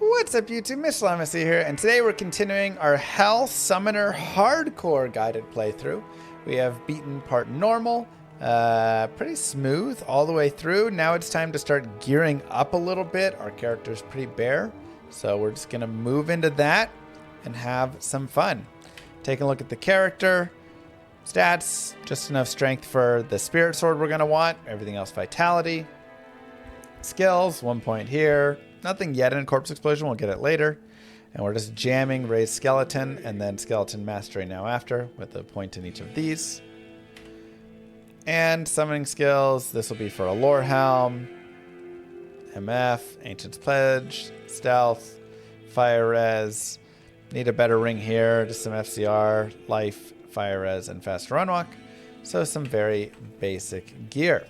What's up YouTube, Mr. Lamacy here, and today we're continuing our Hell Summoner Hardcore guided playthrough. We have beaten part normal, pretty smooth all the way through. Now it's time to start gearing up a little bit. Our character's pretty bare, so we're just going to move into that and have some fun. Taking a look at the character, stats, just enough strength for the spirit sword we're going to want, everything else vitality. Skills, 1 point here. Nothing yet in Corpse Explosion, we'll get it later. And we're just jamming Raised Skeleton and then Skeleton Mastery now after with a point in each of these. And summoning skills, this will be for a Lore Helm, MF, Ancient's Pledge, Stealth, Fire Res. Need a better ring here, just some FCR, Life, Fire Res, and Fast Run Walk. So some very basic gear.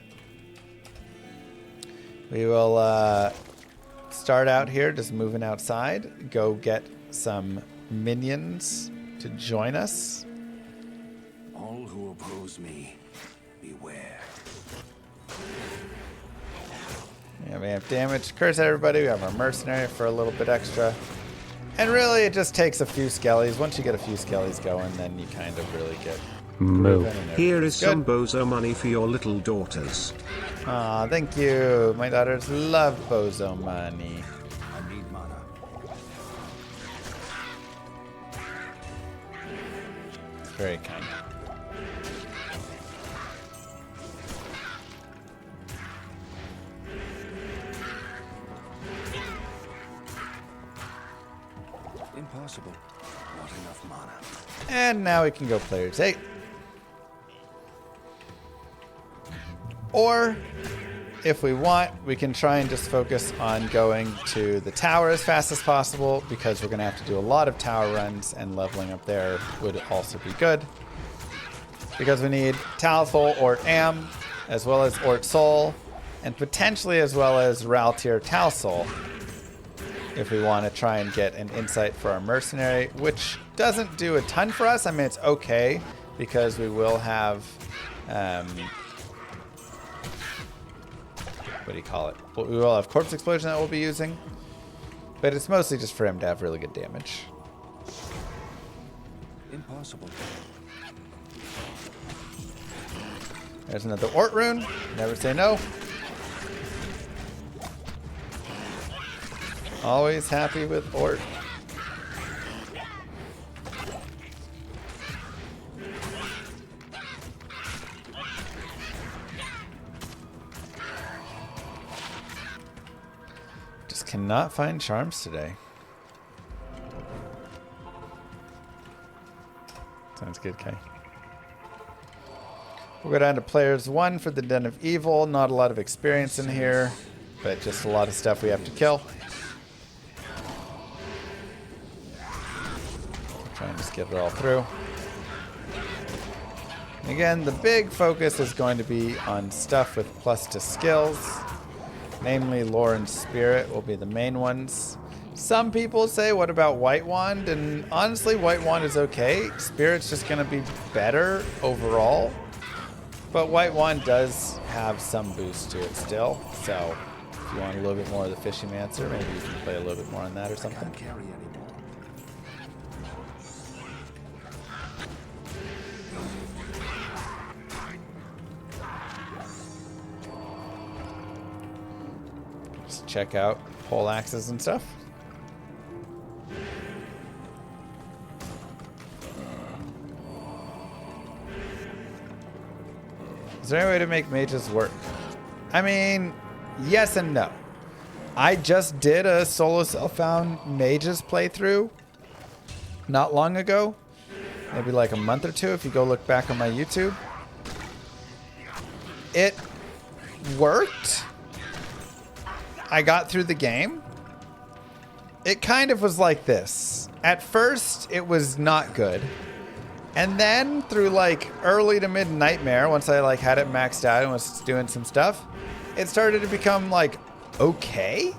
We will start out here just moving outside, go get some minions to join us. All who oppose me, beware. Yeah, we have damage. Curse everybody. We have our mercenary for a little bit extra. And really, it just takes a few skellies. Once you get a few skellies going, then you kind of really get moving. Here is some bozo money for your little daughters. Aw, thank you. My daughters love bozo money. I need mana. It's very kind. Impossible. Not enough mana. And now we can go players 8. Or, if we want, we can try and just focus on going to the tower as fast as possible, because we're going to have to do a lot of tower runs, and leveling up there would also be good. Because we need Talthol, Ort Am, as well as Ort Sol, and potentially as well as Raltir Talsol, if we want to try and get an insight for our mercenary, which doesn't do a ton for us. I mean, it's okay, because we will have... what do you call it? We will have Corpse Explosion that we'll be using, but it's mostly just for him to have really good damage. Impossible. There's another Ort rune. Never say no. Always happy with Ort. Cannot find charms today. Sounds good, Kai. We'll go down to players 1 for the Den of Evil. Not a lot of experience in here, but just a lot of stuff we have to kill. Try and just get it all through. And again, the big focus is going to be on stuff with plus to skills. Namely, Lore and Spirit will be the main ones. Some people say, what about White Wand? And honestly, White Wand is okay. Spirit's just going to be better overall. But White Wand does have some boost to it still. So if you want a little bit more of the Fishymancer, maybe you can play a little bit more on that or something. Can't carry anymore. Check out pole axes and stuff. Is there any way to make mages work? I mean, yes and no. I just did a solo self-found mages playthrough not long ago. Maybe like a month or two if you go look back on my YouTube. It worked. I got through the game. It kind of was like this. At first, it was not good. And then through like early to mid Nightmare, once I like had it maxed out and was doing some stuff, it started to become like okay.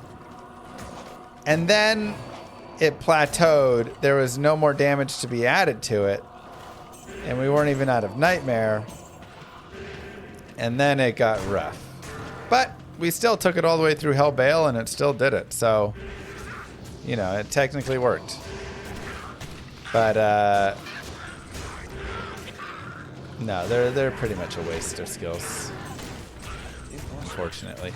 And then it plateaued. There was no more damage to be added to it. And we weren't even out of Nightmare. And then it got rough. But we still took it all the way through Hellbale, and it still did it. So you know, it technically worked. But no, they're pretty much a waste of skills, unfortunately.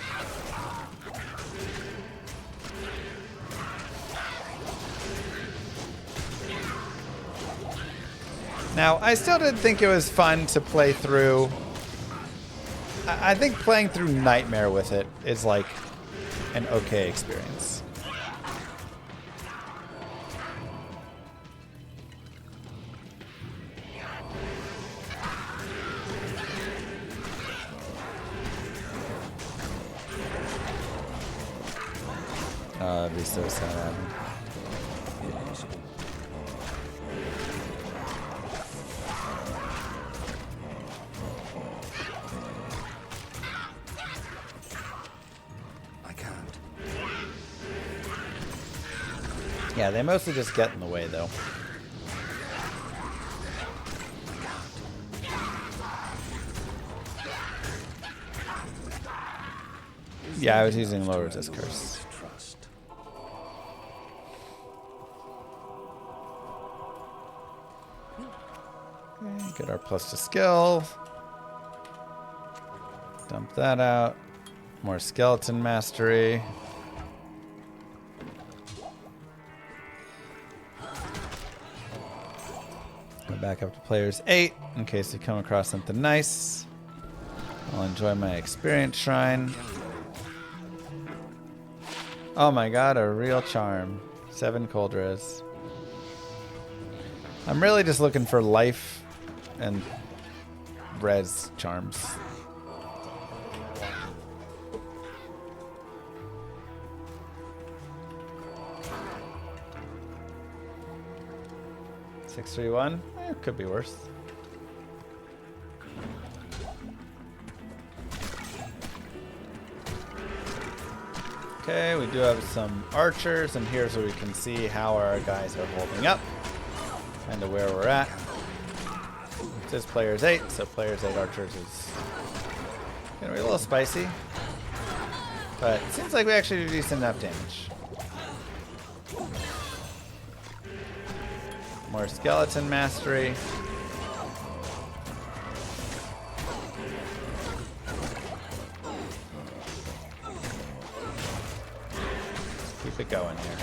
Now, I still did think it was fun to play through. I think playing through Nightmare with it is like an okay experience. Oh, that'd be so sad. Impossible. I can't. Yeah, they mostly just get in the way, though. Yeah, I was using low resist curse. Trust. Okay, get our plus to skill. Dump that out. More skeleton mastery. Go back up to players 8 in case we come across something nice. I'll enjoy my experience shrine. Oh my god, a real charm. 7 cold res. I'm really just looking for life and res charms. Six, 3, 1. Could be worse. Okay, we do have some archers, and here's where we can see how our guys are holding up. Kind of where we're at. It says players 8, so players 8 archers is gonna be a little spicy. But it seems like we actually do decent enough damage. More skeleton mastery. Keep it going here.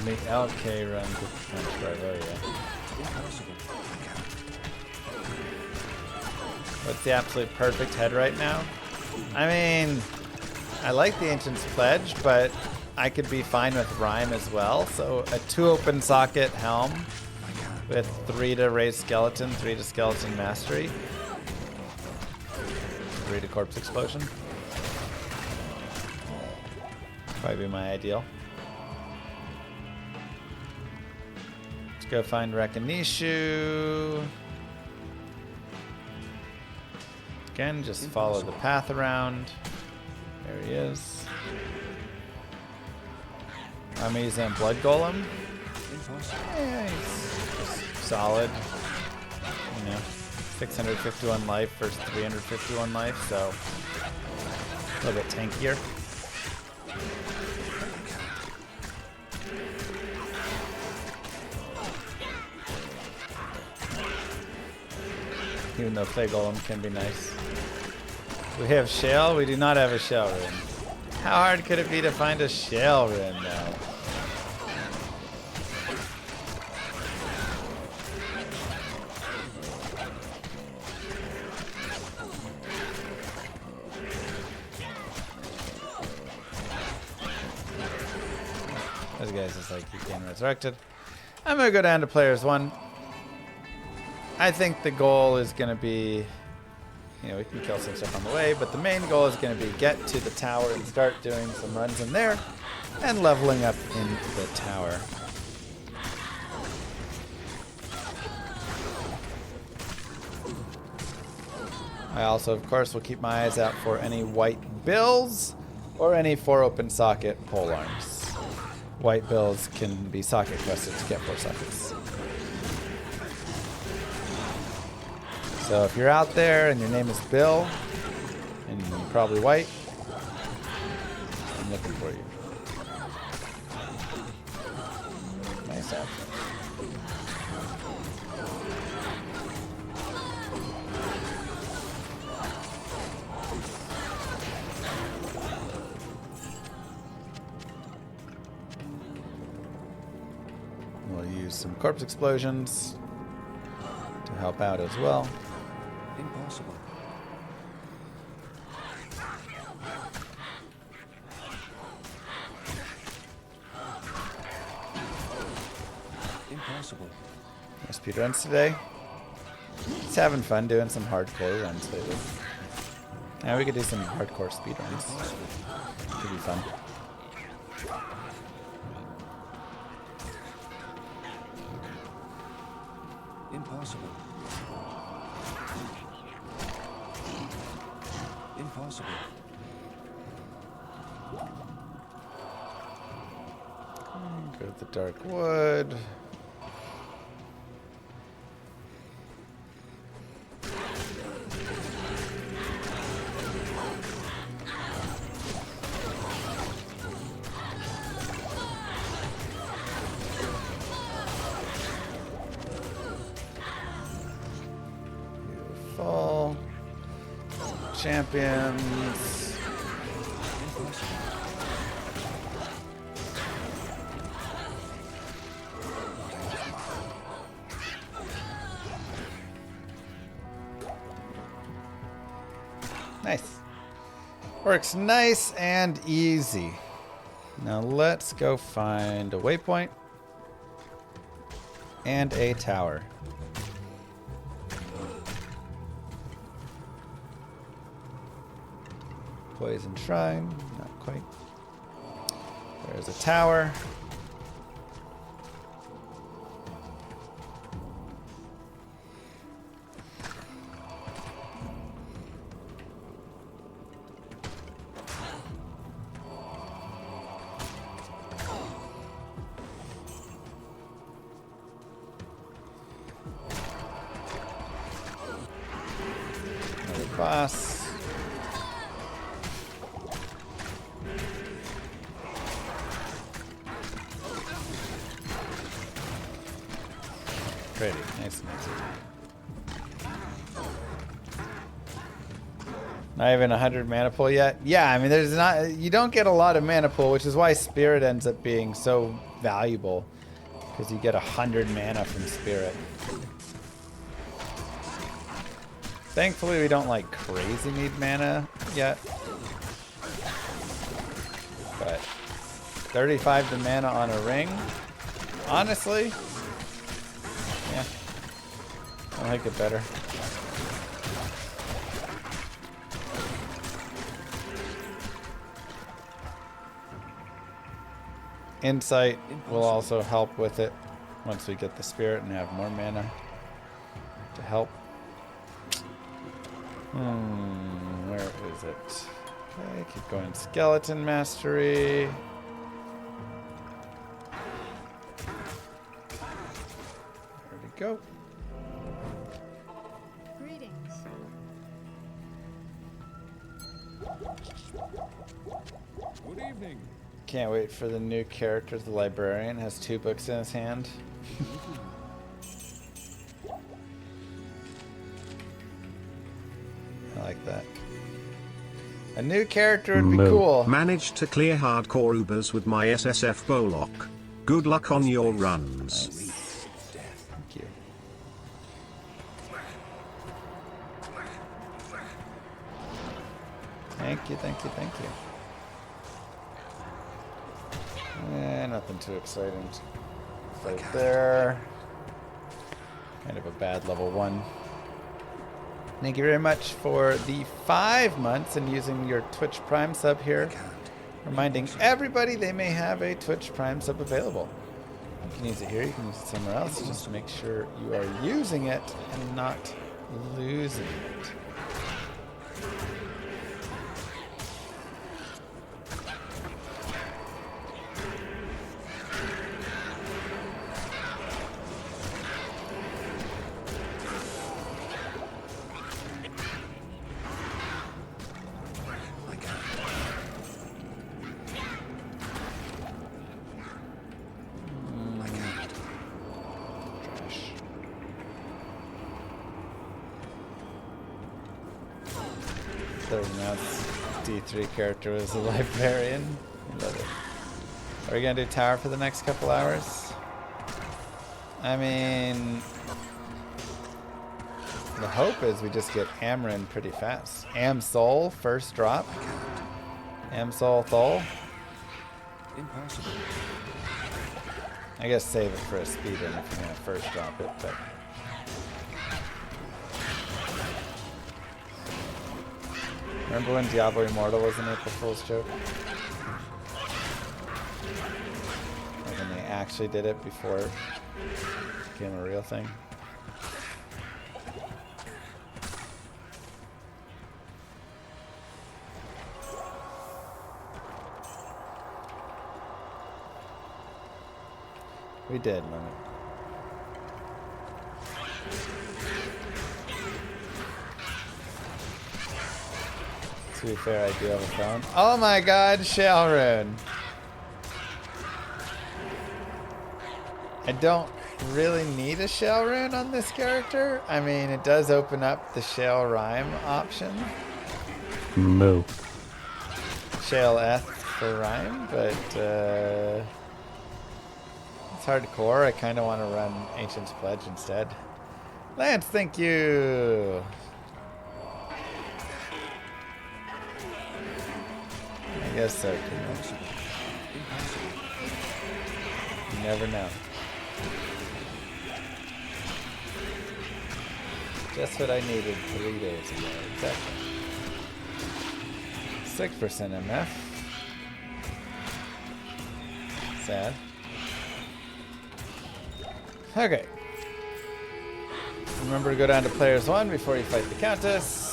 The LK runs with punch right, oh yeah. Impossible. I can't. What's the absolute perfect head right now? I mean, I like the Ancient's Pledge, but I could be fine with Rhyme as well. So a 2 open socket helm with 3 to raise skeleton, 3 to skeleton mastery, 3 to corpse explosion. Probably be my ideal. Let's go find Rekinishu. Again, just follow the path around. There he is. I'm using Blood Golem. Yeah, he's just solid. You know, 651 life versus 351 life, so a little bit tankier. Even though Clay Golem can be nice. We have Shale? We do not have a Shale Rune. How hard could it be to find a Shale Rune now? This guy's just like, you getting resurrected. I'm gonna go down to players 1. I think the goal is going to be, you know, we can kill some stuff on the way, but the main goal is going to be get to the tower and start doing some runs in there and leveling up in the tower. I also, of course, will keep my eyes out for any white bills or any 4 open socket pole arms. white bills can be socket quested to get 4 sockets. So if you're out there and your name is Bill, and you're probably white, I'm looking for you. Nice outfit. We'll use some corpse explosions to help out as well. Impossible. Impossible. No speed runs today. Just having fun doing some hardcore runs lately. Now we could do some hardcore speed runs. Could be fun. Impossible. Impossible. Go to the dark wood. Beautiful. Champions. Nice. Works nice and easy. Now let's go find a waypoint and a tower. Poison Shrine, not quite. There's a tower. Another boss. Pretty nice and easy. Not even 100 mana pool yet. Yeah, I mean, there's not. You don't get a lot of mana pool, which is why Spirit ends up being so valuable, because you get 100 mana from Spirit. Thankfully, we don't like crazy need mana yet, but 35 the mana on a ring, honestly. Yeah, I like it better. Insight will also help with it once we get the spirit and have more mana to help. Where is it? Okay, keep going. Skeleton Mastery. There we go. Greetings. Good evening. Can't wait for the new character. The librarian has 2 books in his hand. I like that. A new character would be cool. Managed to clear hardcore Ubers with my SSF Warlock. Good luck on your runs. Nice. Thank you. Thank you, thank you, thank you. Nothing too exciting. Right there. Kind of a bad level 1. Thank you very much for the 5 months and using your Twitch Prime sub here. Reminding everybody they may have a Twitch Prime sub available. You can use it here, you can use it somewhere else. Just make sure you are using it and not losing it. third announced D3 character was a librarian. I love it. Are we gonna do tower for the next couple hours? I mean, the hope is we just get Amarin pretty fast. Am-Sol, first drop. Am-Sol Thol. Impossible. I guess save it for a speed run if you're gonna first drop it, but. Remember when Diablo Immortal was an April Fool's joke? Like when they actually did it before it became a real thing? We did, Limit. To be fair, I do have a phone. Oh my god, Shalrune! I don't really need a Shalrune on this character. I mean, it does open up the Shale Rhyme option. Moo. Shale Eth for Rhyme, but it's hardcore. I kind of want to run Ancient's Pledge instead. Lance, thank you! I guess so. You never know. Just what I needed 3 days ago. Exactly. 6% MF. Sad. Okay. Remember to go down to players 1 before you fight the Countess.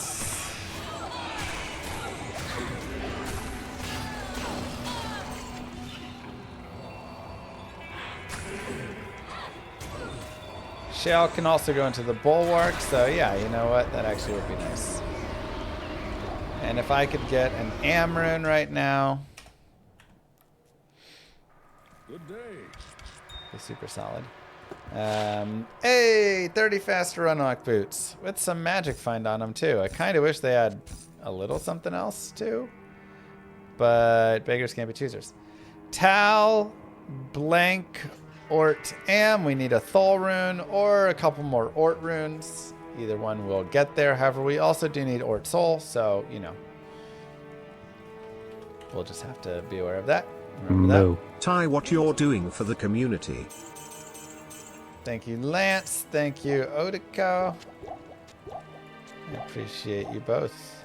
Shale can also go into the Bulwark, so yeah, you know what? That actually would be nice. And if I could get an Amarin right now, Good day. be super solid. Hey, 30 faster Unlock boots with some magic find on them too. I kind of wish they had a little something else too, but beggars can't be choosers. Tal, blank, Ort, Am. We need a Thol rune or a couple more Ort runes. Either one will get there. However, we also do need Ort Soul, so you know, we'll just have to be aware of that. Remember Moo. that. Ty, what you're doing for the community. Thank you, Lance. Thank you, Odiko. I appreciate you both.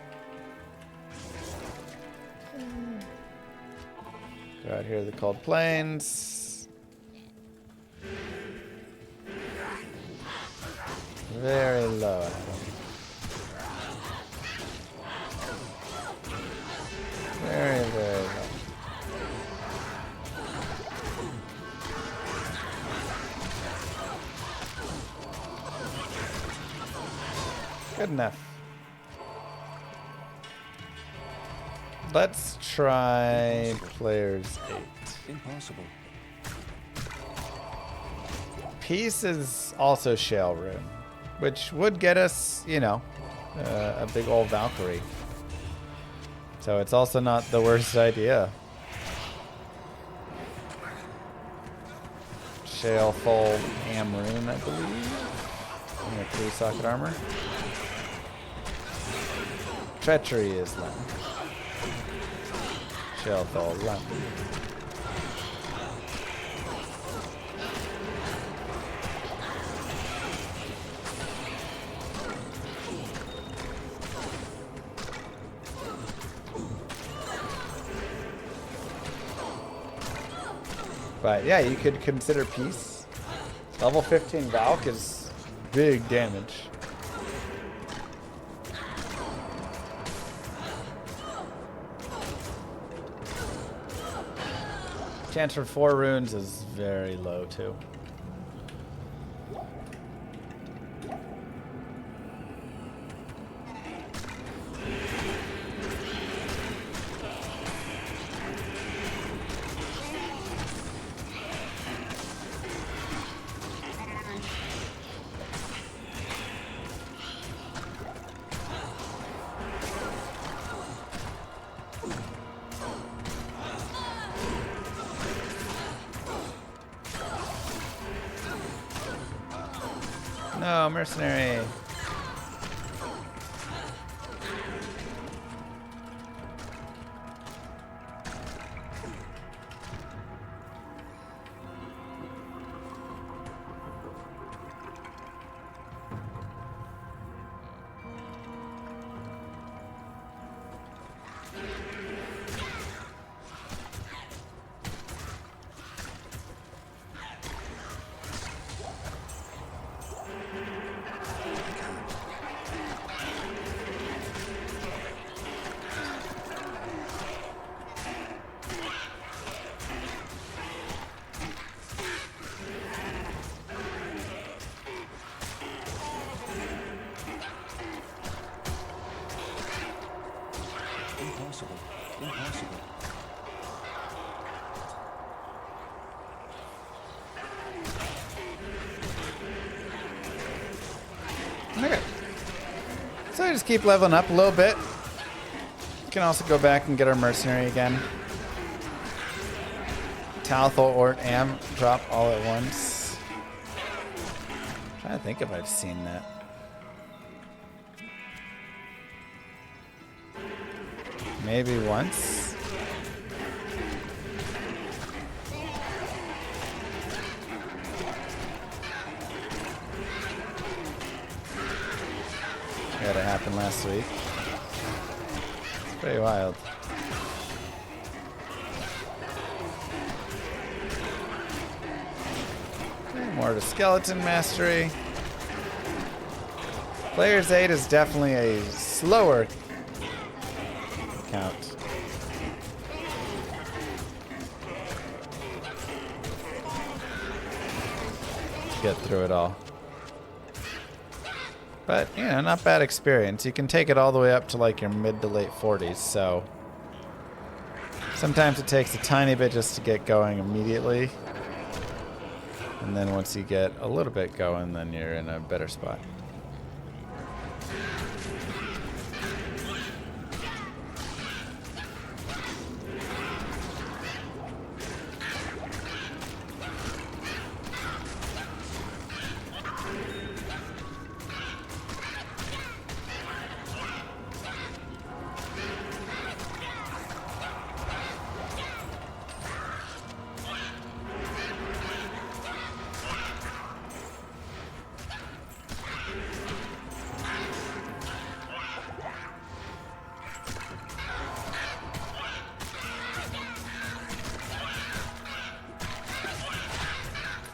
Go out here to the Cold Plains. Very low, Adam. Very, very low. Good enough. Let's try players 8. Impossible. Peace is also Shale Rune, which would get us, you know, a big old Valkyrie. So it's also not the worst idea. Shale Full Amrune, I believe. And a 3-socket armor. Treachery is Lem. Shale Full Lem. But yeah, you could consider Peace. Level 15 Valk is big damage. Chance for 4 runes is very low too. Oh, mercenary. Impossible. Impossible. Okay. So I just keep leveling up a little bit. We can also go back and get our mercenary again. Talthol, Ort, Am drop all at once. I'm trying to think if I've seen that. Maybe once. That happened last week. It's pretty wild. Okay, more to skeleton mastery. Player's 8 is definitely a slower count. To get through it all. But, you know, not bad experience. You can take it all the way up to like your mid to late 40s, so sometimes it takes a tiny bit just to get going immediately. And then once you get a little bit going, then you're in a better spot.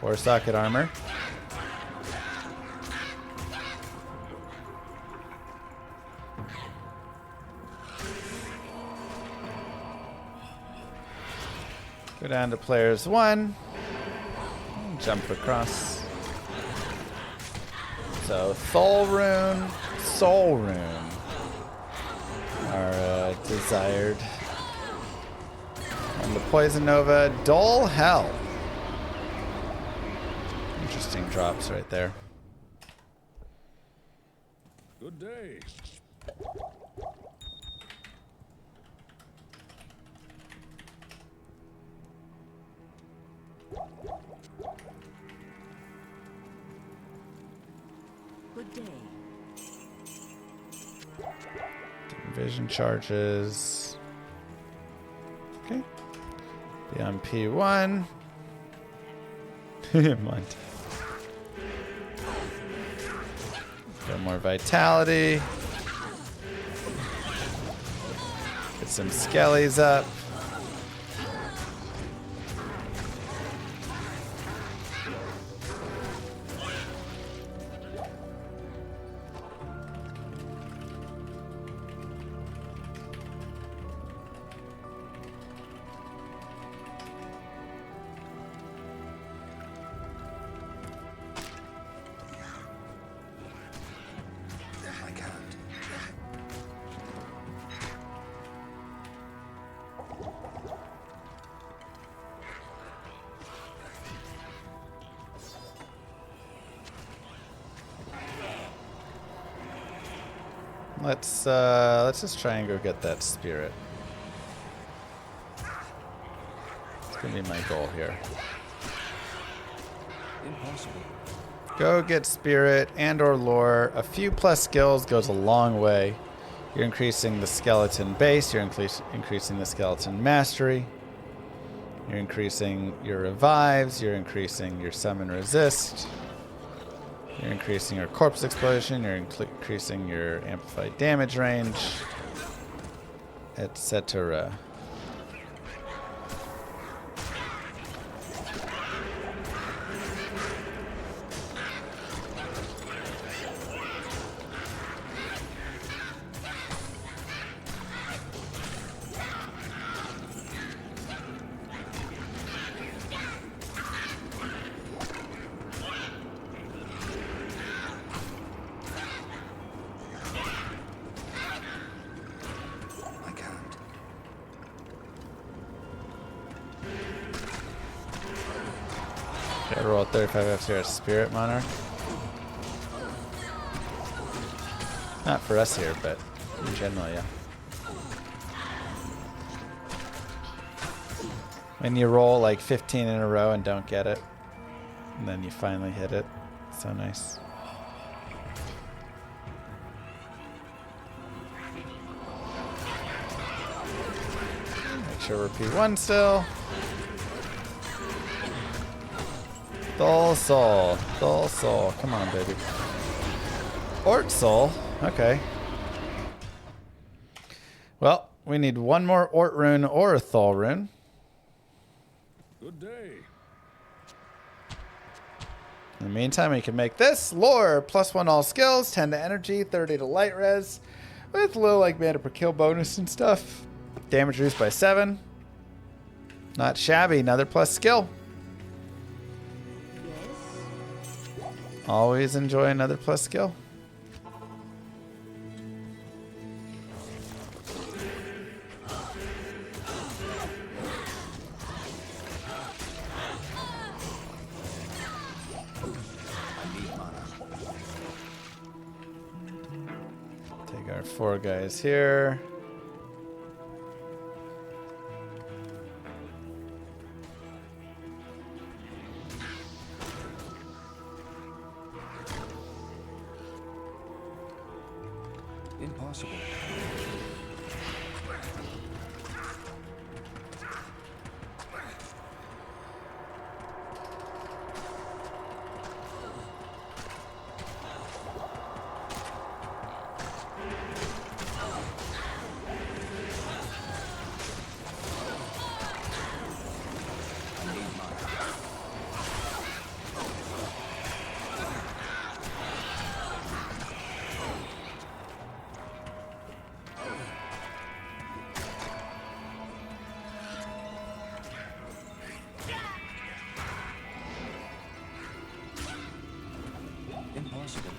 Or socket armor. Go down to players 1. Jump across. So Thol Rune, Soul Rune are desired. And the Poison Nova, Dull Hell. Interesting drops right there. Good day. Good day. Vision charges. Okay. Be on P1. Monty. Got more vitality. Get some skellies up. I can't. Let's just try and go get that spirit. It's gonna be my goal here. Impossible. Go get spirit and or lore. A few plus skills goes a long way. You're increasing the skeleton base. You're increasing the skeleton mastery. You're increasing your revives. You're increasing your summon resist. You're increasing your corpse explosion. You're increasing your amplified damage range, etc. I can't. Okay, roll 35 FCR Spirit Monarch. Not for us here, but in general, yeah. When you roll like 15 in a row and don't get it, and then you finally hit it. So nice. Make sure we're P1 still. Dull Soul. Dull Soul. Come on, baby. Ort Soul. Okay. Well, we need one more Ort rune or a Thol rune. Good day. In the meantime, we can make this. Lore. +1 all skills. 10 to energy. 30 to light res. With a little like mana per kill bonus and stuff. Damage reduced by 7. Not shabby. Another plus skill. Always enjoy another plus skill. Take our 4 guys here. Impossible. Impossible.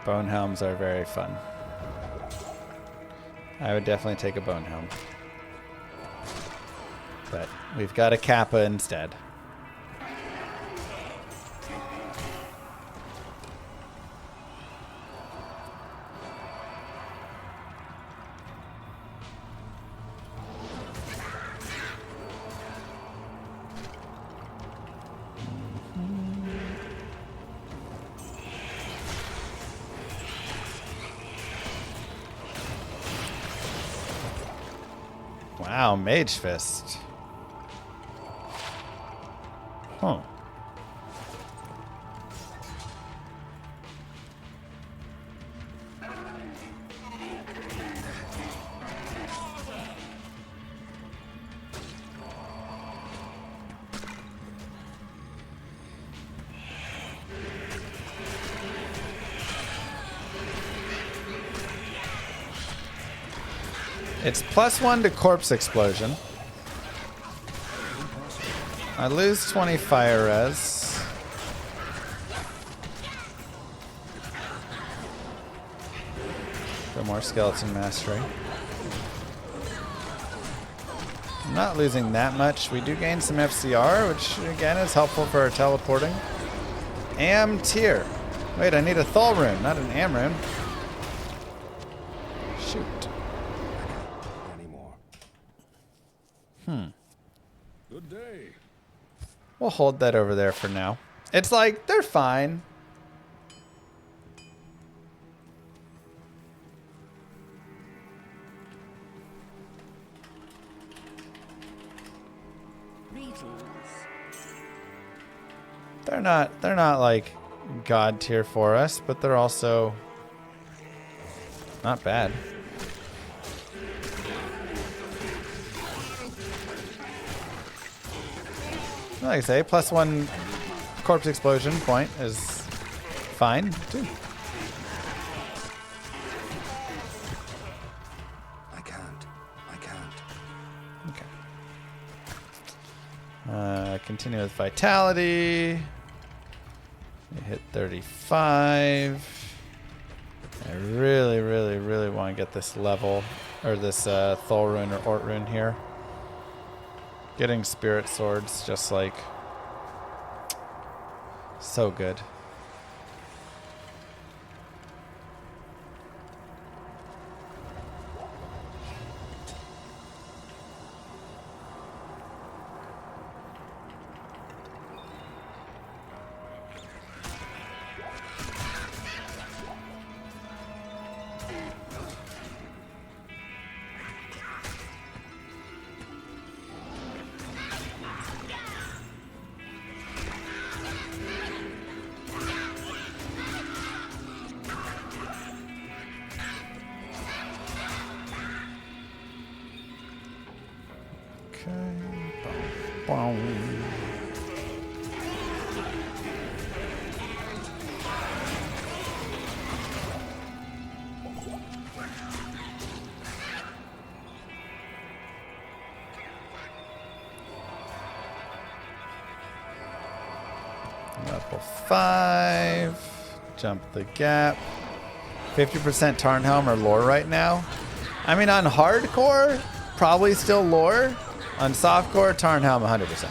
Bone helms are very fun. I would definitely take a bone helm. But we've got a Kappa instead. Wow, Mage Fist. Huh. It's +1 to corpse explosion. I lose 20 fire res. for more skeleton mastery. I'm not losing that much. We do gain some FCR, which again is helpful for our teleporting. Am tier. Wait, I need a Thul rune, not an Am rune. Shoot. Anymore. Good day. We'll hold that over there for now. It's like, they're fine. They're not like god tier for us, but they're also not bad. Like I say, +1 corpse explosion point is fine too. I can't. Okay. Continue with vitality. We hit 35. I really, really, really want to get this level, or this Thul rune or Ort rune here. Getting spirit swords just like so good. Level 5. Jump the gap. 50% Tarnhelm or lore right now. I mean, on hardcore, probably still lore. On softcore, Tarnhelm 100%.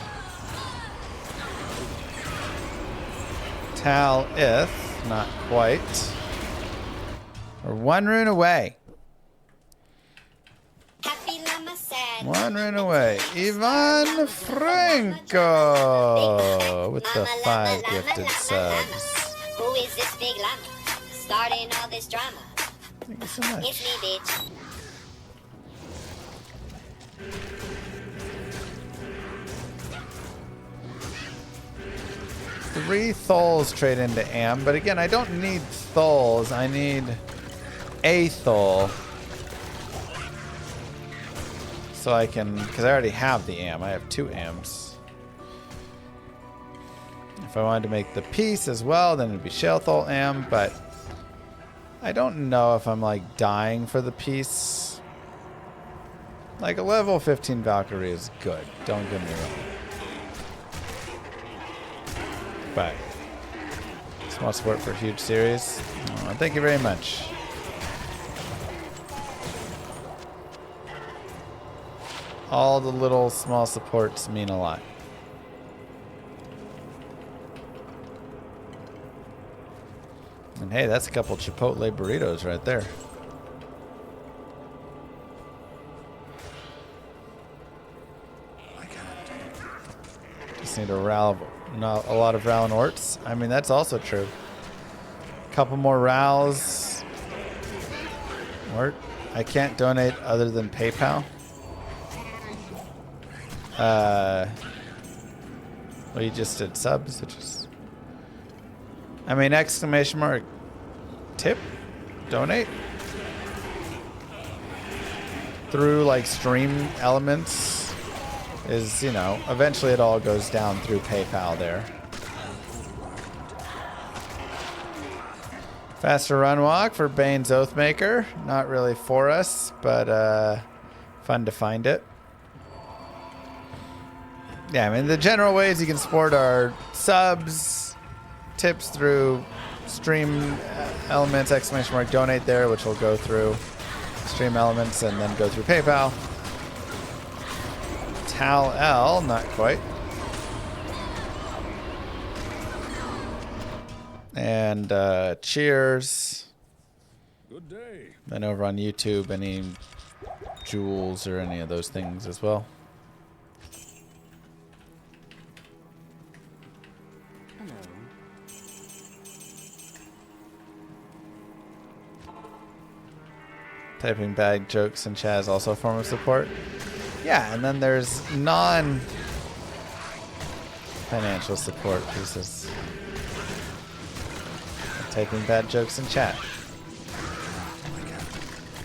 Tal Ith, not quite. We're 1 rune away. One rune away. Ivan Franco with the 5 gifted subs. Who is this big llama starting all this drama? Thank you so much. It's me, bitch. Three Thuls trade into Am, but again, I don't need Thuls. I need a Thul. So I can, because I already have the Am. I have 2 Ams. If I wanted to make the piece as well, then it'd be Shale Thul Am, but I don't know if I'm like dying for the piece. Like a level 15 Valkyrie is good, don't get me wrong. But small support for a huge series. Oh, thank you very much. All the little small supports mean a lot. And hey, that's a couple Chipotle burritos right there. I can't. Just need a lot of Ral and Orts. I mean, that's also true. Couple more Rals. Ort. I can't donate other than PayPal. Well, you just did subs, which is... I mean, exclamation mark, tip, donate. Through, like, stream elements is, you know, eventually it all goes down through PayPal there. Faster run walk for Bane's Oathmaker. Not really for us, but fun to find it. Yeah, I mean, the general ways you can support are subs, tips through Stream Elements, exclamation mark, donate there, which will go through Stream Elements and then go through PayPal. Tal L, not quite. And cheers. Good day. Then over on YouTube, any jewels or any of those things as well. Typing bad jokes in chat is also a form of support. Yeah, and then there's non-financial support pieces. Typing bad jokes in chat.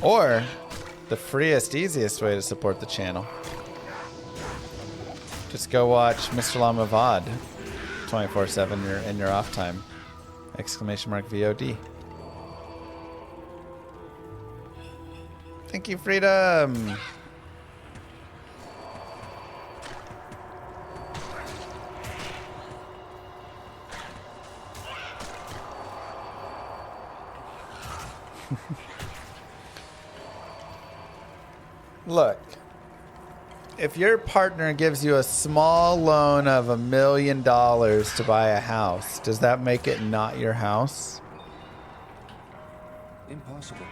Or the freest, easiest way to support the channel. Just go watch Mr. Llama VOD 24/7 in your off time. Exclamation mark VOD. Thank you, Freedom. Look, if your partner gives you a small loan of $1 million to buy a house, does that make it not your house? Impossible.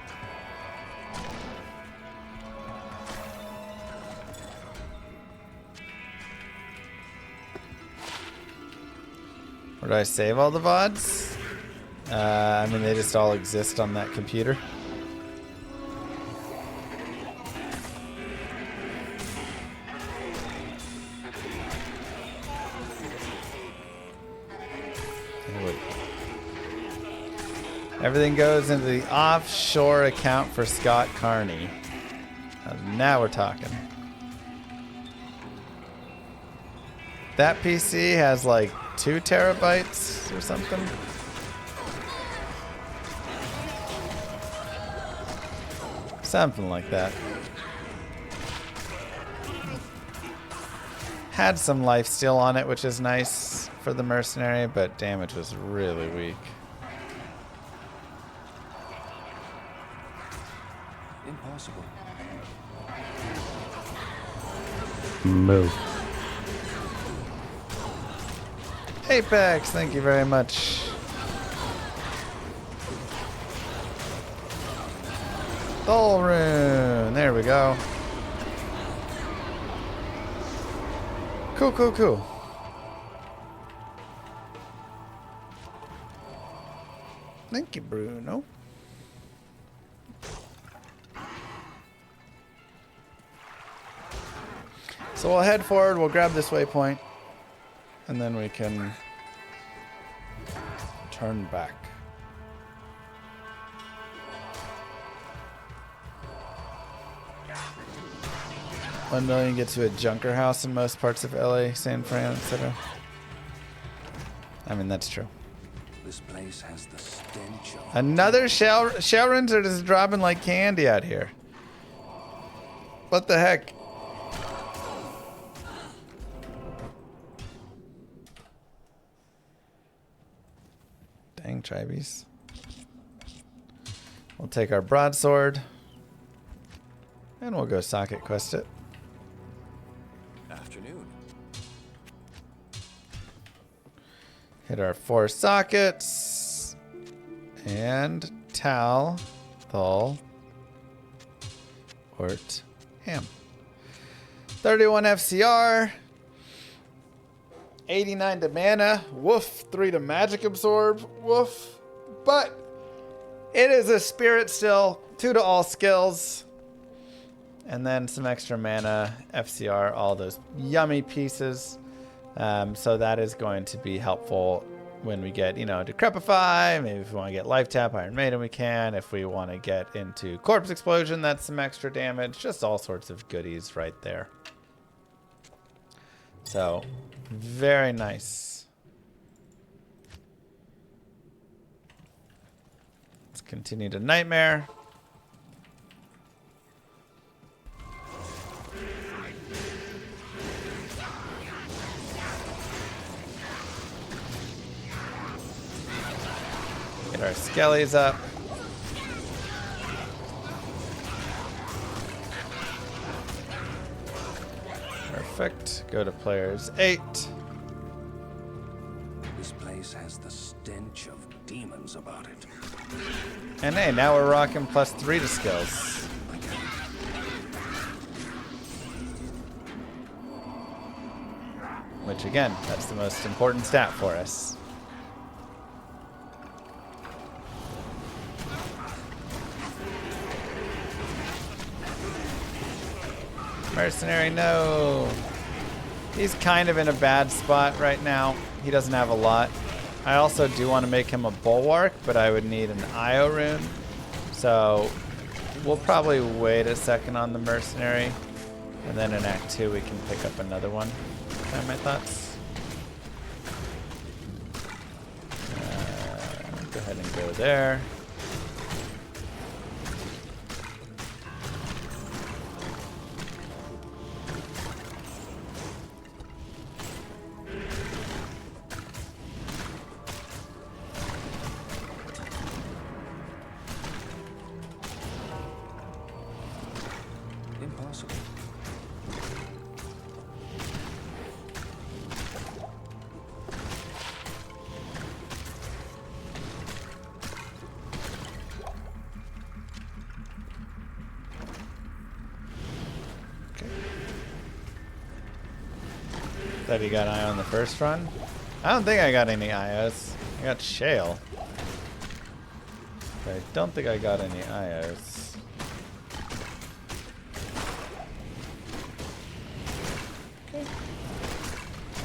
Where do I save all the VODs? I mean, they just all exist on that computer. Everything goes into the offshore account for Scott Carney. Now we're talking. That PC has like 2 terabytes or something. Something like that. Had some lifesteal on it, which is nice for the mercenary, but damage was really weak. Impossible. Move. Apex, thank you very much. Soul Rune, there we go. Cool, cool, cool. Thank you, Bruno. So we'll head forward, we'll grab this waypoint, and then we can turn back. 1 million gets you a junker house in most parts of LA, San Fran, etc. I mean, that's true. This place has the stench of Another shell runes are just dropping like candy out here. What the heck? Dang, tribes. We'll take our broadsword. And we'll go socket quest it. afternoon. Hit our 4 sockets. And Tal, Thal, Ort, Ham. 31 FCR. 89 to mana. Woof. 3 to magic absorb. Woof. But it is a spirit still. 2 to all skills. And then some extra mana, FCR, all those yummy pieces. So that is going to be helpful when we get, Decrepify. Maybe if we want to get Life Tap, Iron Maiden, we can. If we want to get into Corpse Explosion, that's some extra damage. Just all sorts of goodies right there. So, very nice. Let's continue to Nightmare. Get our skellies up. Perfect. Go to players 8. This place has the stench of demons about it. And hey, now we're rocking +3 to skills. Which again, that's the most important stat for us. Mercenary, no. He's kind of in a bad spot right now. He doesn't have a lot. I also do want to make him a bulwark, but I would need an IO rune. So we'll probably wait a second on the mercenary. And then in Act 2 we can pick up another one. My thoughts. Go ahead and go there. Impossible. Thought you got an eye on the first run. I don't think I got any IOs. I got shale. But I don't think I got any IOs. Okay.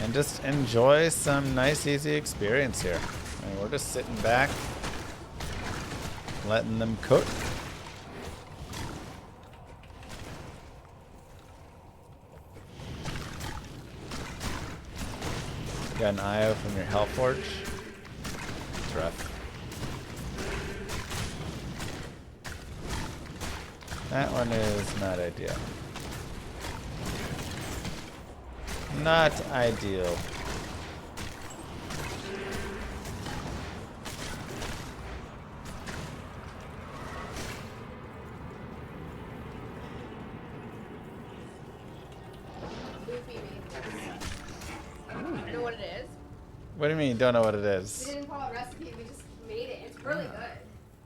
And just enjoy some nice, easy experience here. I mean, we're just sitting back, letting them cook. Got an IO from your Hellforge. It's rough. That one is not ideal. Not ideal. I know what it is. What do you mean you don't know what it We is? didn't follow a recipe, we just made it. It's really good.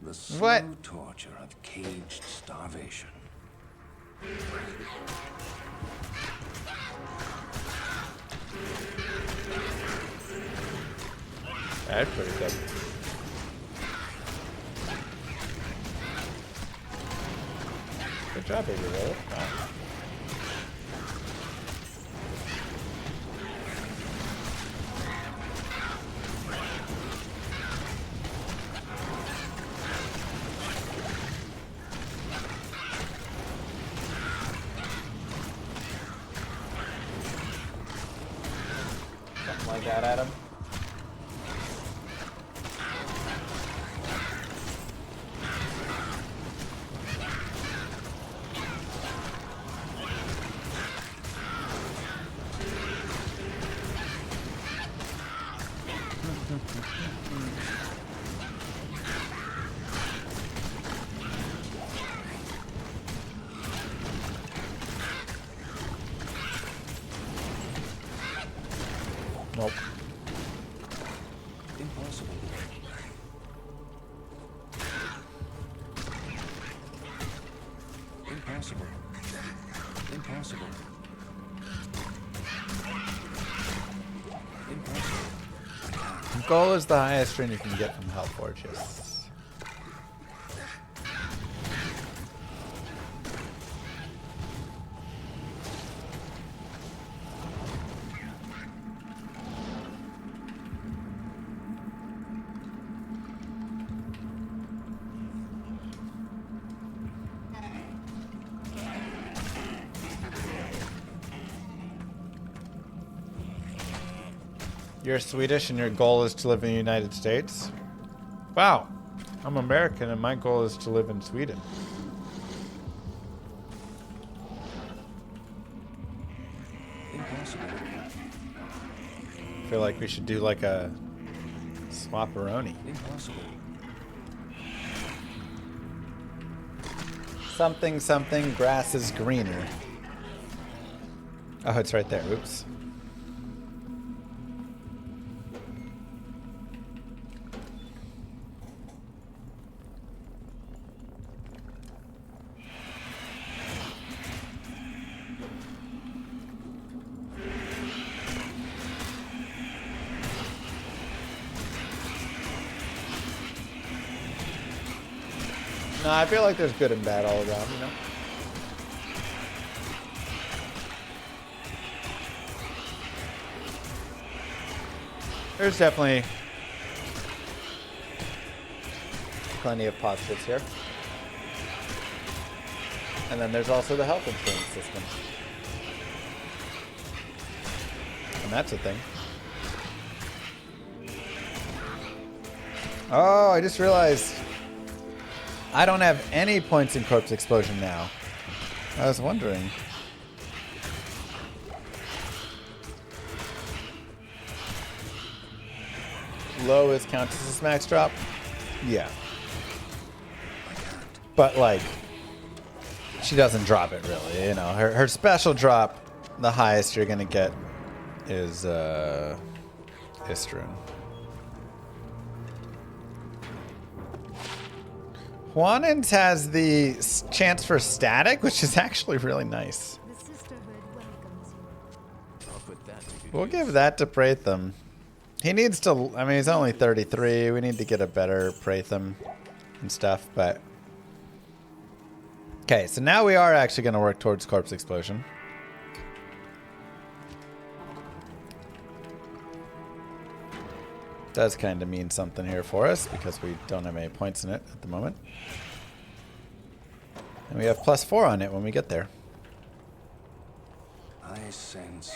The slow What? torture of caged starvation. That's pretty good. Good job, baby roll. Wow. Something like that, Adam. Nope. Impossible. Impossible. Impossible. Impossible. Goal is the highest rune you can get from Hellforges. You're Swedish and your goal is to live in the United States? Wow. I'm American and my goal is to live in Sweden. Impossible. I feel like we should do like a swap-a-roni. Impossible. Something, something, grass is greener. Oh, it's right there. Oops. No, I feel like there's good and bad all around, you know? There's definitely plenty of positives here. And then there's also the health insurance system. And that's a thing. Oh, I just realized I don't have any points in corpse explosion now. I was wondering. Low is Countess's max drop? Yeah. But like, she doesn't drop it really, you know. Her special drop, the highest you're gonna get is Istrun. Juanins has the chance for static, which is actually really nice. We'll give that to Pratham. He needs to, I mean, he's only 33. We need to get a better Pratham and stuff, but... Okay, so now we are actually going to work towards Corpse Explosion. Does kind of mean something here for us because we don't have any points in it at the moment. And we have +4 on it when we get there. I sense.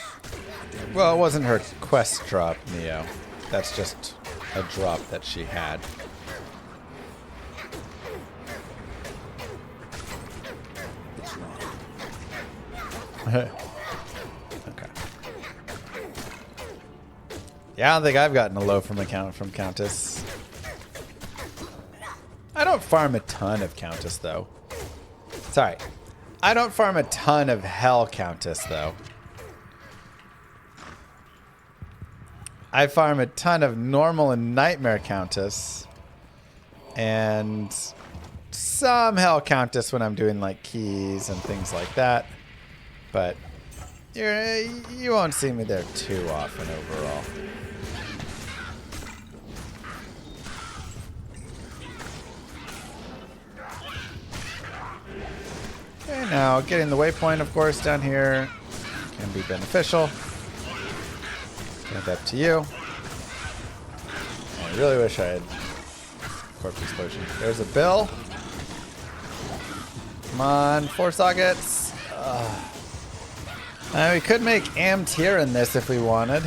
Well, it wasn't her quest drop, Neo. That's just a drop that she had. Okay. Yeah, I don't think I've gotten a low from Countess. I don't farm a ton of Countess, though. Sorry. I don't farm a ton of Hell Countess, though. I farm a ton of Normal and Nightmare Countess. And some Hell Countess when I'm doing, like, keys and things like that. But you won't see me there too often overall. Okay, now getting the waypoint, of course, down here can be beneficial. Give that to you. I really wish I had Corpse Explosion. There's a Bill. Come on, 4 sockets. We could make Am tier in this if we wanted.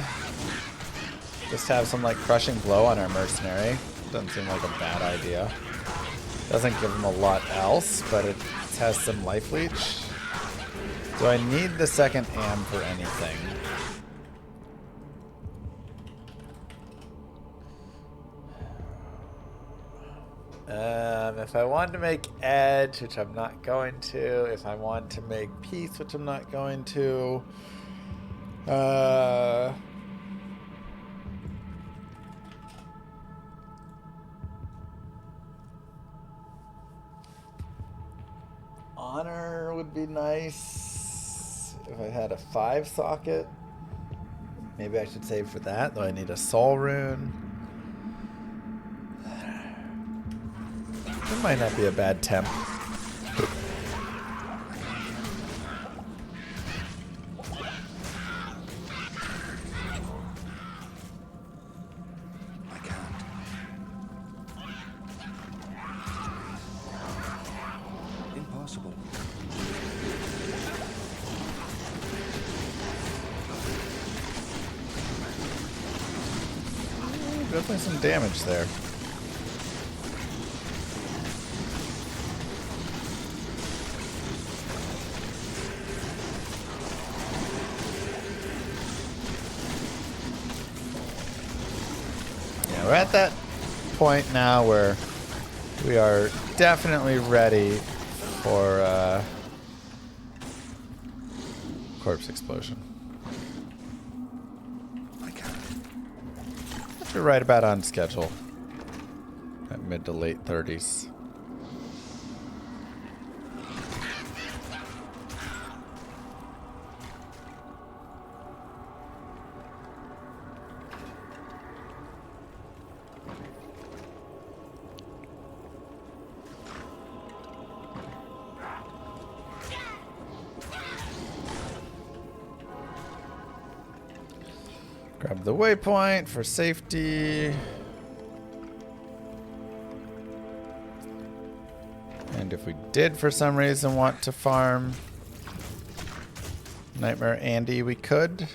Just have some like crushing blow on our mercenary. Doesn't seem like a bad idea. Doesn't give him a lot else, but it has some life leech. Do I need the second Am for anything? If I want to make Edge, which I'm not going to, if I want to make Peace, which I'm not going to, Honor would be nice if I had a 5 socket. Maybe I should save for that, though I need a Soul Rune. It might not be a bad temp. Impossible. Definitely some damage there. We're at that point now where we are definitely ready for corpse explosion. I can't. We're right about on schedule at mid to late 30s. Grab the waypoint for safety. And if we did for some reason want to farm Nightmare Andy, we could.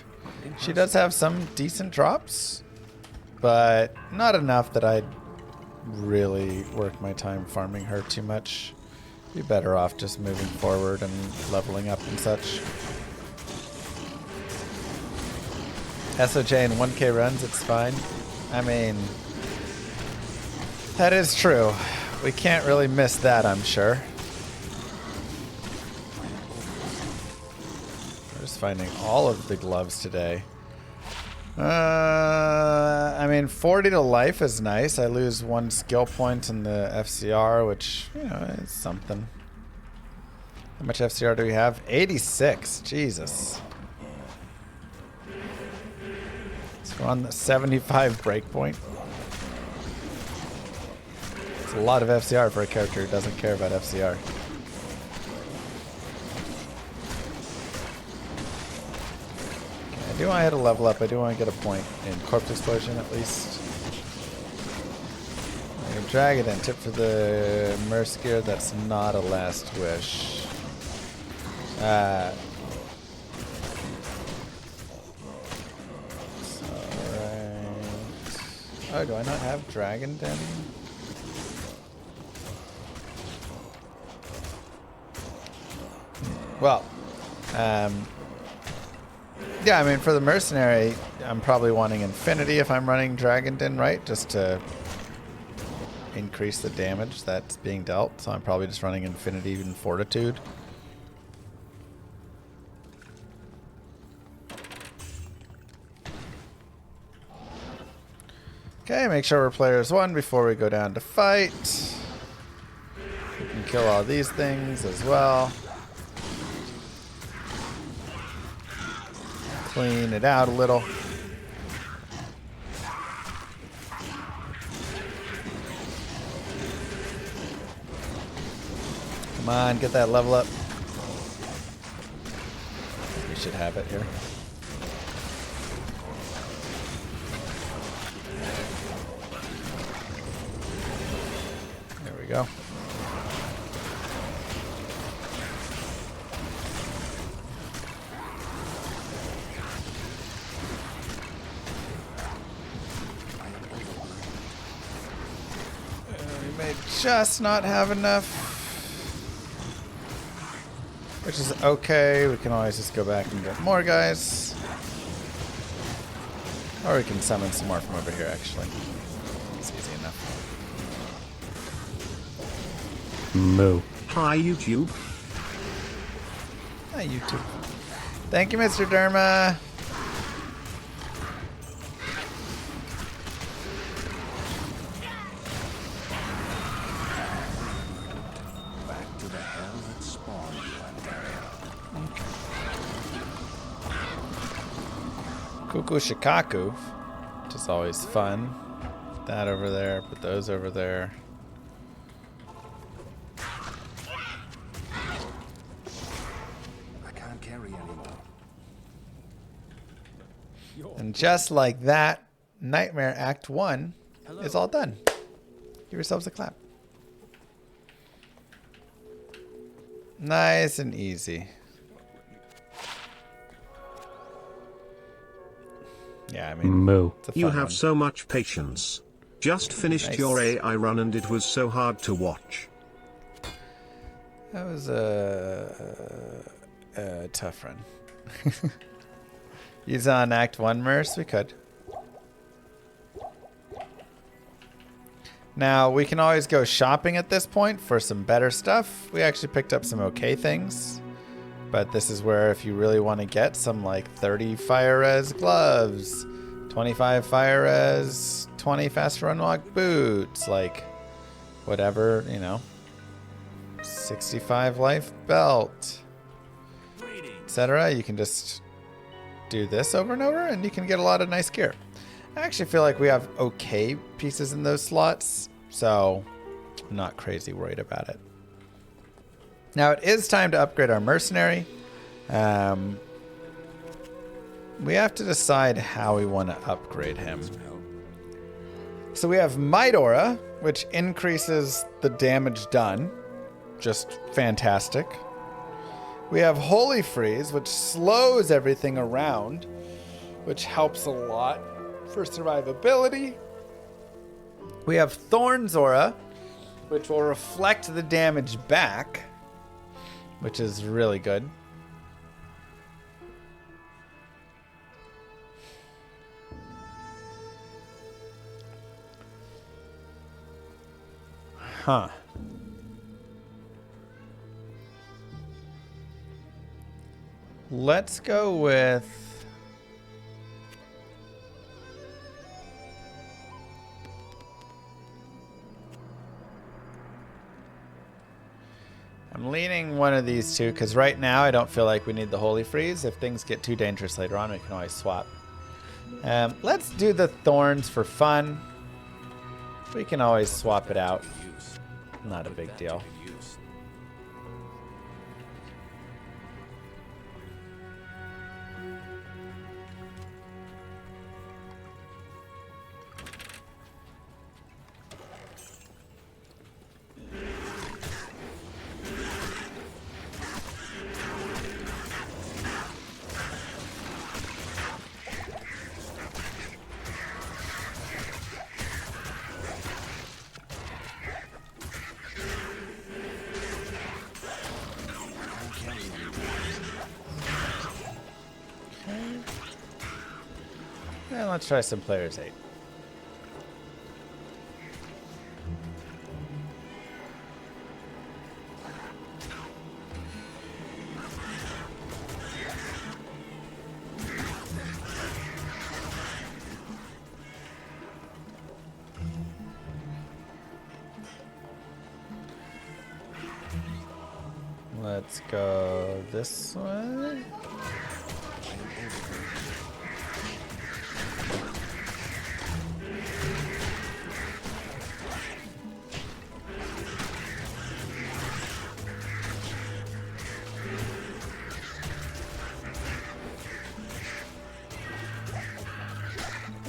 She does have some decent drops, but not enough that I'd really work my time farming her too much. Be better off just moving forward and leveling up and such. SOJ in 1K runs, it's fine. I mean, that is true. We can't really miss that, I'm sure. We're just finding all of the gloves today. I mean, 40 to life is nice. I lose 1 skill point in the FCR, which, you know, is something. How much FCR do we have? 86. Jesus. So we're on the 75 breakpoint. It's a lot of FCR for a character who doesn't care about FCR. Okay, I do want to hit a level up. I do want to get a point in Corpse Explosion at least. I'm going to drag it in. Tip for the Merc Gear. That's not a last wish. Alright. Oh, do I not have Dragon Den? Well, yeah, I mean, for the Mercenary, I'm probably wanting Infinity if I'm running Dragon Den, right? Just to increase the damage that's being dealt. So I'm probably just running Infinity and Fortitude. Okay, make sure we're players 1 before we go down to fight. We can kill all these things as well. Clean it out a little. Come on, get that level up. We should have it here. There we go. We may just not have enough, which is okay. We can always just go back and get more guys, or we can summon some more from over here. Actually, it's easy enough. Moo. Hi YouTube. Hi, YouTube. Thank you, Mr. Derma. Back to the hell that spawned you, Andrea. Kuku Shikaku, which is always fun. Put that over there. Put those over there. I can't carry anymore. And just like that, Nightmare Act 1 is all done. Give yourselves a clap. Nice and easy. Yeah, I mean, Moo. it's a fun You have one. so much patience. Just finished Nice. your AI run and it was so hard to watch. That was a tough run. Use on Act 1 Merc? We could. Now, we can always go shopping at this point for some better stuff. We actually picked up some okay things. But this is where if you really want to get some like 30 fire res gloves, 25 fire res, 20 fast run walk boots, like whatever, you know, 65 life belt, etc. You can just do this over and over and you can get a lot of nice gear. I actually feel like we have okay pieces in those slots, so I'm not crazy worried about it. Now it is time to upgrade our mercenary. We have to decide how we want to upgrade him. So we have Might Aura, which increases the damage done. Just fantastic. We have Holy Freeze, which slows everything around, which helps a lot for survivability. We have Thorn's Aura, which will reflect the damage back, which is really good. Huh. Let's go with... I'm leaning one of these two because right now I don't feel like we need the Holy Freeze. If things get too dangerous later on, we can always swap. Let's do the Thorns for fun. We can always swap it out. Not a big deal. And let's try some players 8. Let's go this way.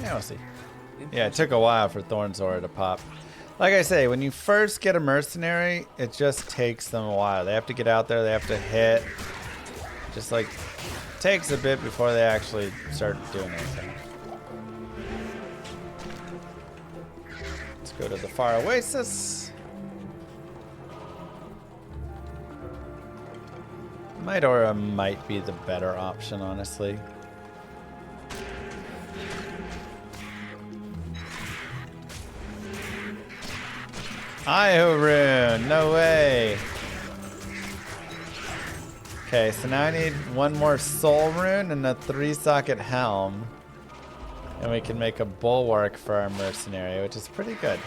Yeah, we'll see. Yeah, it took a while for Thorn's Aura to pop. Like I say, when you first get a mercenary, it just takes them a while. They have to get out there, they have to hit. Just like, takes a bit before they actually start doing anything. Let's go to the Far Oasis. Might Aura might be the better option, honestly. Io rune, no way. Okay, so now I need one more soul rune and a 3-socket helm. And we can make a bulwark for our mercenary, which is pretty good.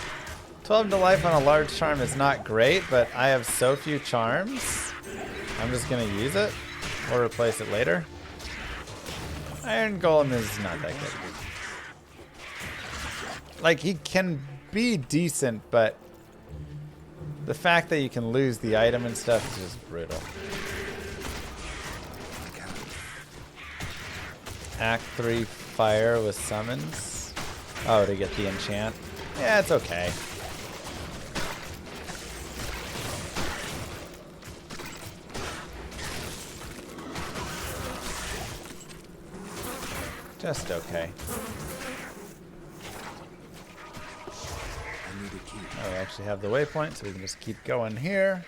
12 to life on a large charm is not great, but I have so few charms. I'm just gonna use it or replace it later. Iron Golem is not that good. Like, he can be decent, but the fact that you can lose the item and stuff is just brutal. Act 3 fire with summons. Oh, to get the enchant. Yeah, it's okay. Just okay. Oh, we actually have the waypoint, so we can just keep going here.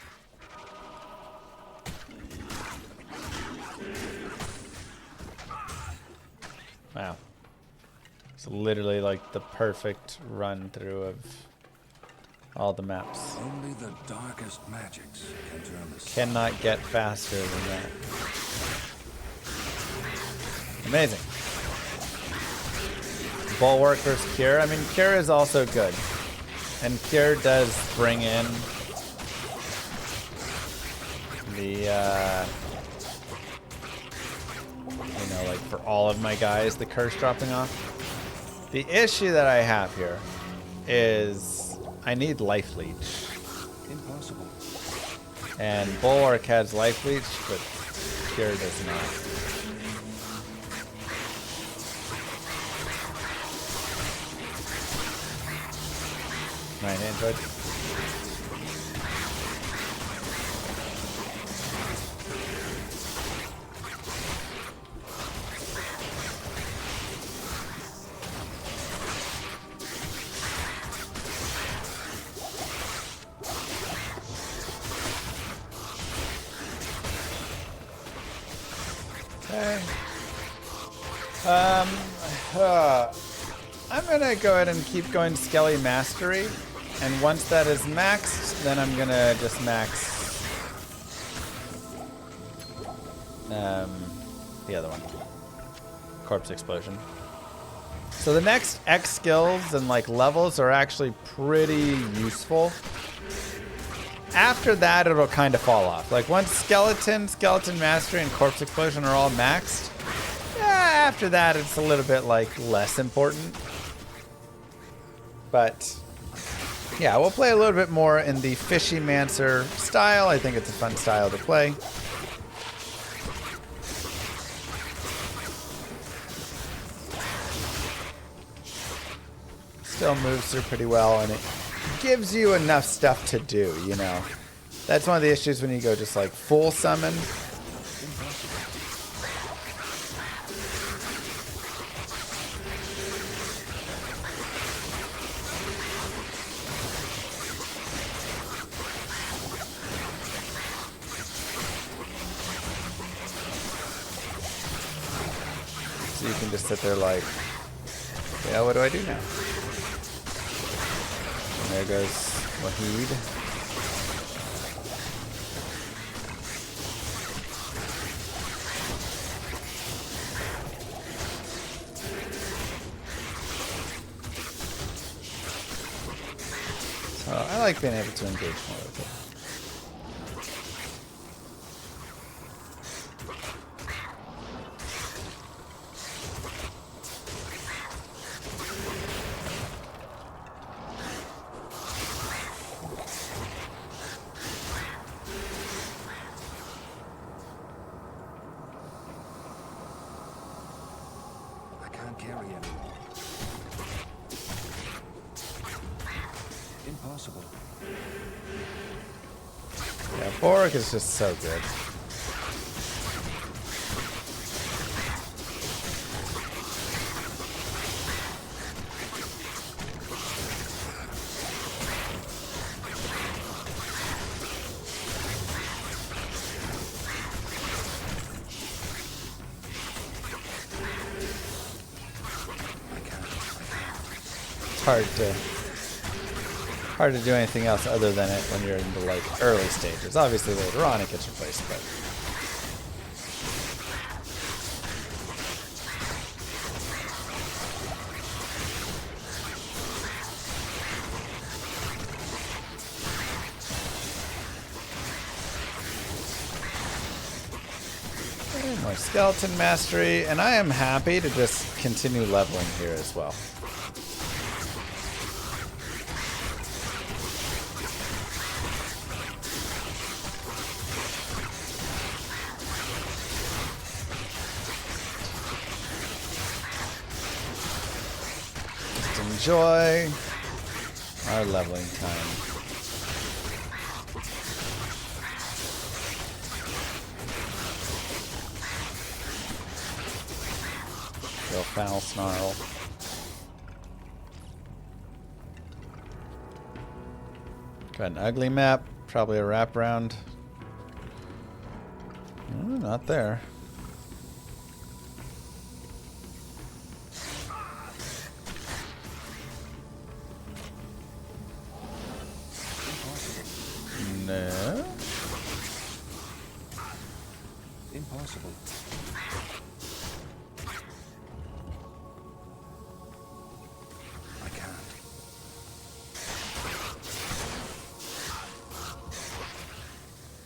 Wow. It's literally like the perfect run through of all the maps. Only the darkest magics can turn the Cannot get faster than that. Amazing. Bulwark versus Cure. I mean, Cure is also good. And Cure does bring in the, you know, like for all of my guys, the curse dropping off. The issue that I have here is I need life leech. impossible. And Bulwark has life leech, but Cure does not. Right, Android. Okay. I'm gonna go ahead and keep going Skelly Mastery, and once that is maxed, then I'm gonna just max the other one, Corpse Explosion. So the next X skills and like levels are actually pretty useful. After that, it'll kind of fall off. Like once Skeleton Mastery, and Corpse Explosion are all maxed, yeah, after that it's a little bit like less important. But yeah, we'll play a little bit more in the Fishymancer style. I think it's a fun style to play. Still moves through pretty well, and it gives you enough stuff to do, you know. That's one of the issues when you go just like full summon. So you can just sit there like, yeah, what do I do now? And there goes Wahid. So I like being able to engage more with it. Carry anymore. Impossible. Yeah, Borg is just so good. Hard to do anything else other than it when you're in the like early stages. Obviously later on it gets replaced, but okay, more skeleton mastery, and I am happy to just continue leveling here as well. Enjoy our leveling time. Go foul snarl. Got an ugly map, probably a wraparound. Not there. No. Impossible. I can't.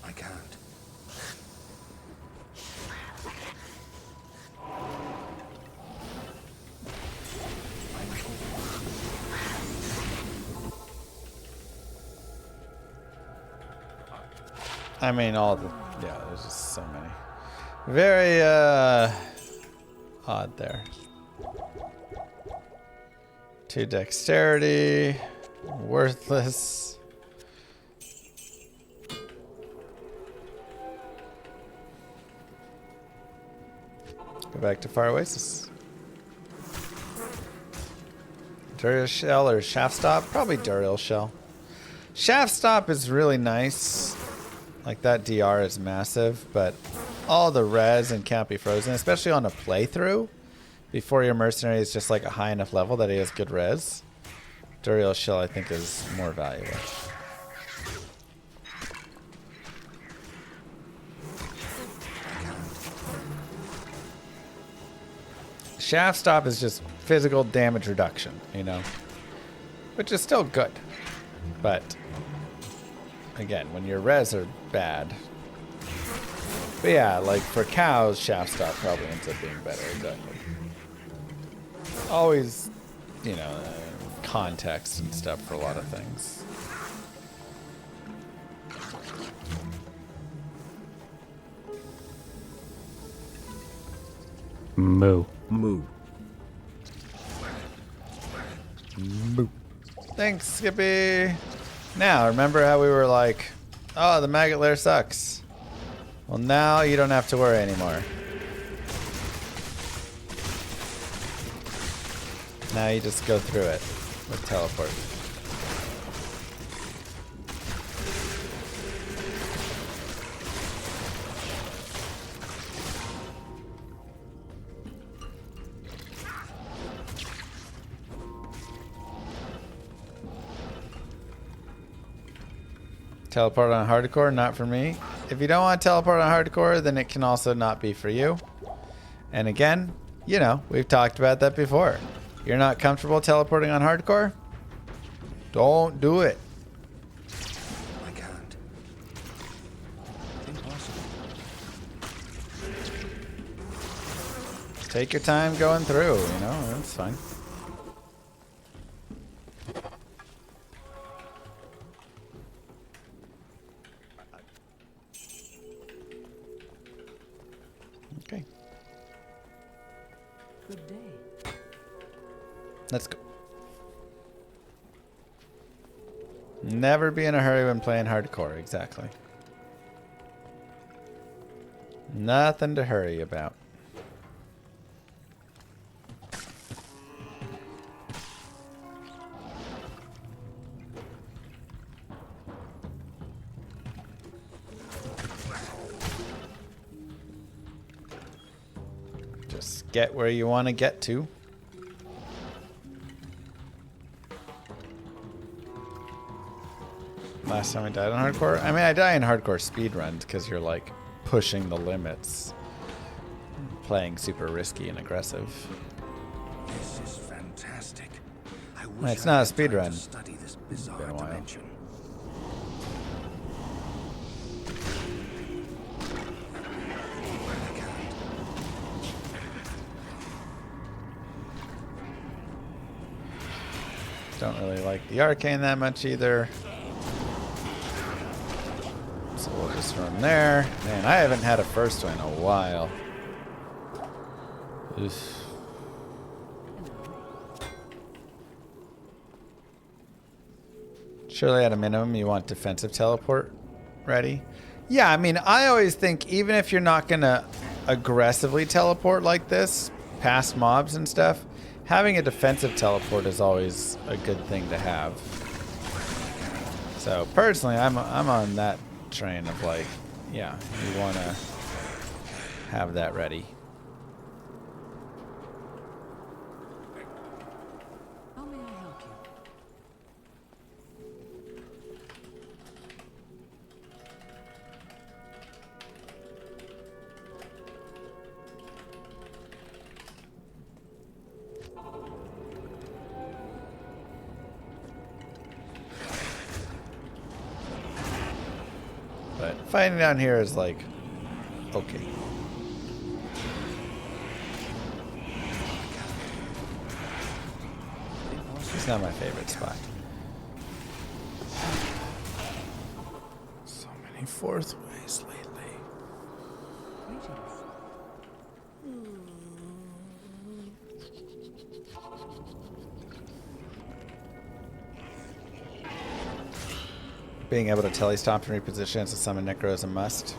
I can't. I mean, all the... Yeah, there's just so many. Very, odd there. 2 dexterity. Worthless. Go back to Far Oasis. Duriel Shell or Shaft Stop? Probably Duriel Shell. Shaft Stop is really nice. Like, that DR is massive, but all the res and can't be frozen, especially on a playthrough, before your mercenary is just like a high enough level that he has good res. Duriel Shell, I think, is more valuable. Shaft Stop is just physical damage reduction, you know, which is still good, but again, when your res are bad. But yeah, like for cows, Shaft Stop probably ends up being better, exactly. Always, you know, context and stuff for a lot of things. Moo. Moo. Moo. Thanks, Skippy. Now, remember how we were like, oh, the maggot lair sucks. Well, now you don't have to worry anymore. Now you just go through it with teleport. Teleport on hardcore, not for me. If you don't want to teleport on hardcore, then it can also not be for you. And again, you know, we've talked about that before. You're not comfortable teleporting on hardcore? Don't do it. I can't. Impossible. Take your time going through, you know, that's fine. Okay. Good day. Let's go. Never be in a hurry when playing hardcore, exactly. Nothing to hurry about. Just get where you want to get to. Last time I died on hardcore? I mean, I die in hardcore speedruns because you're like pushing the limits. Playing super risky and aggressive. This is fantastic. I wish Well, it's I not a had time speedrun. to study this bizarre Been a while. dimension. I can't. Don't really like the arcane that much either. So we'll just run there. Man, I haven't had a first one in a while. Oof. Surely at a minimum you want defensive teleport ready. Yeah, I mean, I always think even if you're not going to aggressively teleport like this, past mobs and stuff, having a defensive teleport is always a good thing to have. So personally, I'm on that train of like, yeah, you want to have that ready. How may I help you? Fighting down here is like, okay. It's not my favorite spot. So many fourth ways lately. Being able to telestop and reposition to summon Necro is a must.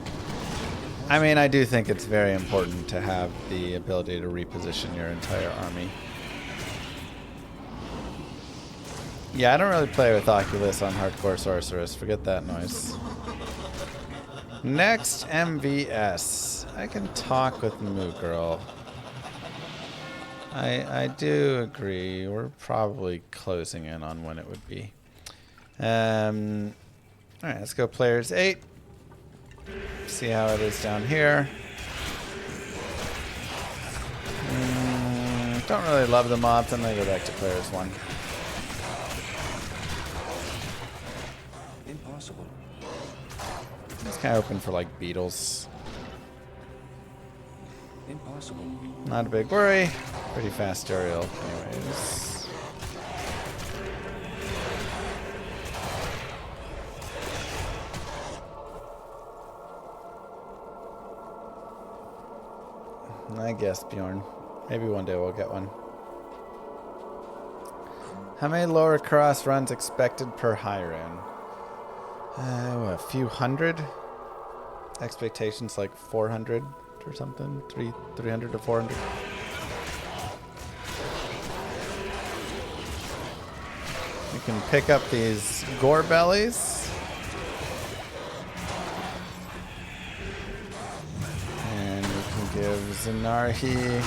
I mean, I do think it's very important to have the ability to reposition your entire army. Yeah, I don't really play with Oculus on Hardcore Sorceress. Forget that noise. Next, MVS. I can talk with Moo Girl. I do agree. We're probably closing in on when it would be. Alright, let's go players 8. See how it is down here. Don't really love the mobs. I'm going to go back to players 1. Impossible. It's kind of open for like beetles. Impossible. Not a big worry. Pretty fast aerial anyways. I guess, Bjorn. Maybe one day we'll get one. How many lower cross runs expected per high run? A few hundred. Expectations like 400 or something. 300 to 400. You can pick up these gore bellies. And we can give Zenarhi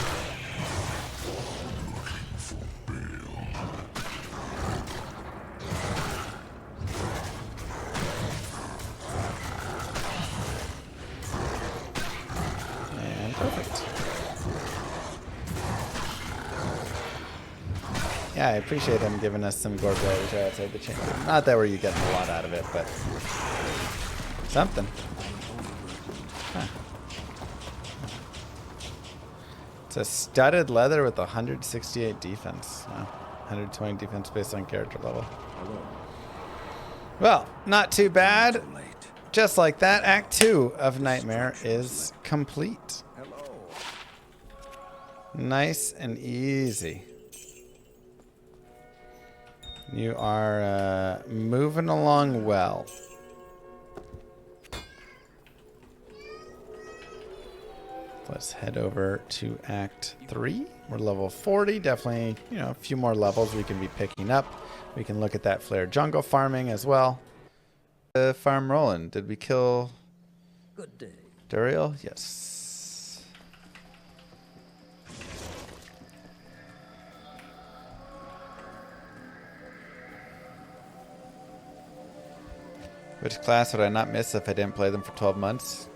yeah, I appreciate him giving us some gore blows right outside the chamber. Not that we're getting a lot out of it, but something. Huh. It's a studded leather with 168 defense. Wow. 120 defense based on character level. Well, not too bad. Just like that, Act 2 of Nightmare is complete. Nice and easy. You are moving along well. Let's head over to Act 3. We're level 40. Definitely, you know, a few more levels we can be picking up. We can look at that flare jungle farming as well. Farm rolling. Did we kill Good day. Duriel? Yes. Which class would I not miss if I didn't play them for 12 months?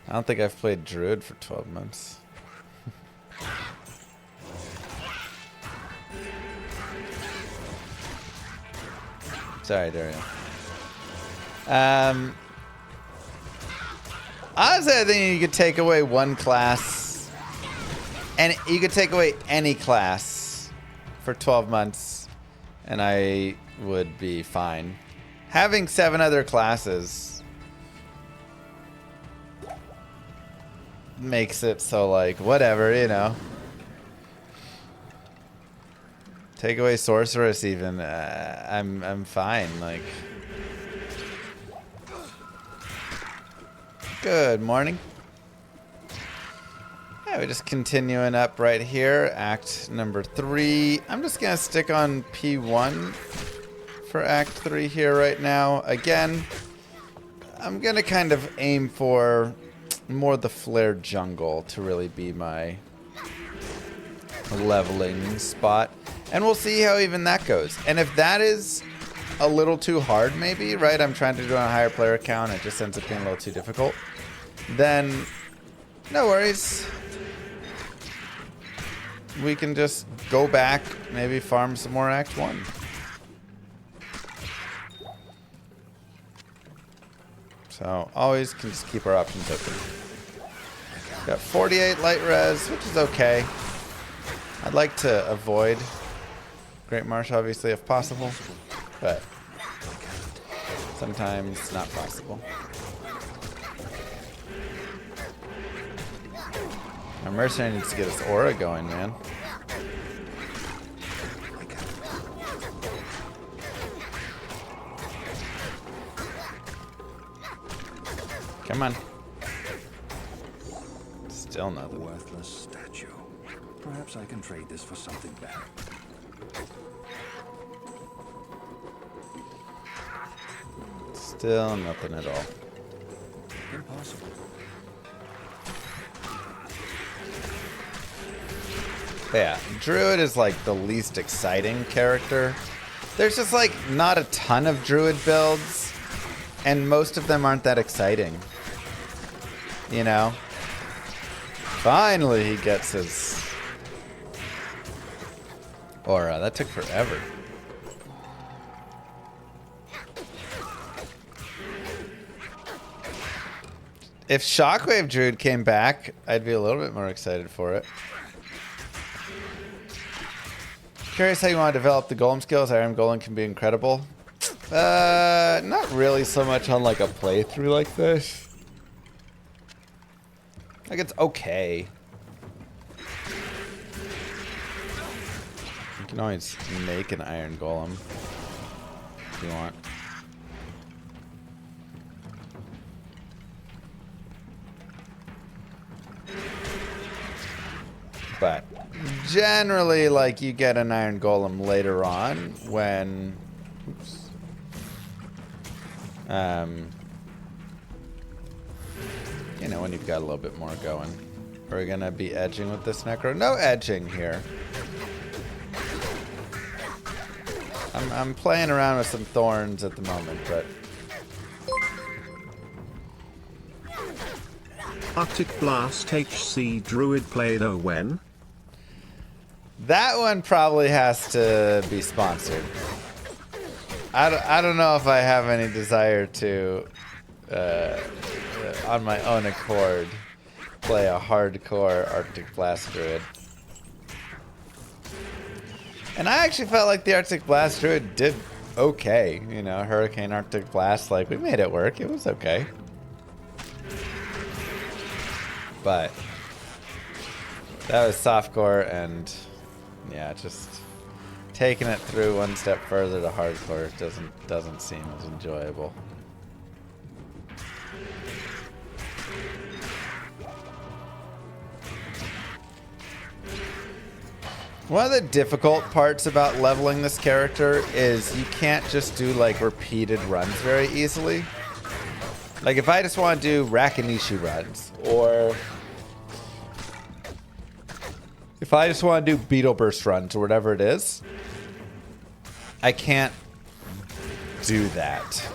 I don't think I've played Druid for 12 months. Sorry, Dario. Honestly, I think you could take away one class, and you could take away any class for 12 months, and I would be fine. Having 7 other classes makes it so, like, whatever, you know. Take away Sorceress even, I'm fine, like. Good morning. Yeah, we're just continuing up right here, Act number 3. I'm just gonna stick on P1 for Act 3 here right now. Again, I'm gonna kind of aim for more the flare jungle to really be my leveling spot. And we'll see how even that goes. And if that is a little too hard, maybe, right? I'm trying to do on a higher player count. It just ends up being a little too difficult. Then, no worries. We can just go back, maybe farm some more Act 1. So always can just keep our options open. Got 48 light res, which is okay. I'd like to avoid Great Marsh, obviously, if possible, but sometimes not possible. Our mercenary needs to get his aura going, man. Come on. Still nothing. Worthless statue. Perhaps I can trade this for something better. Still nothing at all. Impossible. Yeah, Druid is like the least exciting character. There's just like not a ton of Druid builds, and most of them aren't that exciting. You know? Finally he gets his aura. That took forever. If Shockwave Druid came back, I'd be a little bit more excited for it. Curious how you want to develop the golem skills. Iron Golem can be incredible. Not really so much on like a playthrough like this. Like it's okay. You can always make an Iron Golem if you want. But generally, like, you get an Iron Golem later on when... Oops. You know, when you've got a little bit more going. Are we going to be edging with this Necro? No edging here. I'm playing around with some thorns at the moment, but... Arctic Blast HC Druid play though when? That one probably has to be sponsored. I don't know if I have any desire to, on my own accord, play a hardcore Arctic Blast Druid. And I actually felt like the Arctic Blast Druid did okay. You know, Hurricane Arctic Blast, like, we made it work. It was okay. But that was softcore, and yeah, just taking it through one step further to hardcore doesn't seem as enjoyable. One of the difficult parts about leveling this character is you can't just do like repeated runs very easily. Like if I just want to do Rakanishi runs, or if I just want to do Beetle Burst runs or whatever it is, I can't do that.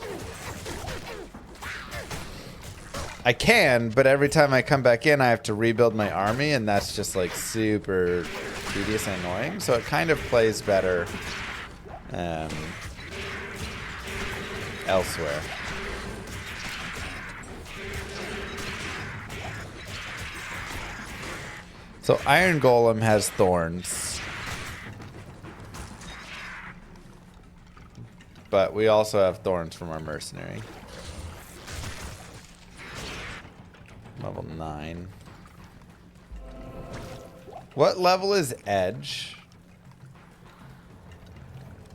I can, but every time I come back in, I have to rebuild my army, and that's just like super tedious and annoying. So it kind of plays better elsewhere. So Iron Golem has thorns. But we also have thorns from our mercenary. Level 9. What level is Edge?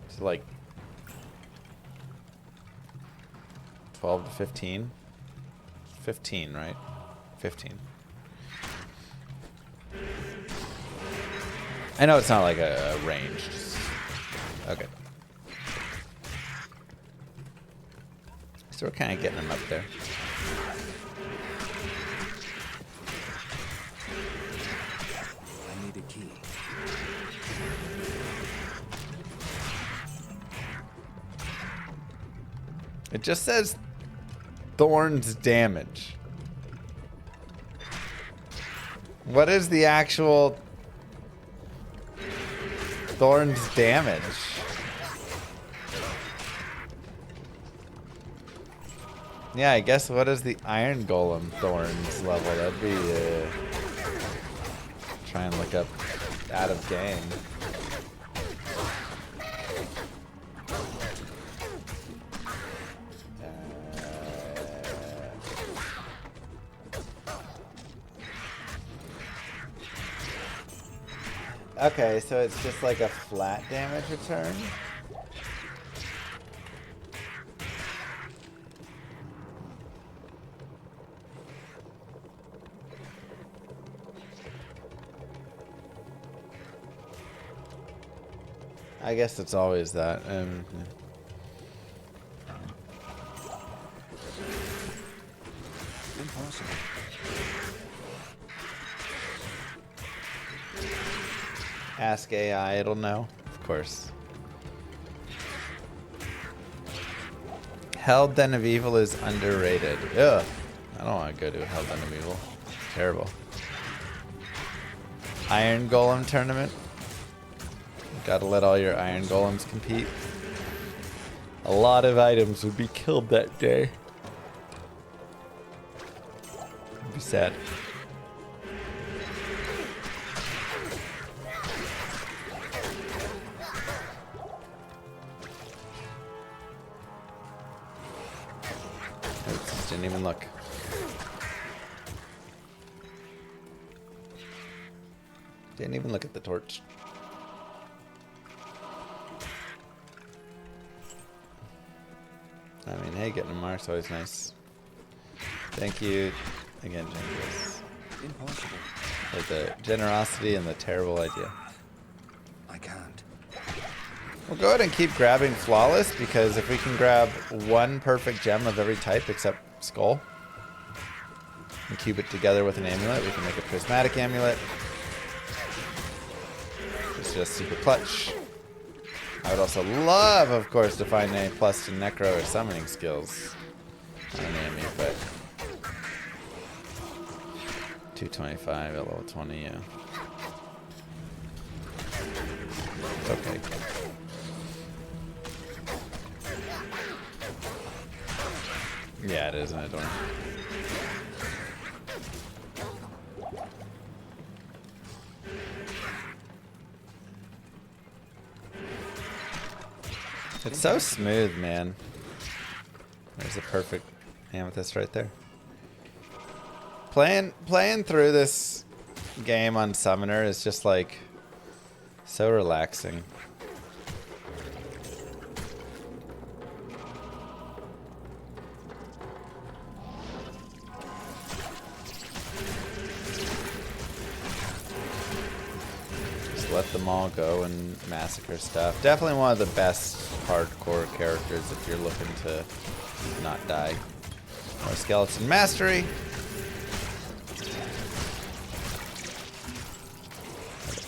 It's like 12 to 15? 15, right? 15. I know it's not like a range. Okay. So we're kind of getting them up there. I need a key. It just says thorns damage. What is the actual thorns damage? Yeah, I guess what is the Iron Golem Thorns level? That'd be try and look up out of game. Okay, so it's just like a flat damage return. I guess it's always that. Impossible. Ask AI, it'll know. Of course. Hell Den of Evil is underrated. Ugh. I don't want to go to Hell Den of Evil. Terrible. Iron Golem tournament. Gotta let all your Iron Golems compete. A lot of items would be killed that day. It'd be sad. Oops, didn't even look. Didn't even look at the torch. I mean, hey, getting a mark's always nice. Thank you again, Jenkins. Impossible. For the generosity and the terrible idea. I can't. We'll go ahead and keep grabbing Flawless, because if we can grab one perfect gem of every type except Skull, and cube it together with an amulet, we can make a Prismatic Amulet. It's just super clutch. I would also love, of course, to find a plus to Necro or Summoning skills on an enemy, but 225 at level 20, yeah. Okay. Yeah, it is an adorn. It's so smooth, man. There's a perfect amethyst right there. Playing through this game on Summoner is just like so relaxing. Let them all go and massacre stuff. Definitely one of the best hardcore characters if you're looking to not die. More skeleton mastery.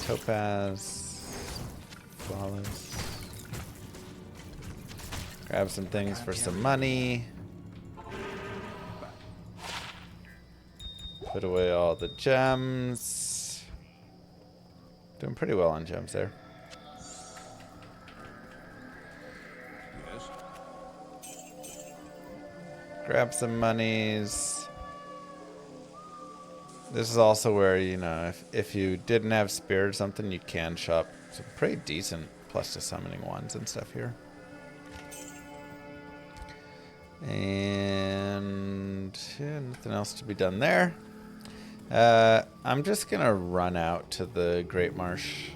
Topaz. Flawless. Grab some things for some money. Put away all the gems. Doing pretty well on gems there. Yes. Grab some monies. This is also where, you know, if you didn't have Spirit or something, you can shop some pretty decent plus to summoning ones and stuff here. And yeah, nothing else to be done there. I'm just gonna run out to the Great Marsh.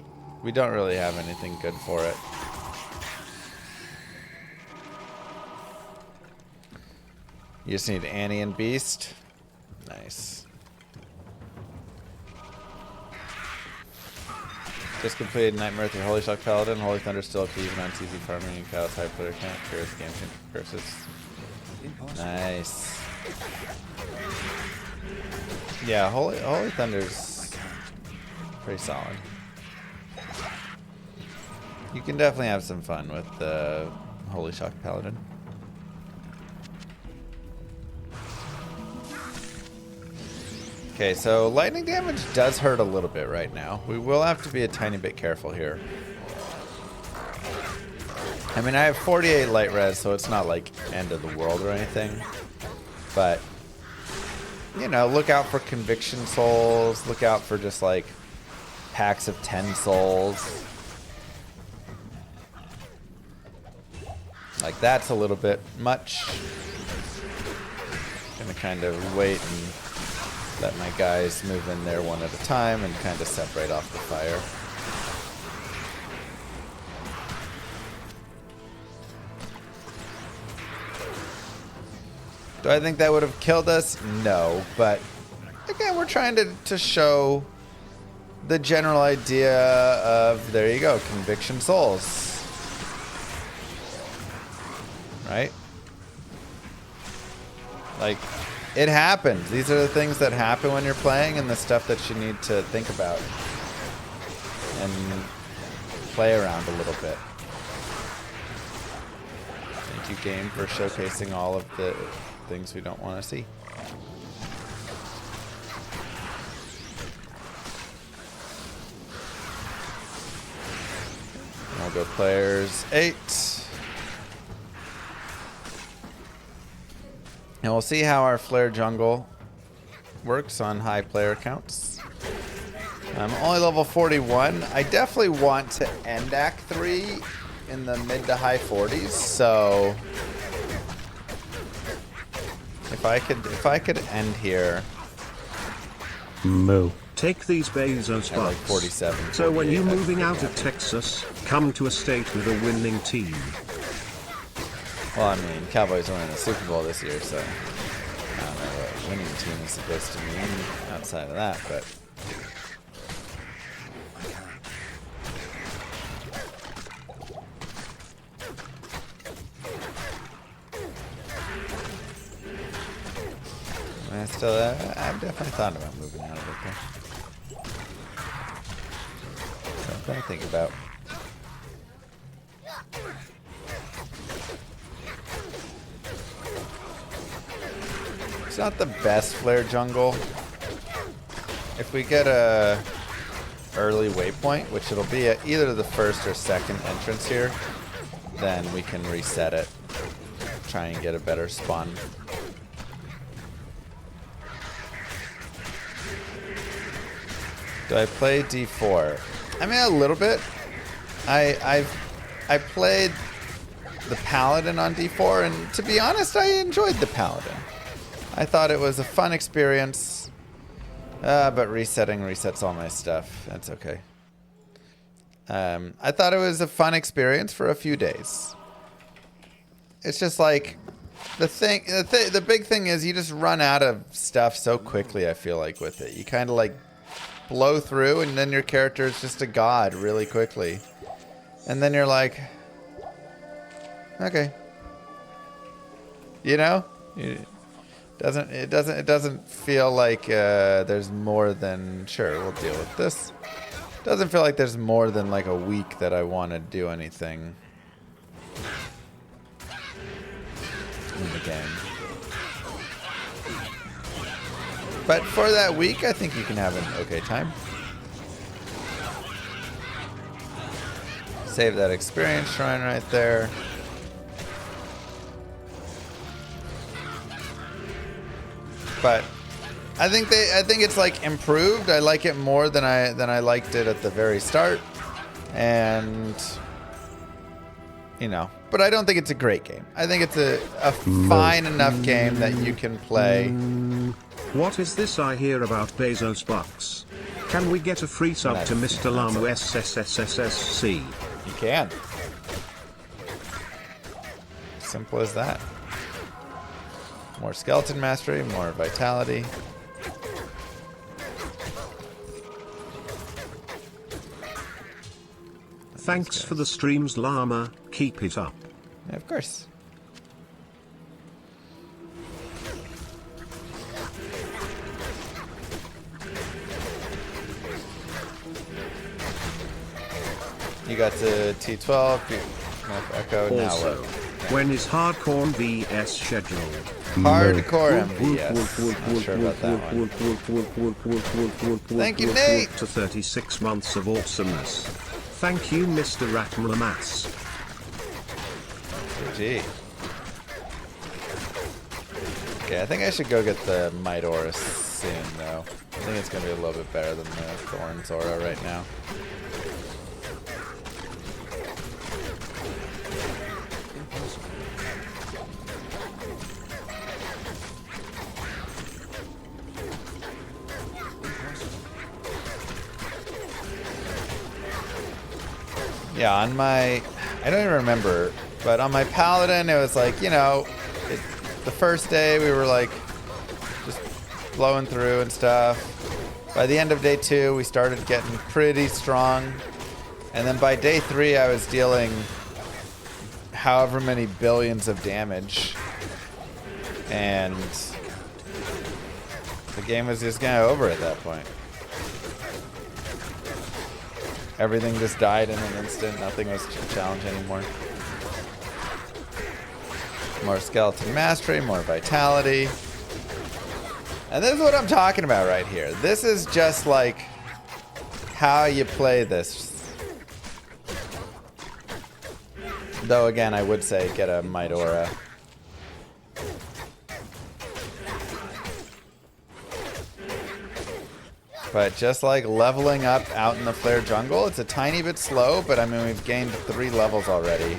We don't really have anything good for it. You just need Annie and Beast. Nice. Just completed Nightmare with your Holy Shock Paladin. Holy Thunder still up to even on TZ farming and Chaos High player count. Curious game curses. Impossible. Nice. Yeah, Holy Thunder's pretty solid. You can definitely have some fun with the Holy Shock Paladin. Okay, so lightning damage does hurt a little bit right now. We will have to be a tiny bit careful here. I mean, I have 48 light res, so it's not like end of the world or anything. But, you know, look out for conviction souls. Look out for just like packs of 10 souls. Like, that's a little bit much. Gonna kind of wait and let my guys move in there one at a time and kind of separate off the fire. Do I think that would have killed us? No, but again, we're trying to show the general idea of, there you go, conviction souls. Right? Like, it happens. These are the things that happen when you're playing and the stuff that you need to think about and play around a little bit. Thank you, game, for showcasing all of the things we don't want to see. And we'll go players 8. And we'll see how our Flare Jungle works on high player counts. I'm only level 41. I definitely want to end Act 3 in the mid to high 40s, so if I could end here. Moo. Take these Bezos At like bucks. 47. So when 48, you I'd be moving pretty out of happy. Texas, come to a state with a winning team. Well, I mean, Cowboys are winning the Super Bowl this year, so I don't know what winning team is supposed to mean outside of that, but I've definitely thought about moving out of it there. Something to think about. It's not the best flare jungle. If we get a early waypoint, which it'll be at either the first or second entrance here, then we can reset it. Try and get a better spawn. Do I play D4? I mean, a little bit. I played the Paladin on D4, and to be honest, I enjoyed the Paladin. I thought it was a fun experience, but resetting resets all my stuff. That's okay. I thought it was a fun experience for a few days. It's just like the big thing is you just run out of stuff so quickly. I feel like with it, you kind of like blow through, and then your character is just a god really quickly, and then you're like, okay, you know, it doesn't feel like there's more than, sure, we'll deal with this. Doesn't feel like there's more than like a week that I want to do anything in the game. But for that week, I think you can have an okay time. Save that experience shrine right there. But I think it's like improved. I like it more than I liked it at the very start. And you know, but I don't think it's a great game. I think it's a fine enough game that you can play. What is this I hear about Bezos bucks? Can we get a free sub to Mr. Lamu SSSSSC? You can. Simple as that. More skeleton mastery, more vitality. Thanks for the streams, Llama. Keep it up. Yeah, of course. You got to T12, Echo, now Also, what? when is Hardcore VS scheduled? Hardcore MVS. Not sure about that one. Thank you, Nate. To 36 months of awesomeness. Thank you, Mr. Ratmlamas. GG. Okay, I think I should go get the Might Aura soon, though. I think it's going to be a little bit better than the Thorns Aura right now. Yeah, on my... I don't even remember, but on my Paladin, it was like, you know, the first day we were like just blowing through and stuff. By the end of day 2, we started getting pretty strong. And then by day 3, I was dealing however many billions of damage. And the game was just kind of over at that point. Everything just died in an instant. Nothing was a challenge anymore. More skeleton mastery, more vitality. And this is what I'm talking about right here. This is just like how you play this. Though again, I would say get a Might Aura. But just like leveling up out in the Flare jungle, it's a tiny bit slow, but I mean, we've gained 3 levels already.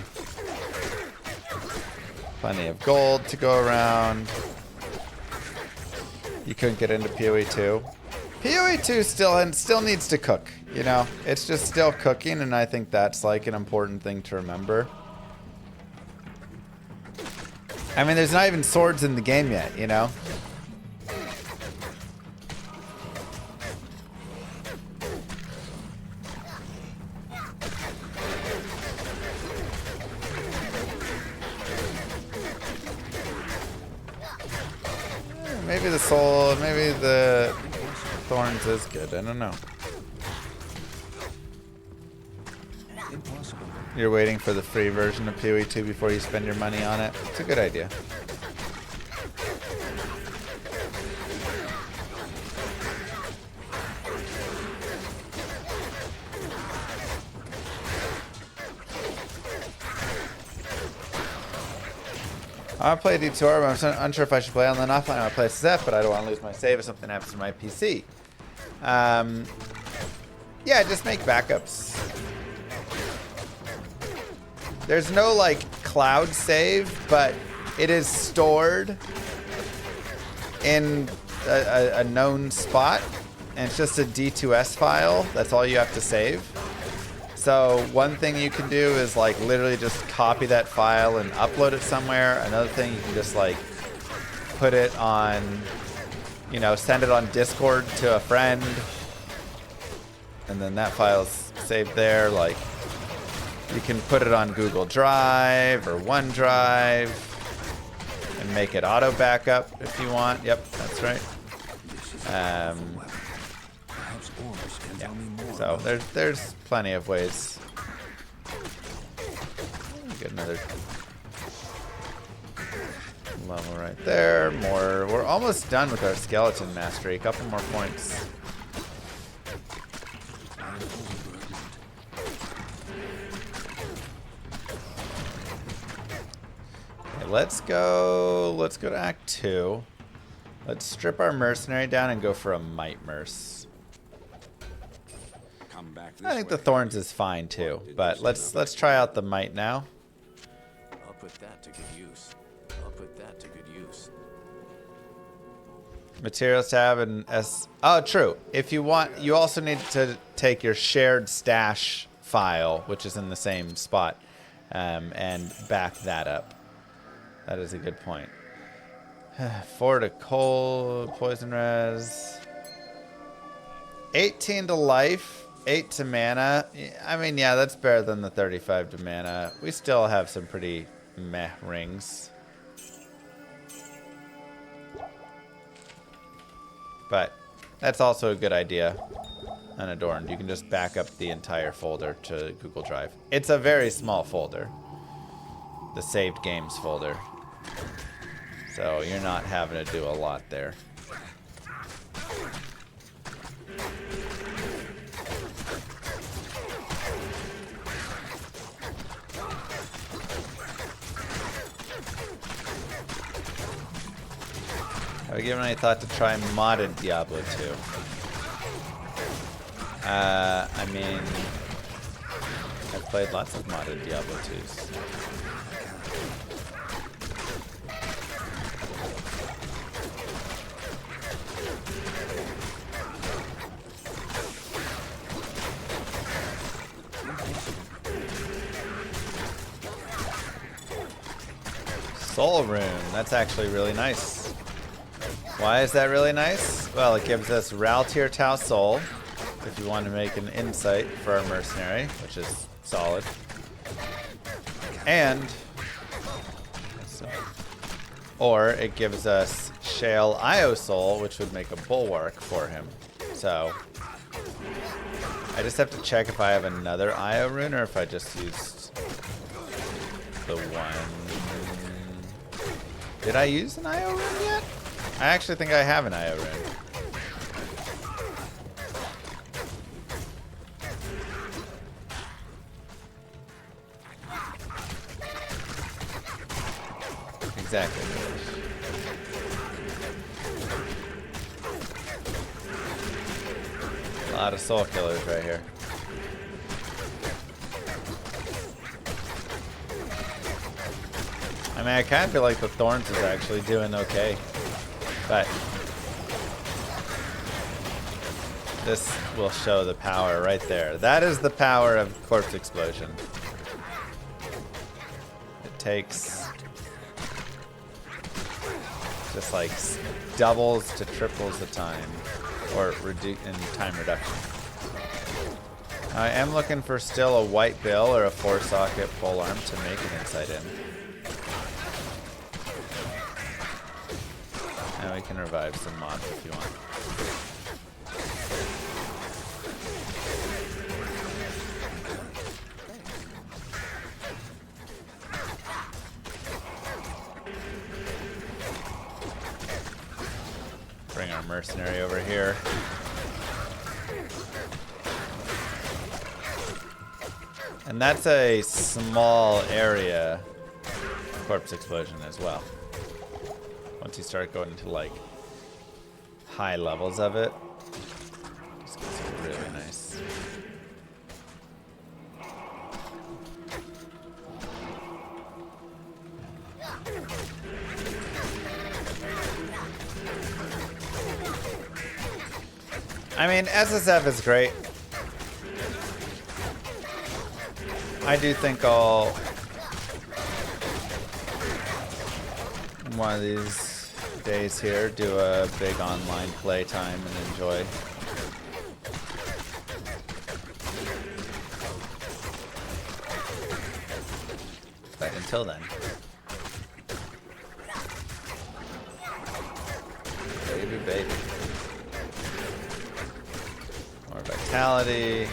Plenty of gold to go around. You couldn't get into PoE 2. PoE 2 still needs to cook, you know? It's just still cooking, and I think that's like an important thing to remember. I mean, there's not even swords in the game yet, you know? Maybe the soul, maybe the thorns is good. I don't know. Impossible. You're waiting for the free version of PoE 2 before you spend your money on it. It's a good idea. I play D2R, but I'm unsure if I should play online or offline. I play SF, but I don't want to lose my save if something happens to my PC. Yeah, just make backups. There's no, like, cloud save, but it is stored in a known spot, and it's just a D2S file. That's all you have to save. So one thing you can do is like literally just copy that file and upload it somewhere. Another thing, you can just like put it on, you know, send it on Discord to a friend, and then that file's saved there. Like you can put it on Google Drive or OneDrive and make it auto backup if you want. Yep, that's right. Yeah. So there's plenty of ways. Get another level right there. More. We're almost done with our skeleton mastery. A couple more points. Okay, let's go to Act 2. Let's strip our mercenary down and go for a Might Merc. I think the thorns is fine too, but let's try out the might now. I'll put that to good use. I'll put that to good use. Materials tab and S. Oh, true. If you want, you also need to take your shared stash file, which is in the same spot, and back that up. That is a good point. 4 to cold, poison res. 18 to life. 8 to mana. I mean, yeah, that's better than the 35 to mana. We still have some pretty meh rings. But that's also a good idea. Unadorned. You can just back up the entire folder to Google Drive. It's a very small folder. The saved games folder. So you're not having to do a lot there. Have I given any thought to try modded Diablo 2? I mean, I've played lots of modded Diablo 2s. Soul Rune, that's actually really nice. Why is that really nice? Well, it gives us Raltier Tau Soul, if you want to make an insight for our mercenary, which is solid. And, or it gives us Shale Io Soul, which would make a bulwark for him. So, I just have to check if I have another Io rune or if I just used the one. Did I use an Io rune yet? I actually think I have an Io rune. Exactly. A lot of soul killers right here. I mean, I kind of feel like the Thorns is actually doing okay, but this will show the power right there. That is the power of Corpse Explosion. It takes just like doubles to triples the time, or in time reduction. I am looking for still a white bill or a 4-socket polearm to make an insight in. And we can revive some mods if you want. Bring our mercenary over here. And that's a small area Corpse Explosion as well. Once you start going into like high levels of it, this gets really nice. I mean, SSF is great. I do think I'll one of these days here do a big online playtime and enjoy. But until then, baby. More vitality.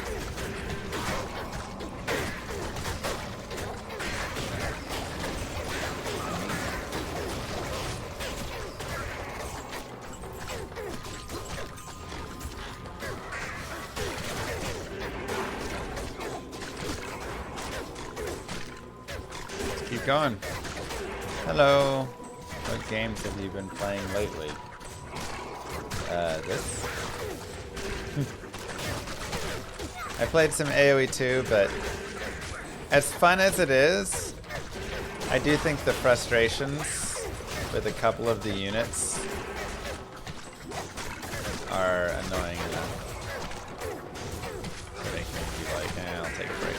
Keep going. Hello. What games have you been playing lately? This. I played some AoE too, but as fun as it is, I do think the frustrations with a couple of the units are annoying enough to make me be like, I'll take a break.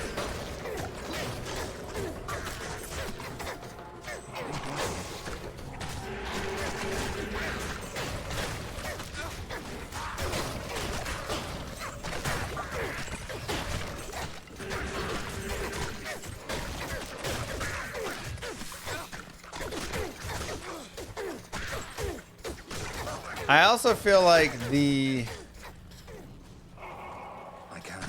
I also feel like the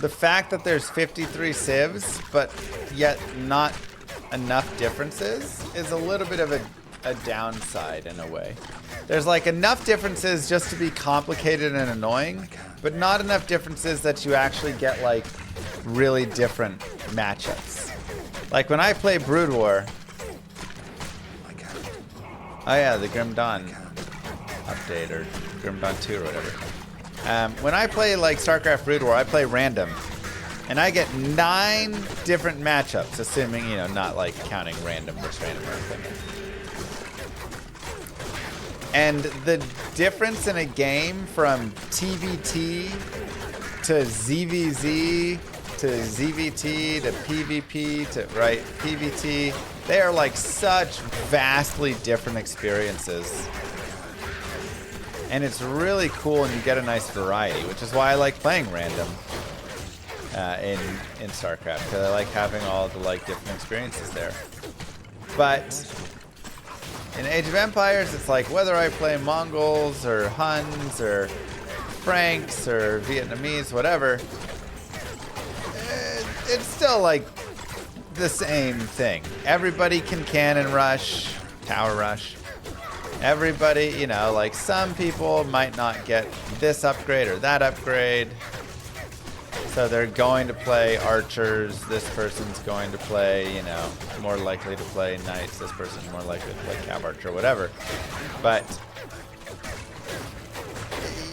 fact that there's 53 civs, but yet not enough differences, is a little bit of a downside in a way. There's like enough differences just to be complicated and annoying, but not enough differences that you actually get like really different matchups. Like when I play Brood War, oh yeah, the Grim Dawn update. update or Grim Dawn 2 or whatever. When I play like StarCraft Brood War, I play random. And I get 9 different matchups, assuming, you know, not like counting random versus random or anything. And the difference in a game from TVT to ZVZ to ZVT to PvP to, right, PvT, they are like such vastly different experiences. And it's really cool and you get a nice variety, which is why I like playing random. In StarCraft, because I like having all the like different experiences there. But in Age of Empires, it's like whether I play Mongols or Huns or Franks or Vietnamese, whatever, it's still like the same thing. Everybody can cannon rush, tower rush. Everybody, you know, like some people might not get this upgrade or that upgrade. So they're going to play archers. This person's going to play, you know, more likely to play knights. This person's more likely to play cav archer, whatever. But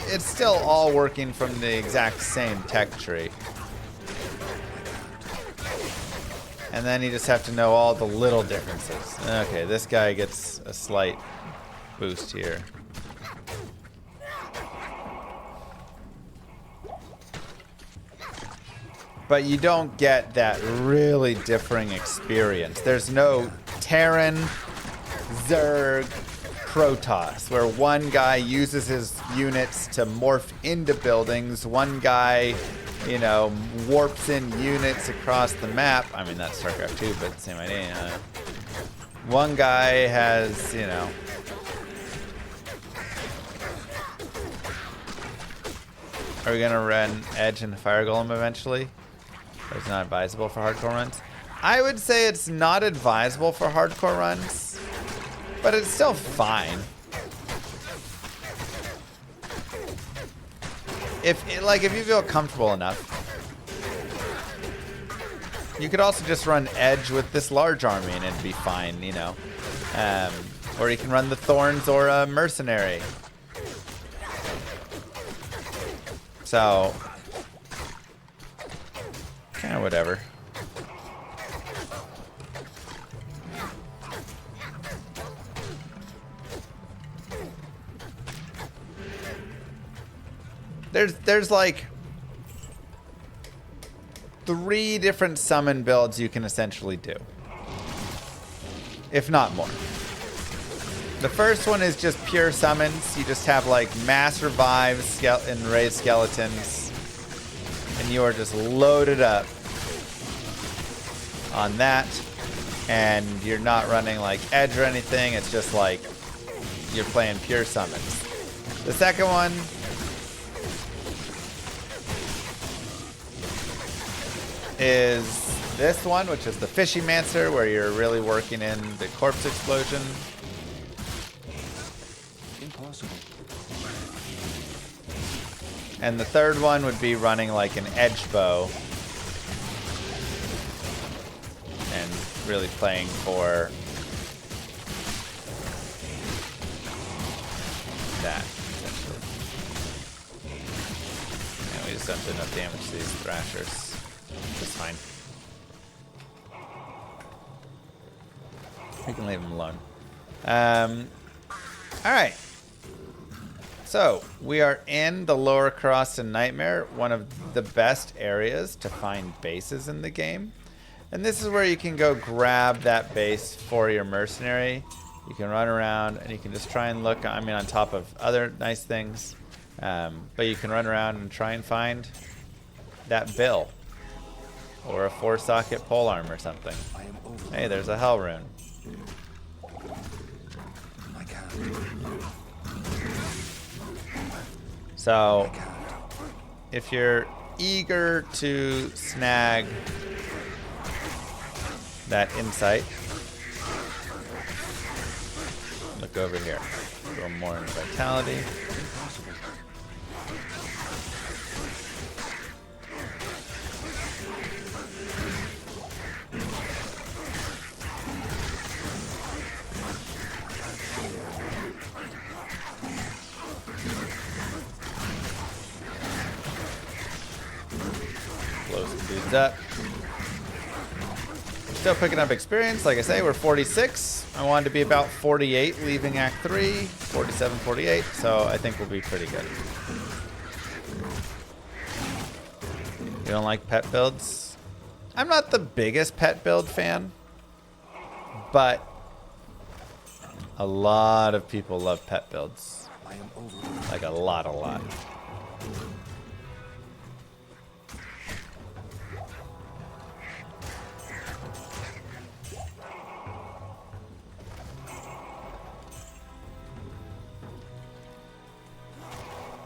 it's still all working from the exact same tech tree. And then you just have to know all the little differences. Okay, this guy gets a slight boost here. But you don't get that really differing experience. There's no Terran, Zerg, Protoss, where one guy uses his units to morph into buildings, one guy, you know, warps in units across the map. I mean, that's StarCraft 2, but same idea. One guy has, you know... Are we gonna run Edge and Fire Golem eventually? Or it's not advisable for hardcore runs? I would say it's not advisable for hardcore runs, but it's still fine. If you feel comfortable enough, you could also just run Edge with this large army and it'd be fine, you know. Or you can run the Thorns or a Mercenary. So, kind of whatever. There's like 3 different summon builds you can essentially do, if not more. The first one is just pure summons. You just have like mass revives and raised skeletons, and you are just loaded up on that, and you're not running like Edge or anything. It's just like you're playing pure summons. The second one is this one, which is the Necromancer, where you're really working in the corpse explosion. Impossible. And the third one would be running like an edge bow and really playing for that, essentially. And we just don't do enough damage to these thrashers. It's fine. We can leave them alone. Alright. So, we are in the Lower Cross and Nightmare, one of the best areas to find bases in the game. And this is where you can go grab that base for your mercenary. You can run around and you can just try and look, I mean, on top of other nice things. But you can run around and try and find that bill. Or a 4-socket polearm or something. Hey, there's a Hell Rune. So, if you're eager to snag that insight, look over here. A little more in vitality. What's up? Still picking up experience. Like I say, we're 46. I wanted to be about 48 leaving Act 3. 47, 48. So I think we'll be pretty good. You don't like pet builds? I'm not the biggest pet build fan, but a lot of people love pet builds. Like a lot.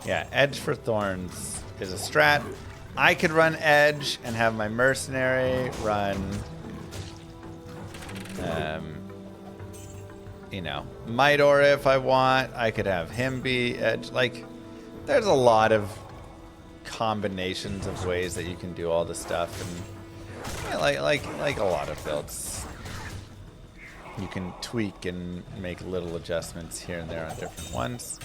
Yeah, Edge for Thorns is a strat. I could run Edge and have my mercenary run, you know, Midor if I want. I could have him be Edge. Like, there's a lot of combinations of ways that you can do all this stuff, and yeah, like a lot of builds, you can tweak and make little adjustments here and there on different ones.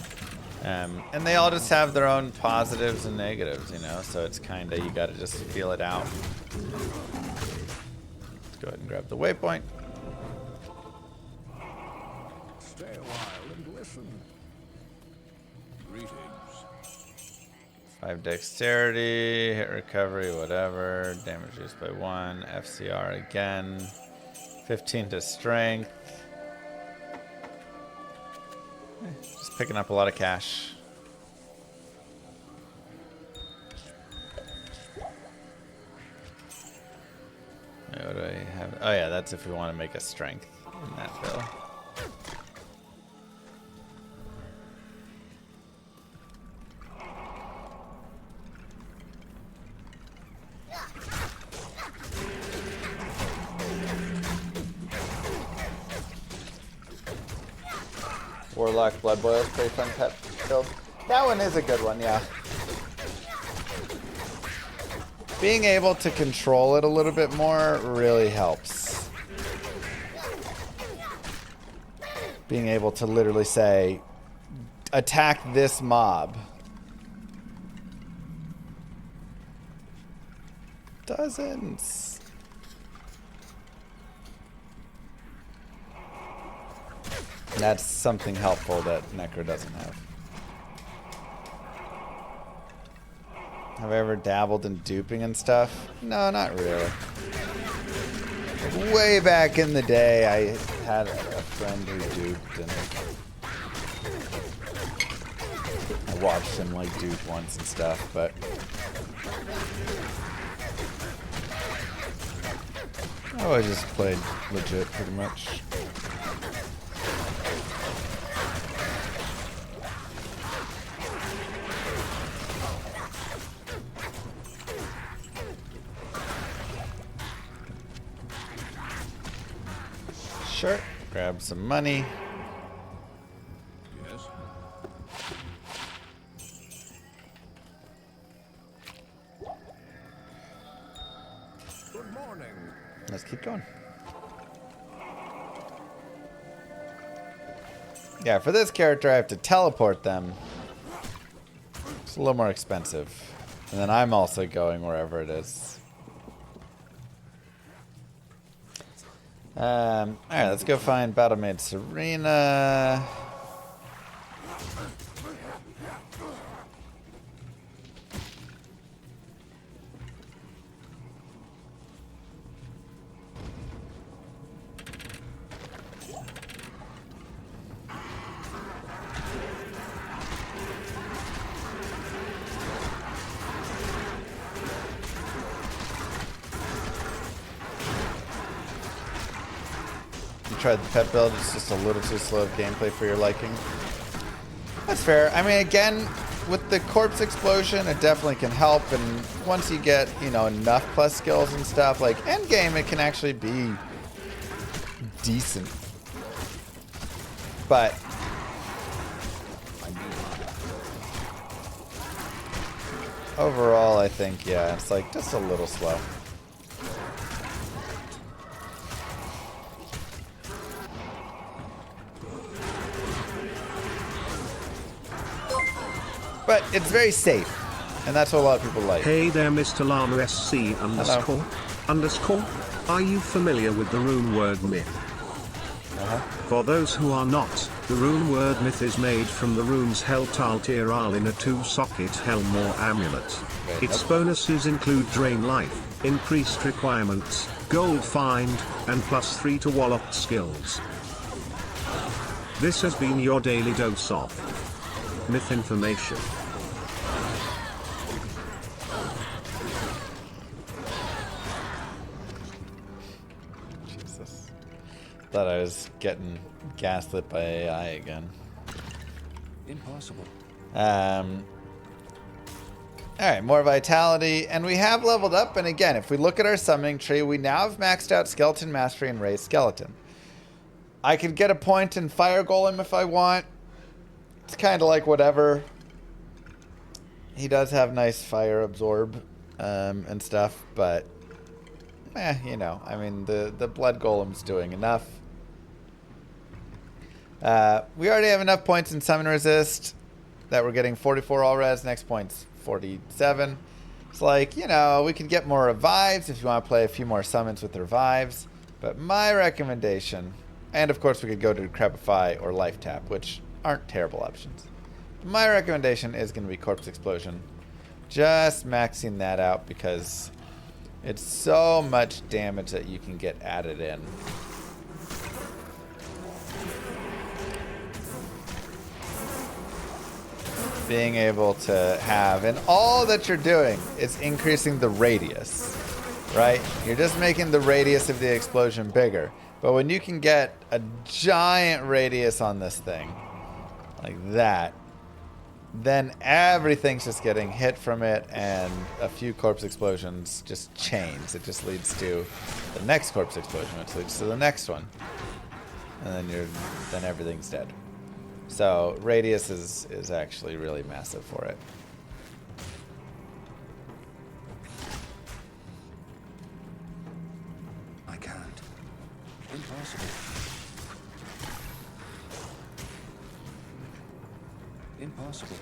And they all just have their own positives and negatives, you know, so it's kind of, you got to just feel it out. Let's go ahead and grab the waypoint. Stay a while and listen. Greetings. 5 dexterity, hit recovery, whatever. Damage reduced by 1. FCR again. 15 to strength. Just picking up a lot of cash. What do I have? Oh yeah, that's if we want to make a strength in that bill. Warlock Blood Boils, pretty fun pet build. That one is a good one, yeah. Being able to control it a little bit more really helps. Being able to literally say, attack this mob. Dozens. That's something helpful that Necro doesn't have. Have I ever dabbled in duping and stuff? No, not really. Way back in the day, I had a friend who duped, and I watched him like dupe once and stuff, but I always just played legit pretty much. Sure. Grab some money. Yes. Good morning. Let's keep going. Yeah, for this character, I have to teleport them. It's a little more expensive. And then I'm also going wherever it is. Alright, let's go find Battlemaid Serena. Tried the pet build, it's just a little too slow of gameplay for your liking. That's fair. I mean, again, with the corpse explosion, it definitely can help, and once you get, you know, enough plus skills and stuff, like end game, it can actually be decent. But overall, I think, yeah, it's like just a little slow. But it's very safe. And that's what a lot of people like. Hey there, Mr. Llama SC underscore. Are you familiar with the rune word myth? For those who are not, the rune word myth is made from the runes Heltal Tiral in a 2-socket Helmore amulet. Its bonuses include Drain Life, Increased Requirements, Gold Find, and +3 to Warlock skills. This has been your daily dose of myth information. Jesus. Thought I was getting gaslit by AI again. Impossible. Alright, more vitality, and we have leveled up, and again, if we look at our summoning tree, we now have maxed out Skeleton Mastery and Raised Skeleton. I could get a point in Fire Golem if I want. It's kind of like whatever. He does have nice fire absorb and stuff, but you know, I mean, the Blood Golem's doing enough. We already have enough points in Summon Resist that we're getting 44 all res. Next point's 47. It's like, you know, we could get more revives if you want to play a few more summons with revives. But my recommendation, and of course we could go to Decrepify or Life Tap, which aren't terrible options. My recommendation is going to be Corpse Explosion. Just maxing that out because it's so much damage that you can get added in. Being able to have, and all that you're doing is increasing the radius, right? You're just making the radius of the explosion bigger. But when you can get a giant radius on this thing, like that, then everything's just getting hit from it, and a few corpse explosions just chains. It just leads to the next corpse explosion, which leads to the next one, and then everything's dead. So radius is actually really massive for it. I can't. Impossible. Impossible.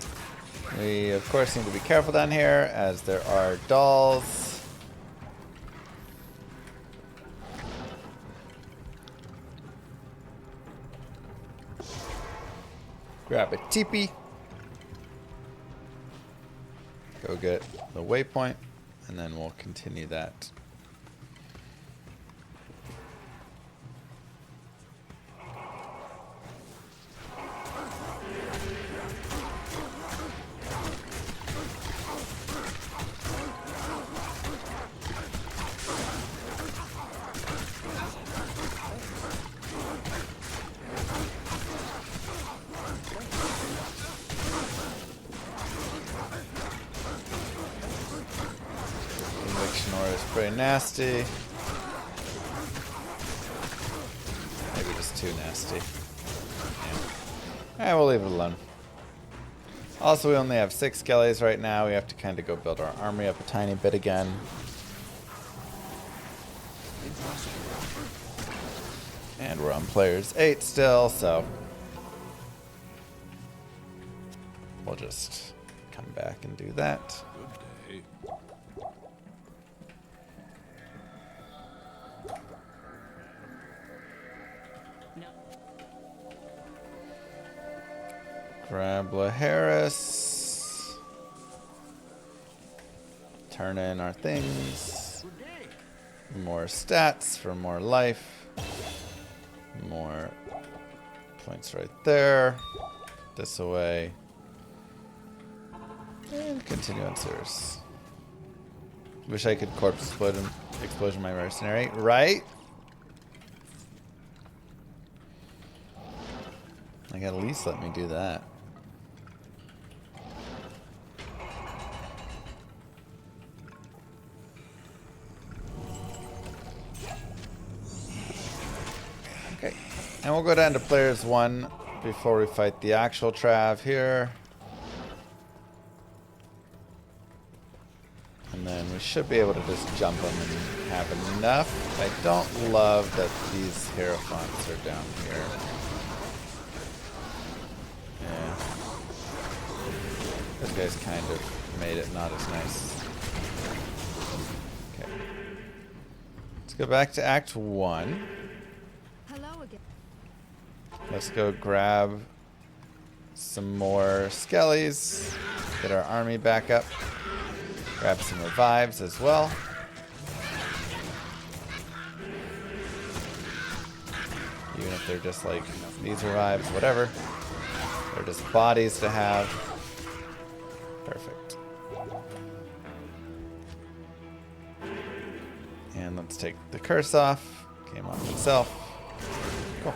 We of course need to be careful down here as there are dolls. Grab a teepee. Go get the waypoint, and then we'll continue that. Pretty nasty. Maybe just too nasty. Yeah. We'll leave it alone. Also, we only have 6 skellies right now. We have to kind of go build our army up a tiny bit again. And we're on players 8 still, so we'll just come back and do that. Grab Laharis. Turn in our things. More stats for more life. More points right there. This away. And continue on Cirrus. Wish I could corpse explosion my mercenary, right? Like, at least let me do that. Okay, and we'll go down to players 1 before we fight the actual Trav here. And then we should be able to just jump them and have enough. I don't love that these Hierophants are down here. Yeah. Those guys kind of made it not as nice. Okay. Let's go back to Act 1. Hello again. Let's go grab some more skellies. Get our army back up. Grab some revives as well. Even if they're just like these revives, whatever. They're just bodies to have. Perfect. And let's take the curse off. Came off itself. Cool.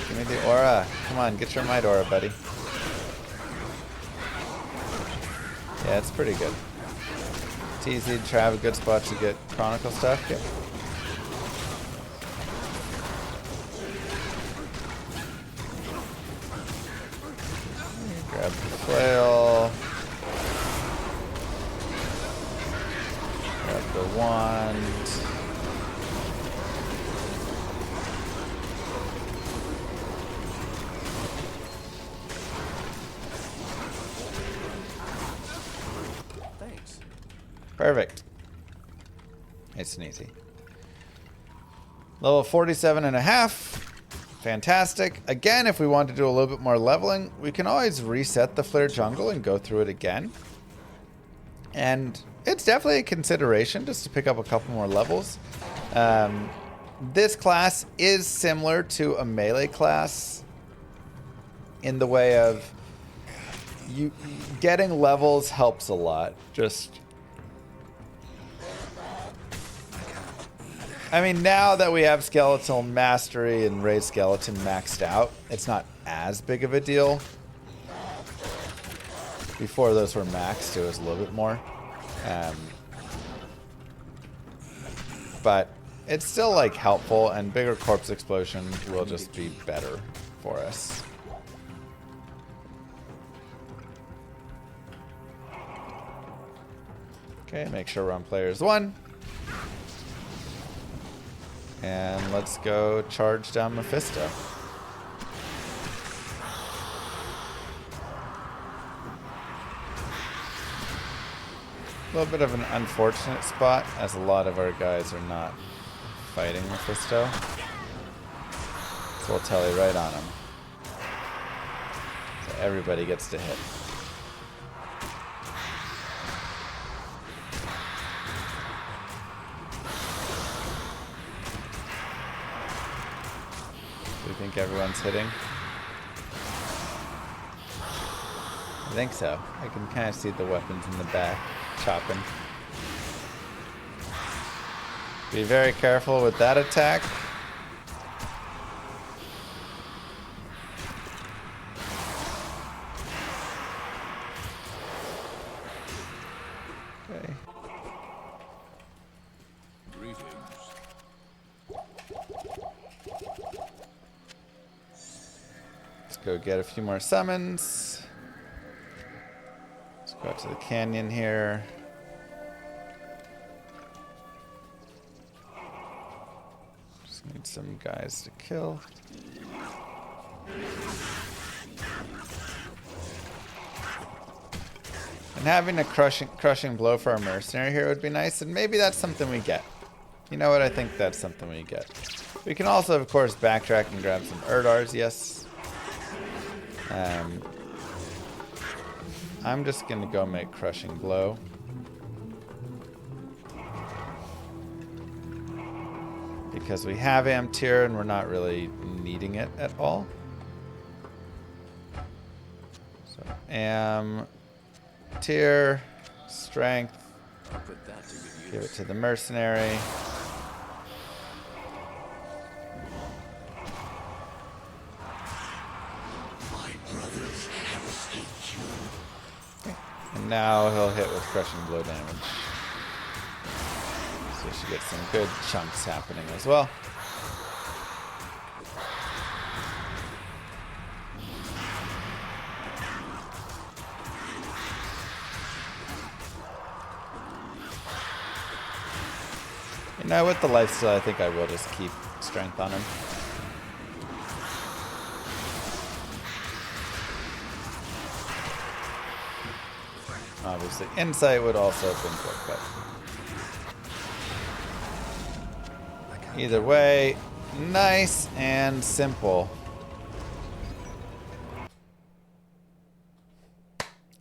Give me the aura. Come on, get your might aura, buddy. Yeah, it's pretty good. It's easy to try a good spot to get chronicle stuff. Yep. Grab the flail. Grab the wand. Thanks. Perfect. Nice and easy. Level 47.5. Fantastic. Again, if we want to do a little bit more leveling, we can always reset the Flare Jungle and go through it again. And it's definitely a consideration just to pick up a couple more levels. This class is similar to a melee class in the way of you getting levels helps a lot. Just, I mean, now that we have Skeletal Mastery and Raised Skeleton maxed out, it's not as big of a deal. Before those were maxed, it was a little bit more. But it's still like helpful, and bigger corpse explosion will just be better for us. Okay, make sure we're on players 1. And let's go charge down Mephisto. A little bit of an unfortunate spot, as a lot of our guys are not fighting Mephisto. So we'll tele right on him. So everybody gets to hit. Do you think everyone's hitting? I think so. I can kind of see the weapons in the back chopping. Be very careful with that attack. Okay. Greetings. Let's go get a few more summons. Let's go out to the canyon here. Just need some guys to kill. And having a crushing blow for our mercenary here would be nice, and maybe that's something we get. You know what? I think that's something we get. We can also, of course, backtrack and grab some Erdars, yes. I'm just going to go make Crushing Blow. Because we have Amtir and we're not really needing it at all. So, Amtir, Strength. I'll put that to good use. Give it to the Mercenary. And now he'll hit with Crushing Blow damage. So we should get some good chunks happening as well. You know, with the lifesteal, I think I will just keep strength on him. Obviously, insight would also have been good, but either way, nice and simple.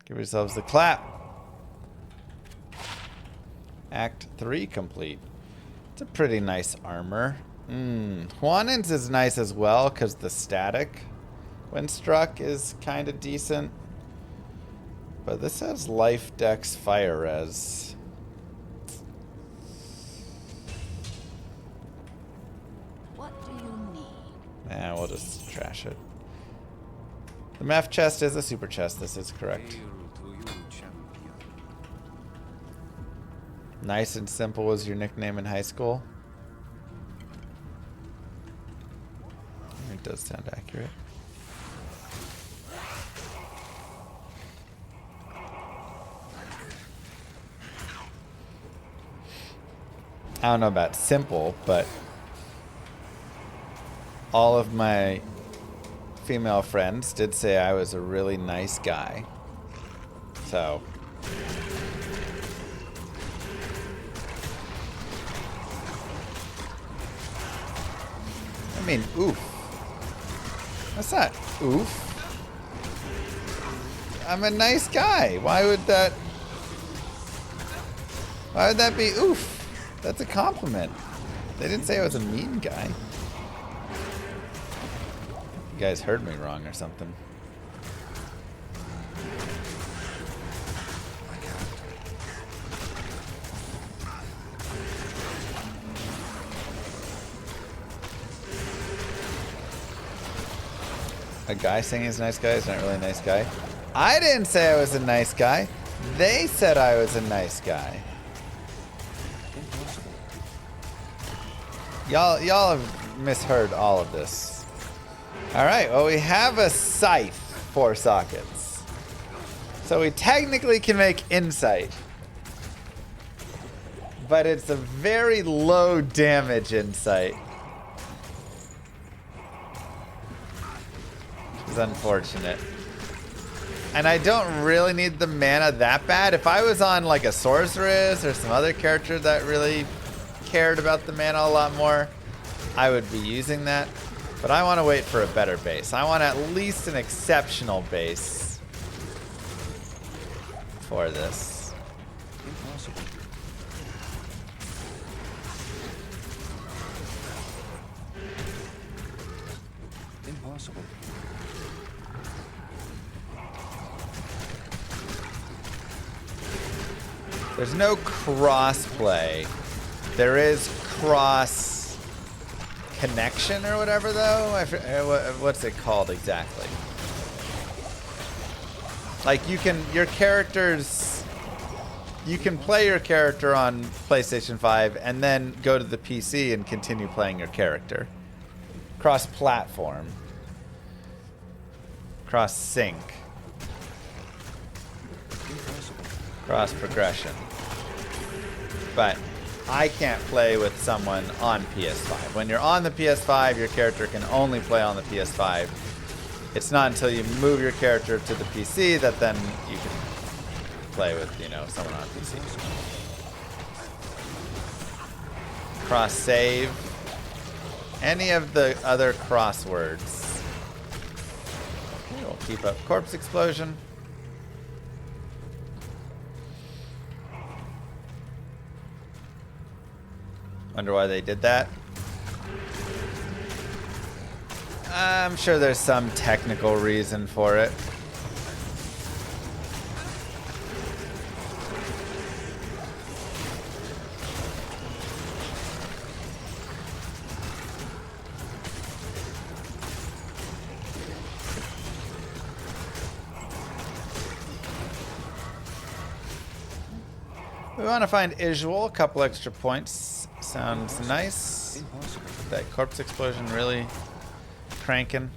Give yourselves a clap. Act 3 complete. It's a pretty nice armor. Juanin's is nice as well because the static when struck is kind of decent. But this has life, dex, fire res. What do you need? Nah, we'll just trash it. The meth chest is a super chest. This is correct. Hail to you, champion. Nice and simple was your nickname in high school. It does sound accurate. I don't know about simple, but all of my female friends did say I was a really nice guy. So I mean, oof. That's not oof. I'm a nice guy. Why would that be oof? That's a compliment. They didn't say I was a mean guy. You guys heard me wrong or something. A guy saying he's a nice guy is not really a nice guy. I didn't say I was a nice guy. They said I was a nice guy. Y'all have misheard all of this. Alright, well we have a scythe, 4 sockets. So we technically can make insight. But it's a very low damage insight. It's unfortunate. And I don't really need the mana that bad. If I was on like a sorceress or some other character that really cared about the mana a lot more, I would be using that. But I want to wait for a better base. I want at least an exceptional base for this. Impossible. Impossible. There's no cross-play. There is cross connection or whatever, though. What's it called exactly? Like you can play your character on PlayStation 5 and then go to the PC and continue playing your character. Cross-platform. Cross-sync. Cross-progression. But I can't play with someone on PS5. When you're on the PS5, your character can only play on the PS5. It's not until you move your character to the PC that then you can play with, someone on PC. Cross save. Any of the other crosswords. Okay, we'll keep up. Corpse explosion. Wonder why they did that. I'm sure there's some technical reason for it. We want to find Isual, a couple extra points. Sounds nice. That corpse explosion really cranking.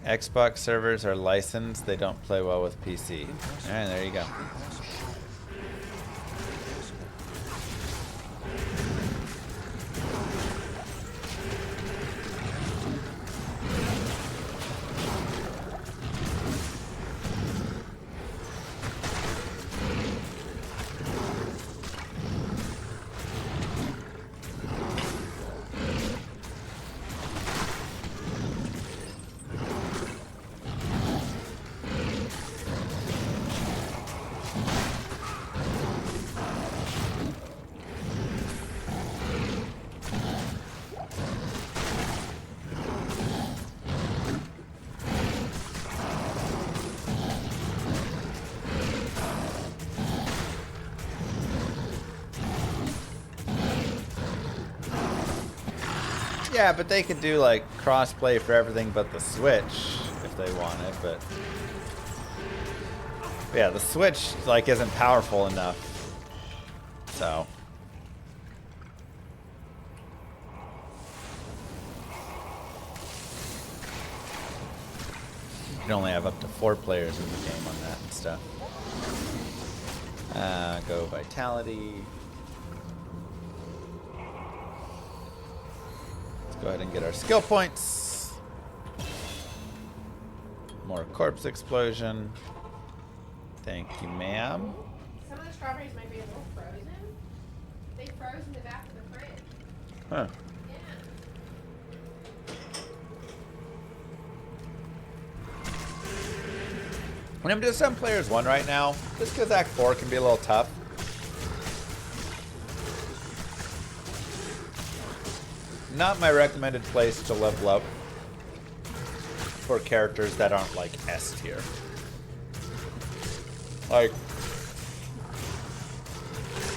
Xbox servers are licensed. They don't play well with PC. All right, there you go. Yeah, but they could do like cross-play for everything but the Switch if they wanted, but yeah, the Switch like isn't powerful enough. So you can only have up to 4 players in the game on that and stuff. Go Vitality. Go ahead and get our skill points. More corpse explosion. Thank you, ma'am. Some of the strawberries might be a little frozen. They froze in the back of the fridge. Huh. Yeah. I'm doing some players 1 right now, just because Act 4 can be a little tough. Not my recommended place to level up for characters that aren't like S tier. Like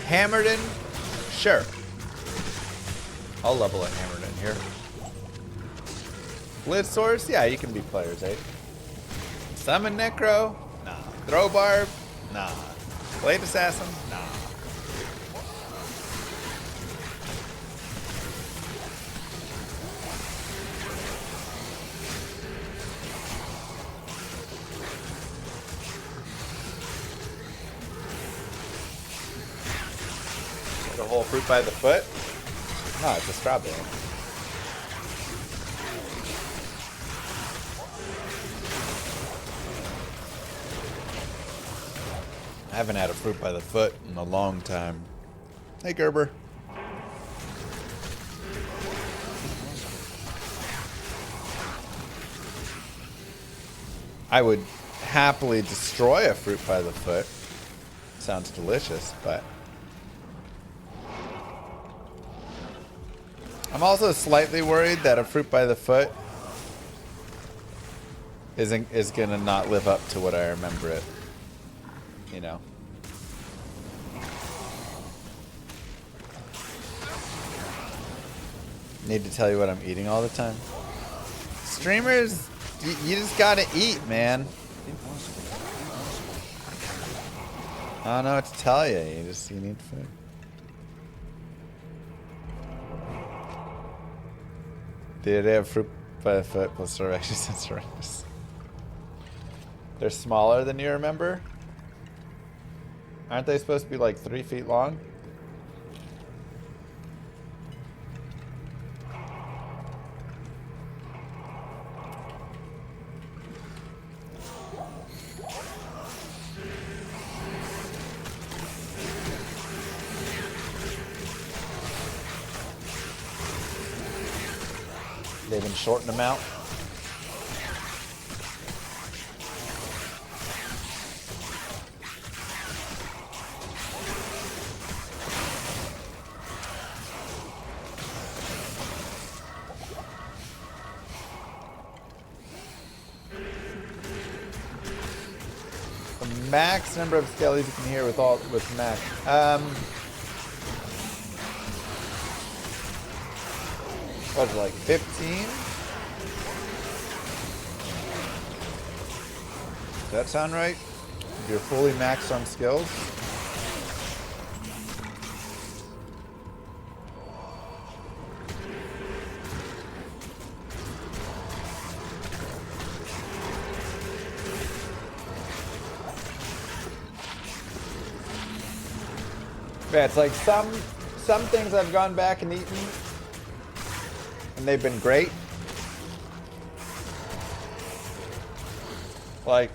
Hammerden, sure. I'll level at Hammerden here. Blitz Source, yeah, you can be players 8. Summon Necro, nah. Throw Barb, nah. Blade Assassin, nah. The whole fruit by the foot? No, it's a strawberry. I haven't had a fruit by the foot in a long time. Hey, Gerber. I would happily destroy a fruit by the foot. Sounds delicious, but I'm also slightly worried that a fruit by the foot is gonna not live up to what I remember it. You know. Need to tell you what I'm eating all the time. Streamers, you just gotta eat, man. I don't know what to tell you. You need food. They have fruit by the foot plus directions and surrenders. They're smaller than you remember? Aren't they supposed to be like 3 feet long? They've been shorting them out. The max number of skellies you can hear with max. What's it, like 15? Does that sound right? If you're fully maxed on skills? Yeah, it's like some things I've gone back and eaten, and they've been great. Like,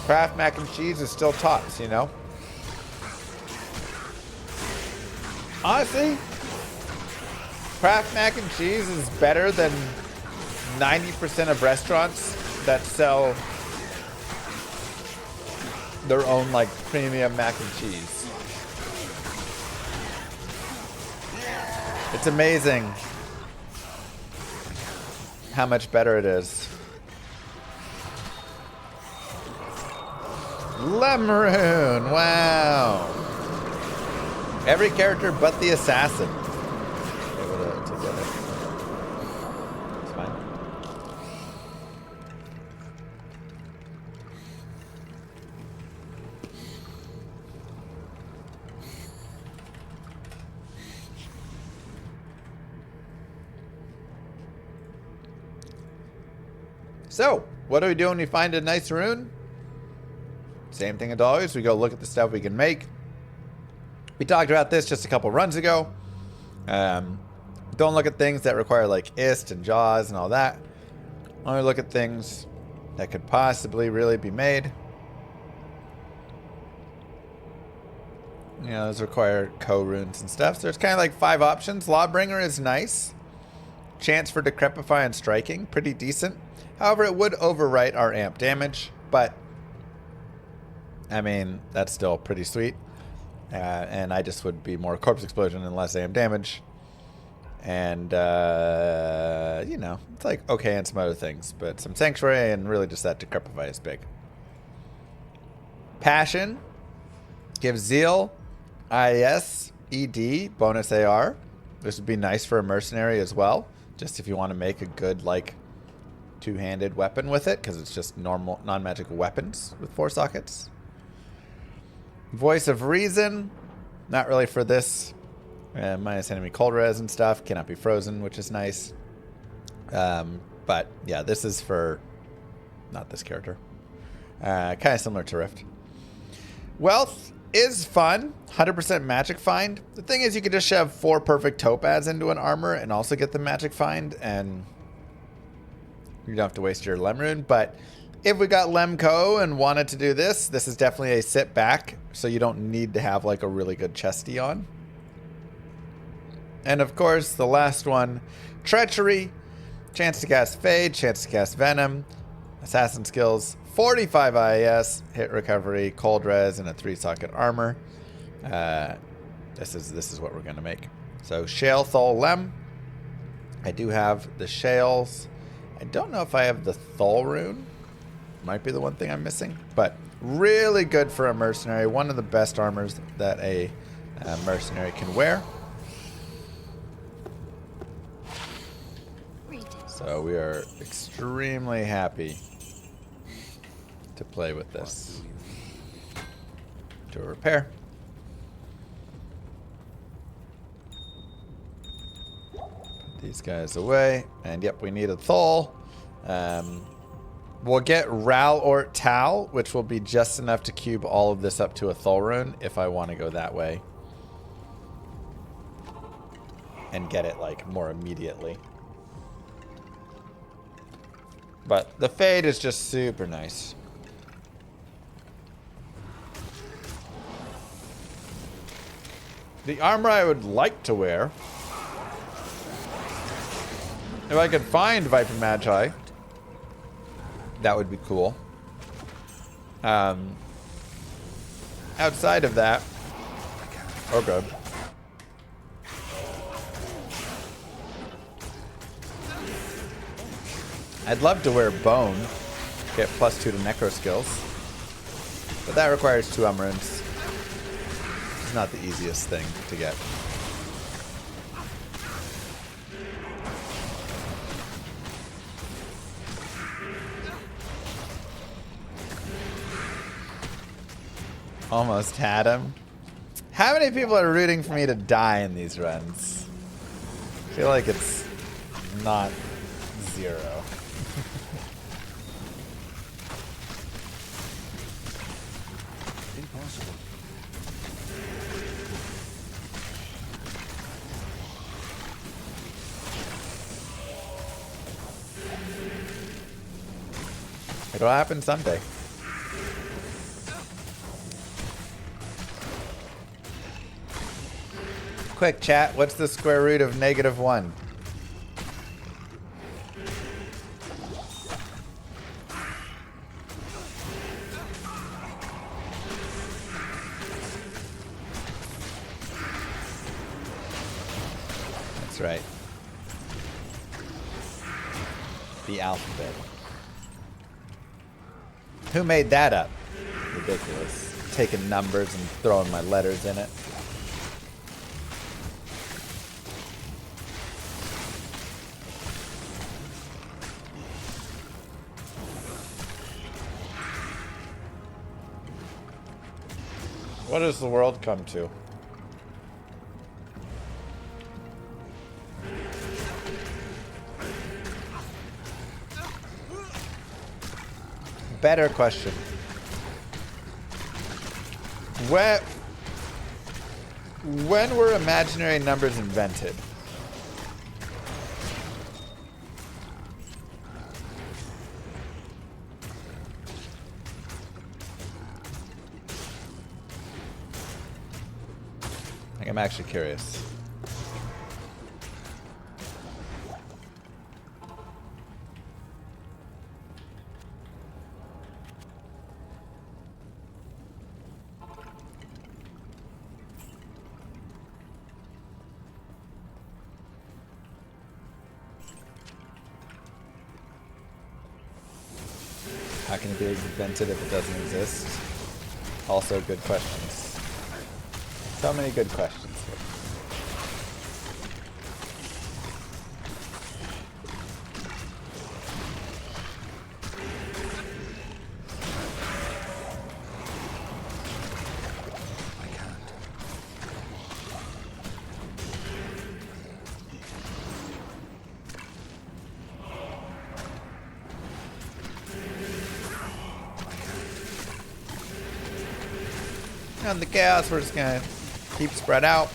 Kraft mac and cheese is still tops, you know? Honestly, Kraft mac and cheese is better than 90% of restaurants that sell their own, like, premium mac and cheese. It's amazing how much better it is. Lemroon, wow. Every character but the assassin. Able to get it. It's fine. So, what do we do when we find a nice rune? Same thing as always. We go look at the stuff we can make. We talked about this just a couple runs ago. Don't look at things that require like ist and jaws and all that. Only look at things that could possibly really be made. You know, those require co-runes and stuff. So there's kind of like 5 options. Lawbringer is nice. Chance for Decrepify and Striking, pretty decent. However, it would overwrite our amp damage, but I mean, that's still pretty sweet. And I just would be more Corpse Explosion and less amp damage. And, you know, it's like okay and some other things. But some Sanctuary and really just that Decrepify is big. Passion gives Zeal, IS, ED, bonus AR. This would be nice for a Mercenary as well. Just if you want to make a good, like, two-handed weapon with it. Because it's just normal, non-magical weapons with 4 sockets. Voice of Reason, not really for this. Minus enemy cold res and stuff. Cannot be frozen, which is nice. But yeah, this is for not this character. Kind of similar to Rift. Wealth is fun. 100% magic find. The thing is, you could just shove 4 perfect topaz into an armor and also get the magic find, and you don't have to waste your Lemrune. But if we got Lemco and wanted to do this, this is definitely a sit back, so you don't need to have like a really good chesty on. And of course, the last one, Treachery. Chance to cast Fade, chance to cast Venom. Assassin skills, 45 IS, hit recovery, cold res, and a 3-socket armor. This is what we're going to make. So Shale, Thol, Lem. I do have the Shales. I don't know if I have the Thol rune. Might be the one thing I'm missing, but really good for a mercenary. One of the best armors that a mercenary can wear. So we are extremely happy to play with this. Do a repair. Put these guys away. And yep, we need a Thol. We'll get Ral or Tal, which will be just enough to cube all of this up to a Thol rune if I want to go that way. And get it like more immediately. But the Fade is just super nice. The armor I would like to wear, if I could find Viper Magi, that would be cool. Outside of that, oh good. I'd love to wear Bone, get +2 to Necro skills, but that requires 2 runes. It's not the easiest thing to get. Almost had him. How many people are rooting for me to die in these runs? I feel like it's not 0. possible. It'll happen someday. Quick chat, what's the square root of -1? That's right. The alphabet. Who made that up? Ridiculous. Taking numbers and throwing my letters in it. What does the world come to? Better question. When were imaginary numbers invented? I'm actually curious. How can it be invented if it doesn't exist? Also good questions. So many good questions here. And the chaos, we're just gonna keep spread out.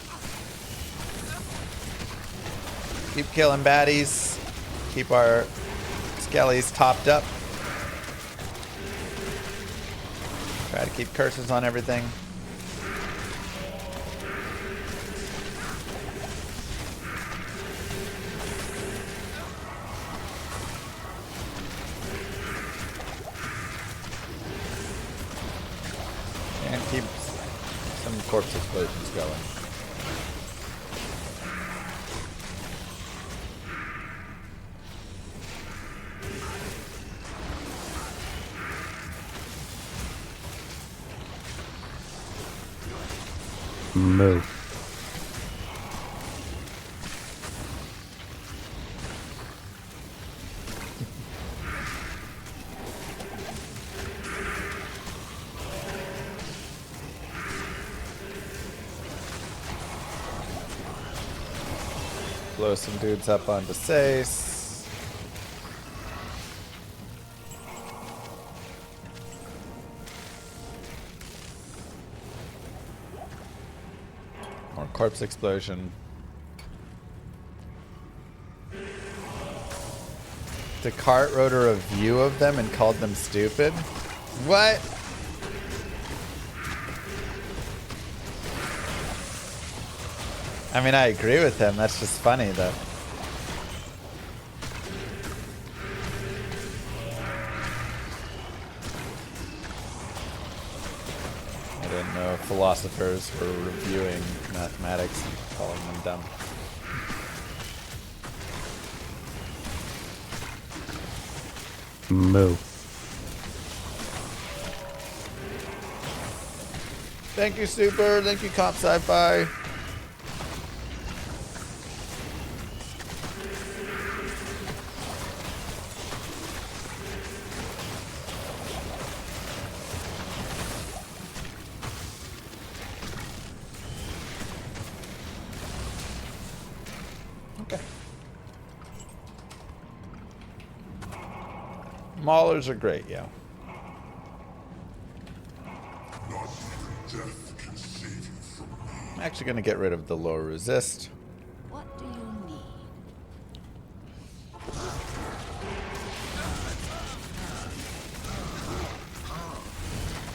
Keep killing baddies. Keep our skellies topped up. Try to keep curses on everything. And keep some corpse explosions going. Moo. Blow some dudes up onto Sace. More corpse explosion. Descartes wrote a review of them and called them stupid. What? I mean, I agree with him. That's just funny, though. I didn't know philosophers were reviewing mathematics and calling them dumb. Moo. Thank you, Super. Thank you, Comp Sci-Fi. Okay. Maulers are great, yeah. I'm actually going to get rid of the low resist. What do you need?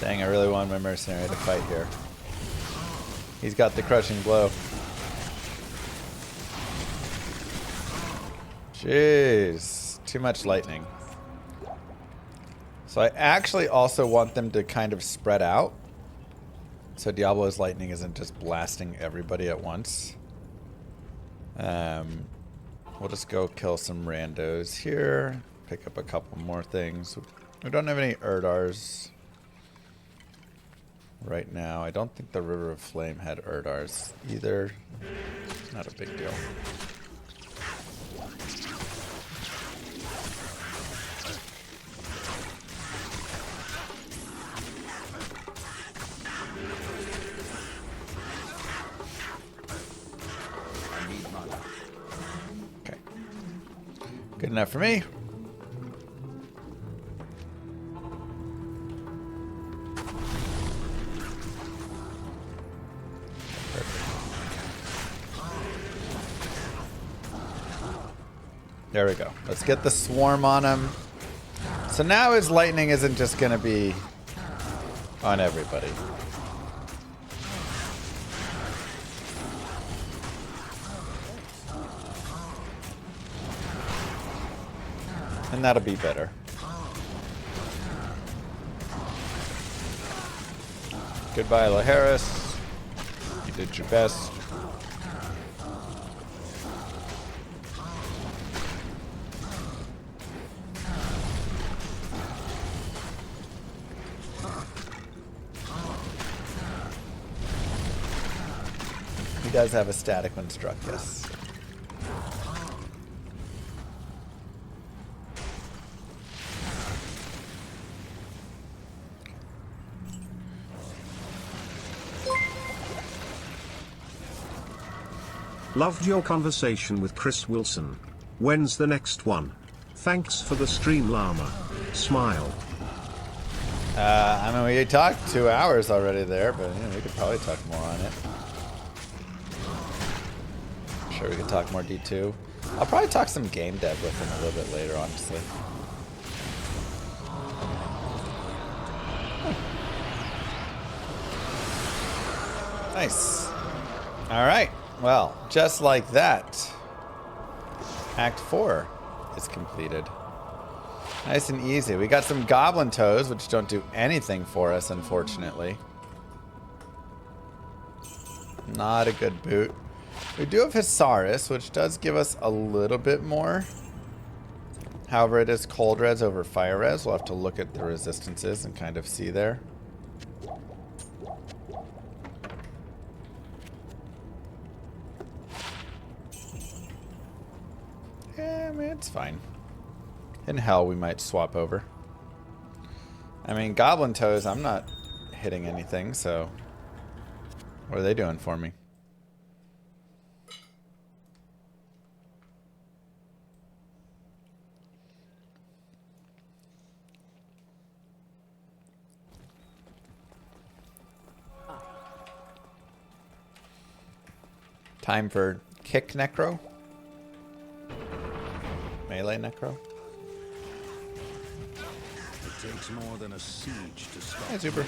Dang, I really want my mercenary to fight here. He's got the crushing blow. Jeez, too much lightning. So I actually also want them to kind of spread out. So Diablo's lightning isn't just blasting everybody at once. We'll just go kill some randos here. Pick up a couple more things. We don't have any Erdars right now. I don't think the River of Flame had Erdars either. Not a big deal. Okay. Good enough for me. There we go. Let's get the swarm on him. So now his lightning isn't just going to be on everybody. And that'll be better. Goodbye, Laharis. You did your best. He does have a static when struck, yes. Loved your conversation with Chris Wilson. When's the next one? Thanks for the stream, Llama. Smile. I mean, we talked 2 hours already there, but we could probably talk more on it. I'm sure we could talk more D2. I'll probably talk some game dev with him a little bit later, honestly. Nice. All right. Well, just like that, Act 4 is completed. Nice and easy. We got some goblin toes, which don't do anything for us, unfortunately. Not a good boot. We do have Hisaris, which does give us a little bit more. However, it is cold res over fire res. We'll have to look at the resistances and kind of see there. Yeah, I mean, it's fine. In hell, we might swap over. I mean, goblin toes, I'm not hitting anything, so what are they doing for me? Time for kick necro. Melee necro. It takes more than a siege to stop. Hey, Zuber.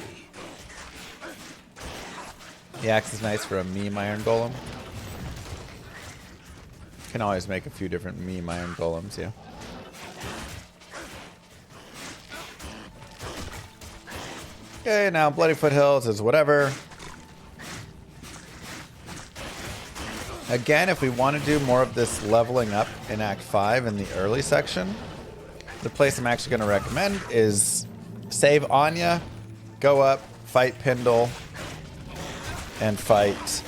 The axe is nice for a meme iron golem. Can always make a few different meme iron golems, yeah. Okay, now Bloody Foothills is whatever. Again, if we want to do more of this leveling up in Act 5 in the early section, the place I'm actually going to recommend is save Anya, go up, fight Pindle, and fight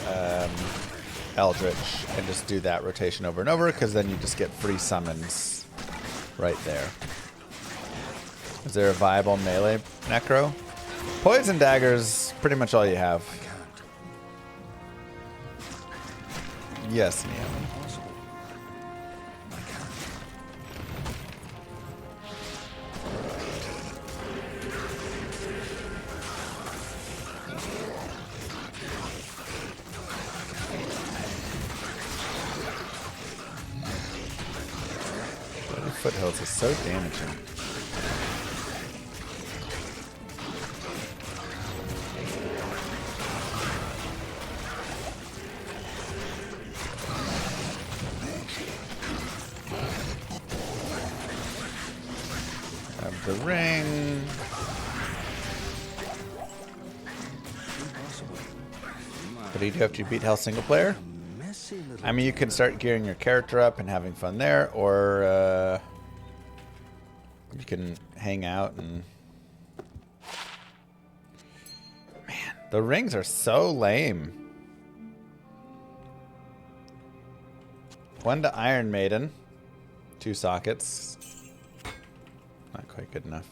Eldritch, and just do that rotation over and over, because then you just get free summons right there. Is there a viable melee necro? Poison Dagger's pretty much all you have. Yes, Neon. foothills is so damaging. Have the ring. What do you do after you beat Hell single player? I mean, you can start gearing your character up and having fun there, or you can hang out and... Man, the rings are so lame. One to Iron Maiden. 2 sockets. Not quite good enough.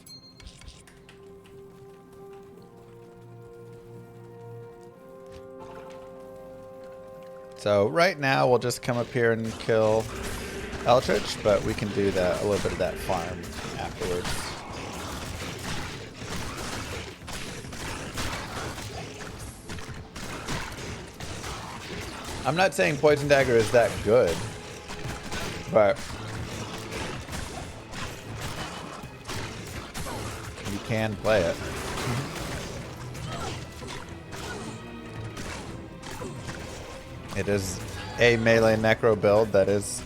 So right now we'll just come up here and kill Eldritch, but we can do that, a little bit of that farm afterwards. I'm not saying Poison Dagger is that good, but you can play it. It is a melee necro build that is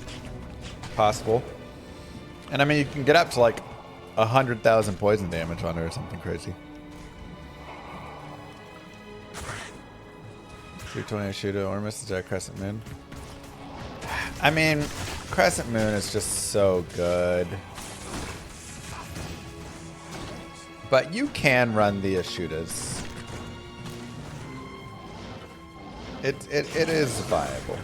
possible. And I mean, you can get up to like 100,000 poison damage on it or something crazy. 320 shooter or misses that Crescent Moon. I mean, Crescent Moon is just so good. But you can run the Ashudas. It is viable.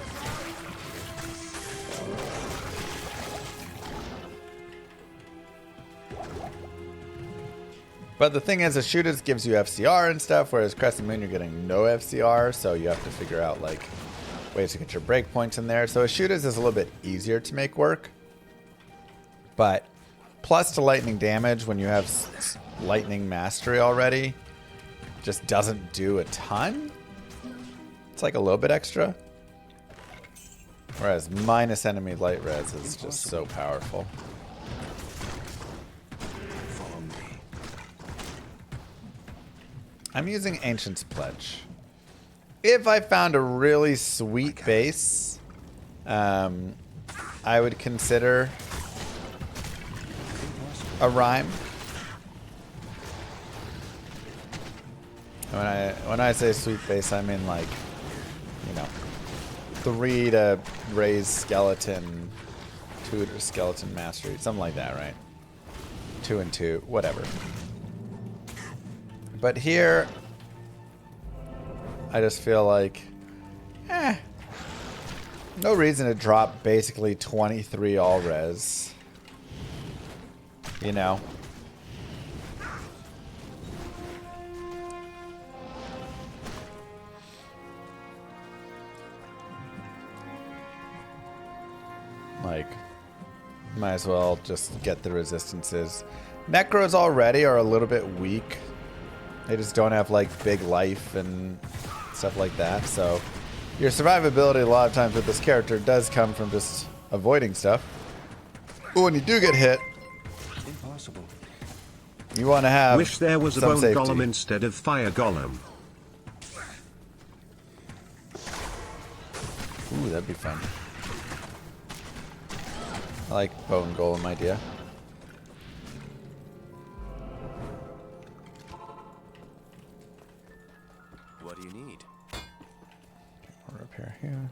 But the thing is, Ashudas gives you FCR and stuff, whereas Crescent Moon you're getting no FCR, so you have to figure out like ways to get your breakpoints in there. So Ashudas is a little bit easier to make work. But plus to lightning damage when you have lightning mastery already just doesn't do a ton. It's like a little bit extra. Whereas minus enemy light res is just so powerful. I'm using Ancient's Pledge. If I found a really sweet base, I would consider a Rhyme. When I say sweet base, I mean like, you know, 3 to raise skeleton, 2 to skeleton mastery, something like that, right? 2 and 2, whatever. But here, I just feel like, no reason to drop basically 23 all res. You know? Like, might as well just get the resistances. Necros already are a little bit weak. They just don't have like big life and stuff like that. So your survivability a lot of times with this character does come from just avoiding stuff. But when you do get hit, Impossible. You want to have Wish there was a some bone safety. golem instead of fire golem. Ooh, that'd be fun. I like bone golem idea. What do you need? We'll repair here.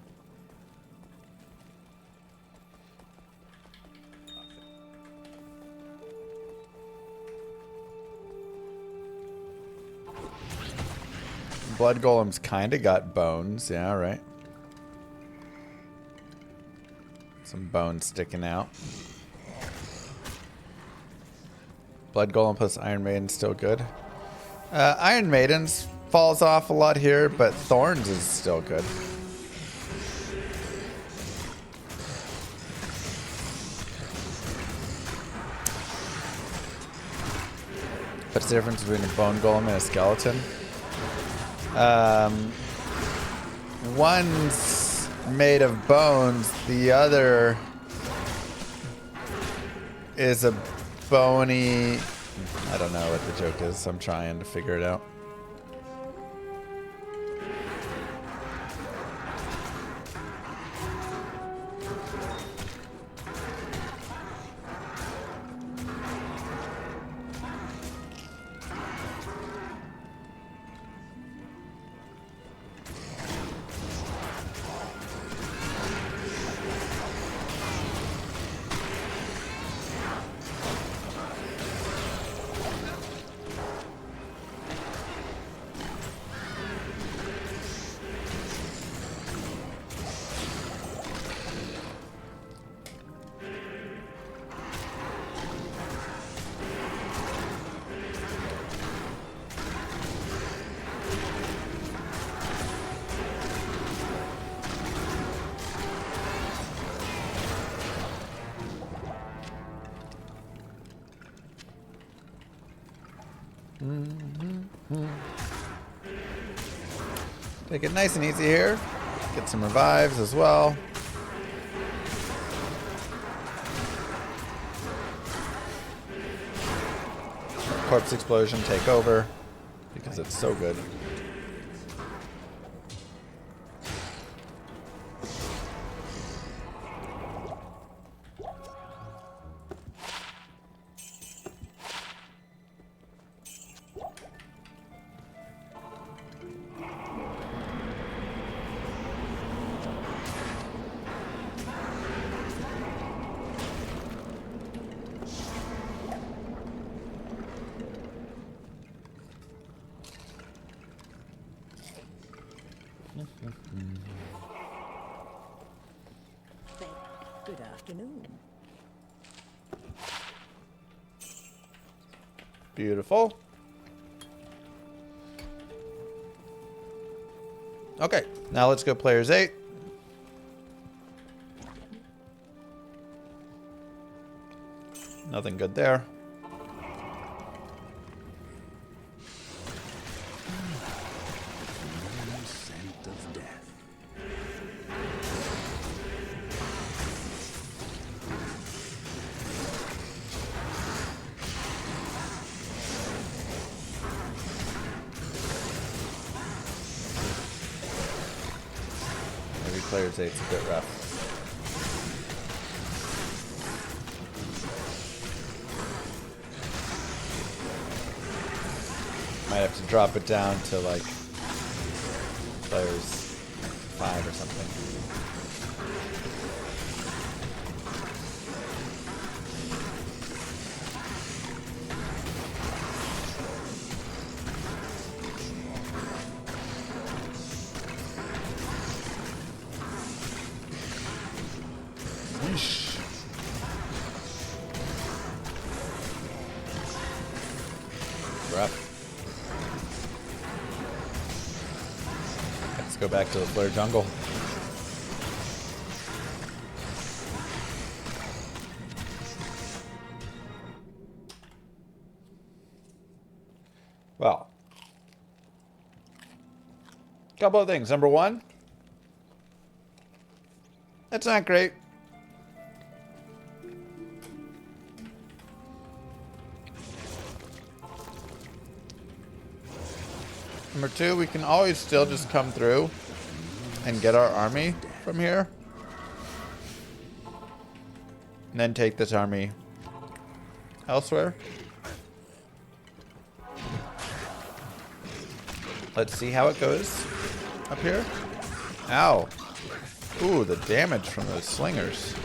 Blood golem's kind of got bones, yeah, right. Some bones sticking out. Blood golem plus Iron Maiden still good. Iron Maiden's falls off a lot here, but Thorns is still good. What's the difference between a bone golem and a skeleton? One's made of bones, the other is a bony... I don't know what the joke is. I'm trying to figure it out. Take it nice and easy here. Get some revives as well. Corpse explosion take over because it's so good. Good afternoon. Beautiful. Okay, now let's go players 8. Nothing good there. Scent of death. Maybe players 8's a bit rough. Might have to drop it down to like players 5 or something. Yeesh. Rough. Let's go back to the Flare Jungle. Well, couple of things. Number one, that's not great. Number two, we can always still just come through and get our army from here. And then take this army elsewhere. Let's see how it goes up here. Ow. Ooh, the damage from those slingers.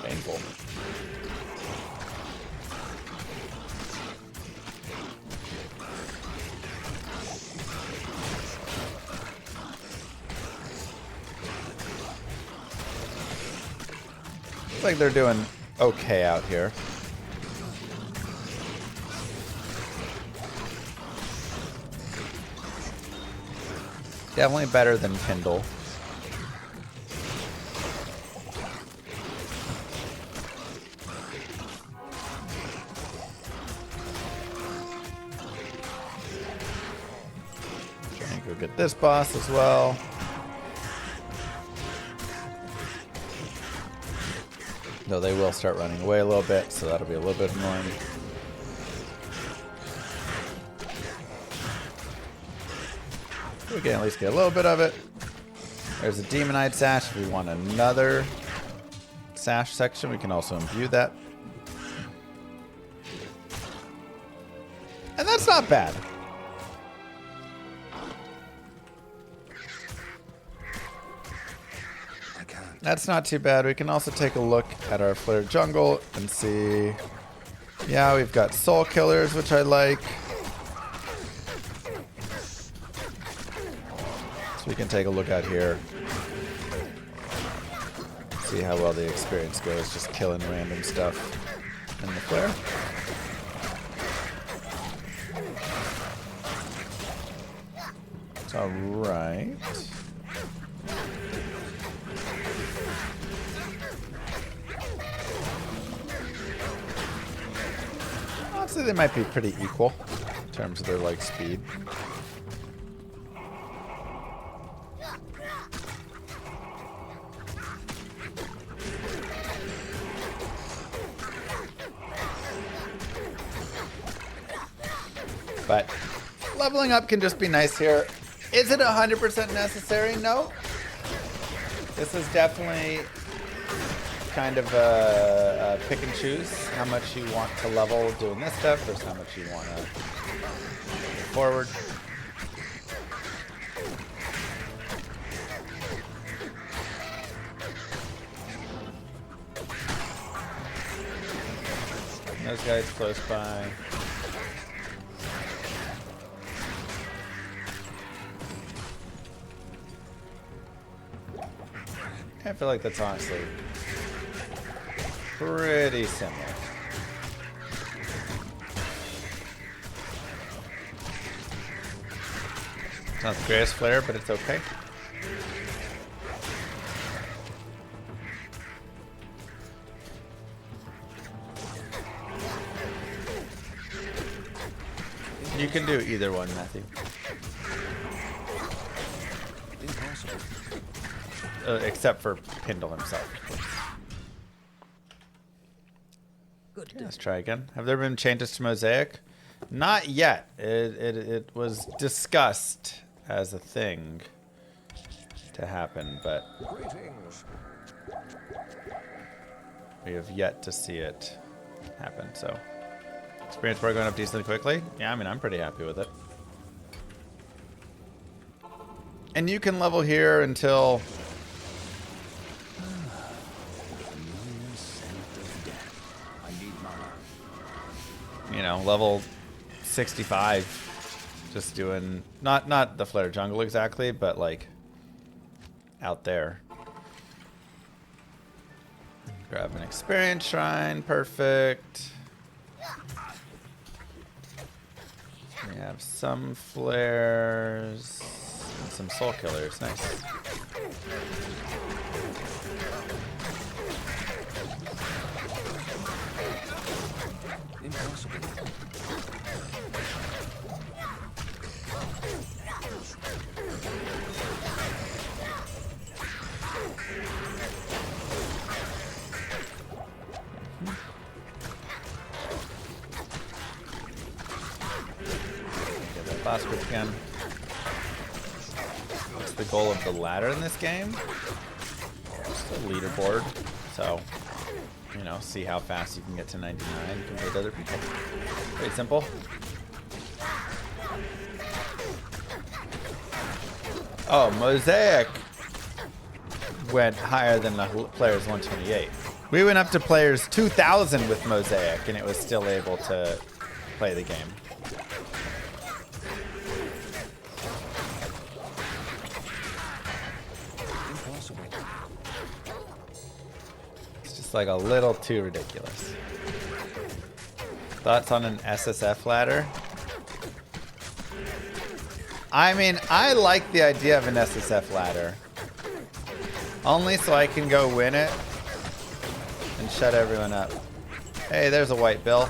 Painful. Looks like they're doing okay out here. Definitely better than Kindle. Trying to go get this boss as well. Though they will start running away a little bit, so that'll be a little bit annoying. We can at least get a little bit of it. There's a Demonite Sash. If we want another sash section, we can also imbue that. And that's not bad. That's not too bad. We can also take a look at our Flare Jungle and see. Yeah, we've got Soul Killers, which I like. So we can take a look out here. See how well the experience goes, just killing random stuff in the Flare. It's alright. Honestly, they might be pretty equal in terms of their like speed. But leveling up can just be nice here. Is it 100% necessary? No. This is definitely kind of a pick and choose how much you want to level doing this stuff versus how much you want to move forward. Those guys close by. I feel like that's honestly pretty similar. It's not the greatest flare, but it's okay. You can do either one, Matthew. Impossible. Except for Pindle himself, of course. Good. Let's try again. Have there been changes to Mosaic? Not yet. It was discussed as a thing to happen, but Greetings. we have yet to see it happen. So, experience bar going up decently quickly. Yeah, I mean, I'm pretty happy with it. And you can level here until you know, level 65, just doing not the Flare Jungle exactly, but like out there. Grab an experience shrine, perfect. We have some flares and some soul killers, nice. Impossible. Get that boss group again. What's the goal of the ladder in this game? Just a leaderboard. So, you know, see how fast you can get to 99 compared to other people. Very simple. Oh, Mosaic went higher than the players 128. We went up to players 2,000 with Mosaic, and it was still able to play the game. Impossible. It's just like a little too ridiculous. Thoughts on an SSF ladder? I mean, I like the idea of an SSF ladder. Only so I can go win it and shut everyone up. Hey, there's a white bill.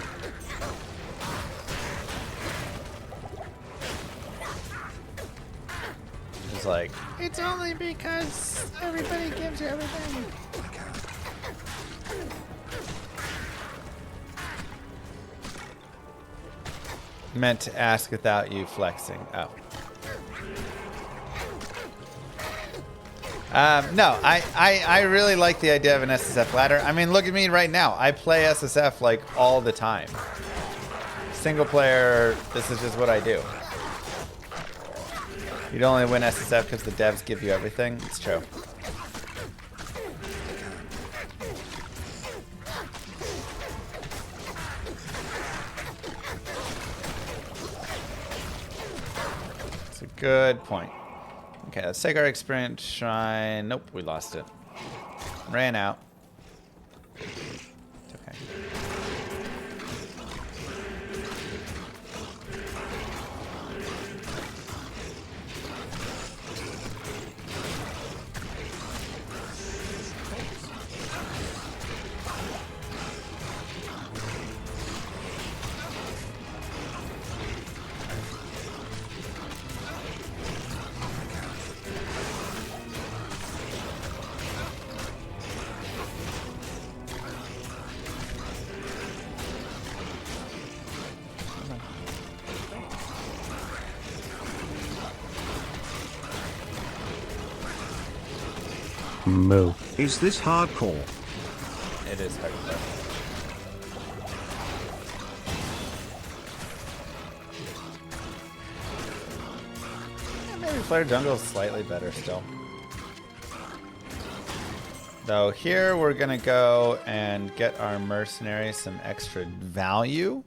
It's like, it's only because everybody gives you everything. Meant to ask without you flexing. Oh. No, I really like the idea of an SSF ladder. I mean, look at me right now. I play SSF like all the time. Single player, this is just what I do. You'd only win SSF because the devs give you everything. It's true. It's a good point. Okay, let's take our experience shrine. Nope, we lost it. Ran out. It's okay. Moo. Is this hardcore? It is hardcore. Yeah, maybe Flare Jungle is slightly better still. Though here we're gonna go and get our mercenary some extra value.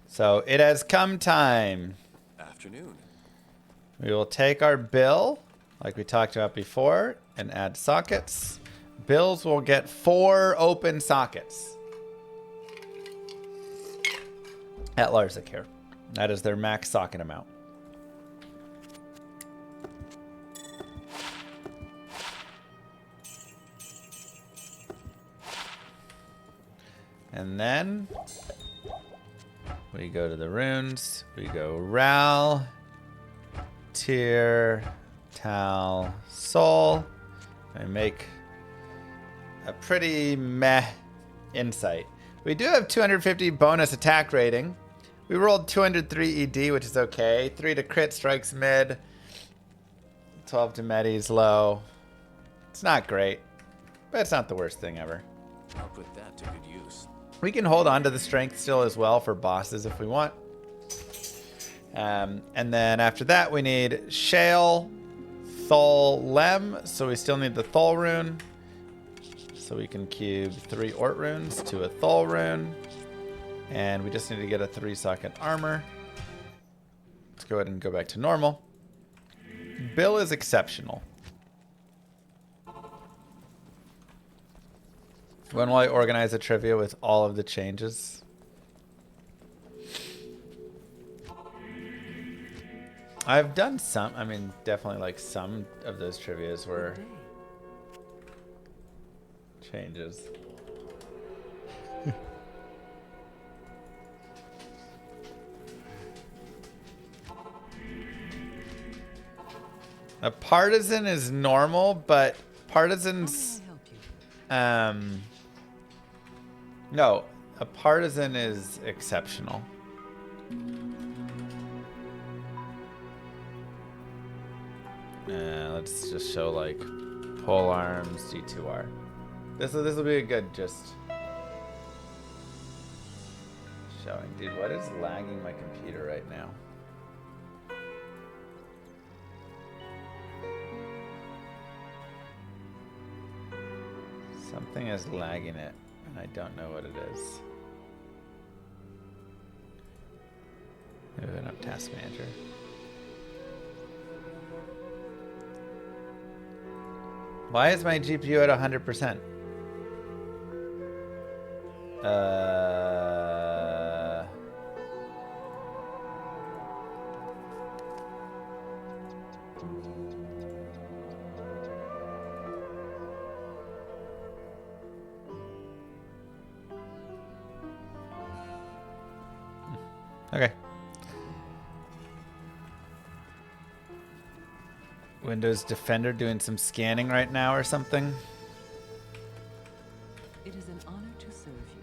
So it has come time. Afternoon. We will take our bill, like we talked about before, and add sockets. Bills will get 4 open sockets. At Larzik here. That is their max socket amount. And then we go to the runes. We go Ral, Tyr, Tal, Soul. I make a pretty meh insight. We do have 250 bonus attack rating. We rolled 203 ED, which is okay. 3 to crit, strikes mid. 12 to medis low. It's not great, but it's not the worst thing ever. I'll put that to good use. We can hold on to the strength still as well for bosses if we want. And then after that, we need Shale, Thol, Lem. So we still need the Thol rune. So we can cube 3 Ort runes to a Thol rune. And we just need to get a 3-socket armor. Let's go ahead and go back to normal. Bill is exceptional. When will I organize a trivia with all of the changes? I've done some, I mean, definitely like some of those trivias were changes. A partisan is normal, but partisans, no, a partisan is exceptional. Let's just show like pole arms, D2R. This will be a good just showing. Dude, what is lagging my computer right now? Something is lagging it, and I don't know what it is. Moving up Task Manager. Why is my GPU at 100%? Okay. Windows Defender doing some scanning right now or something. It is an honor to serve you.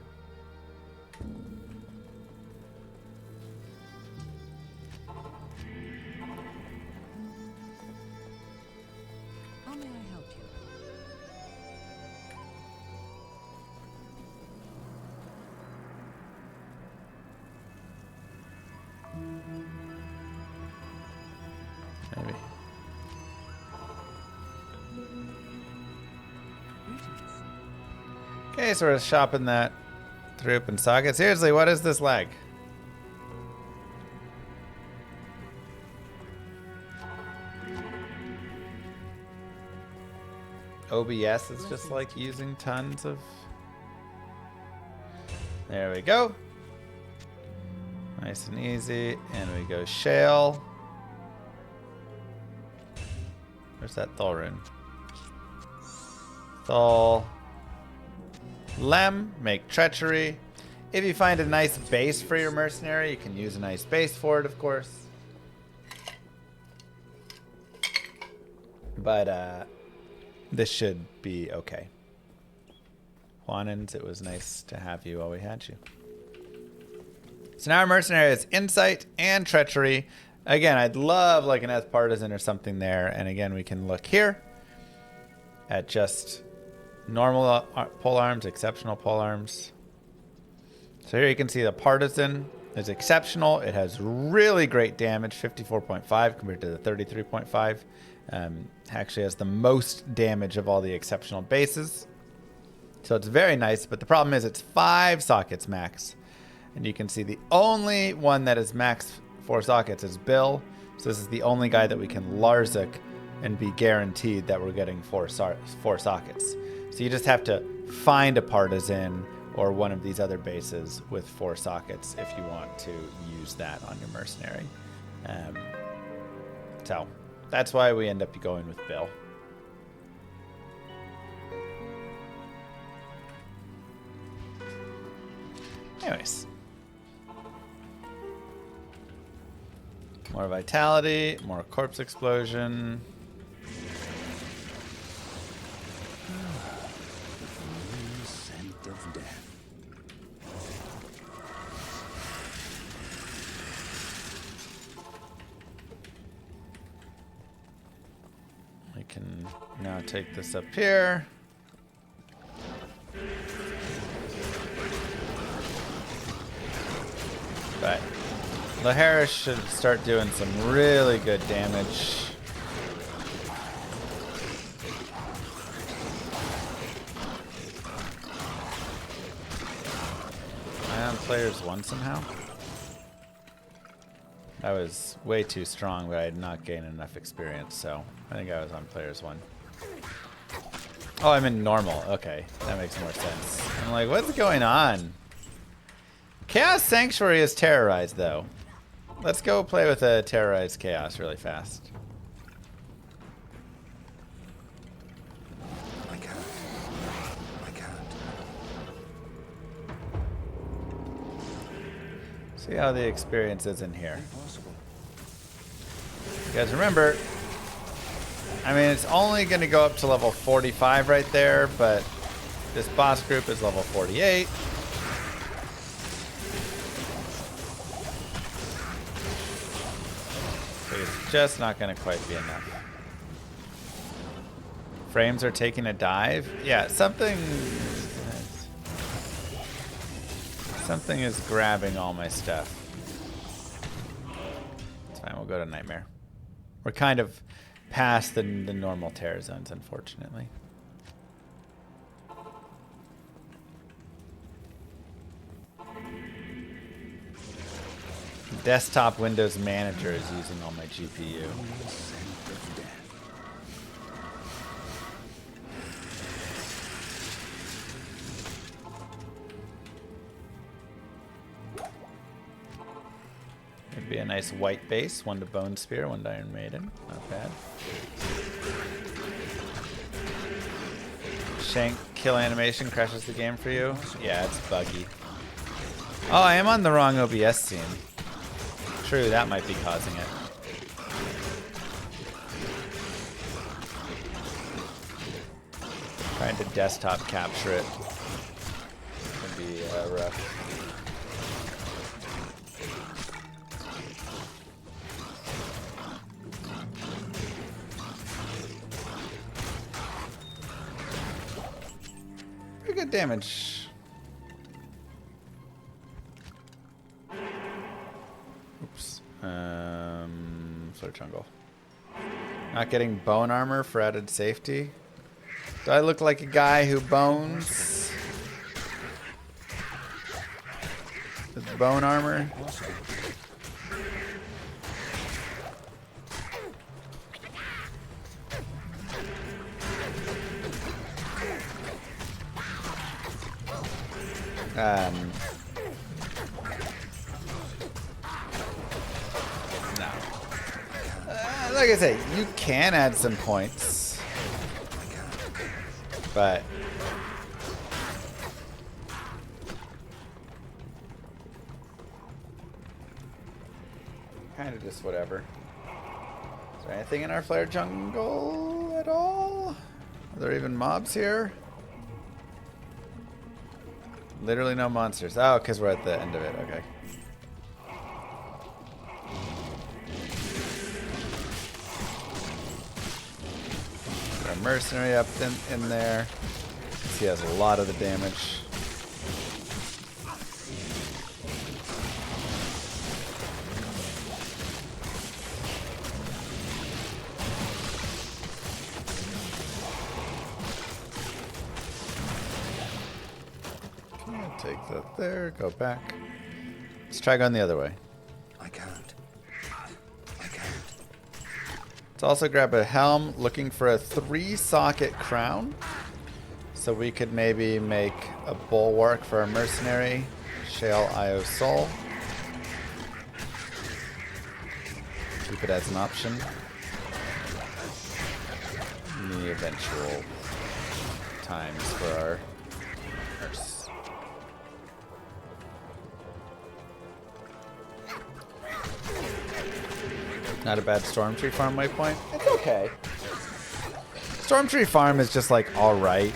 Okay, so we're shopping that through open socket. Seriously, what is this lag? OBS is just like using tons of... There we go. Nice and easy. And we go shale. Where's that Thol rune? Thol. Lem, make treachery. If you find a nice base for your mercenary, you can use a nice base for it, of course. But this should be okay. Juanins, it was nice to have you while we had you. So now our mercenary has insight and treachery. Again, I'd love like an Eth partisan or something there. And again, we can look here at just normal pole arms, exceptional pole arms. So here you can see the partisan is exceptional. It has really great damage, 54.5 compared to the 33.5. Actually has the most damage of all the exceptional bases. So it's very nice, but the problem is it's 5 sockets max. And you can see the only one that is max 4 sockets is Bill. So this is the only guy that we can Larzik and be guaranteed that we're getting 4 sockets. So you just have to find a partisan or one of these other bases with 4 sockets if you want to use that on your mercenary. So that's why we end up going with Bill. Anyways. More vitality, more corpse explosion. Scent of death. We can now take this up here. But Laharis should start doing some really good damage. Am I on players 1 somehow? That was way too strong, but I did not gain enough experience, so I think I was on players 1. Oh, I'm in normal. Okay, that makes more sense. I'm like, what's going on? Chaos Sanctuary is terrorized, though. Let's go play with a terrorized Chaos really fast. I can't. I can't. See how the experience is in here. You guys remember, I mean, it's only going to go up to level 45 right there, but this boss group is level 48. So it's just not going to quite be enough. Frames are taking a dive. Yeah, something is grabbing all my stuff. It's fine, we'll go to Nightmare. We're kind of past the normal terror zones, unfortunately. Desktop Windows Manager is using all my GPU. It'd be a nice white base, 1 to Bone Spear, 1 to Iron Maiden. Not bad. Shank kill animation crashes the game for you? Yeah, it's buggy. Oh, I am on the wrong OBS scene. True, that might be causing it. Trying to desktop capture it would be rough. Pretty good damage. Oops. Flare jungle. Not getting bone armor for added safety. Do I look like a guy who bones? bone armor. No. Like I say, you can add some points, but kind of just whatever. Is there anything in our flare jungle at all? Are there even mobs here? Literally no monsters. Oh, because we're at the end of it. Okay. Our mercenary up in there. He has a lot of the damage. Take that there, go back. Let's try going the other way. I can't. Let's also grab a helm, looking for a 3-socket crown. So we could maybe make a bulwark for our mercenary, Shale Io Soul. Keep it as an option. In the eventual times for our nurse. Not a bad storm tree farm waypoint. It's okay. Storm tree farm is just like alright.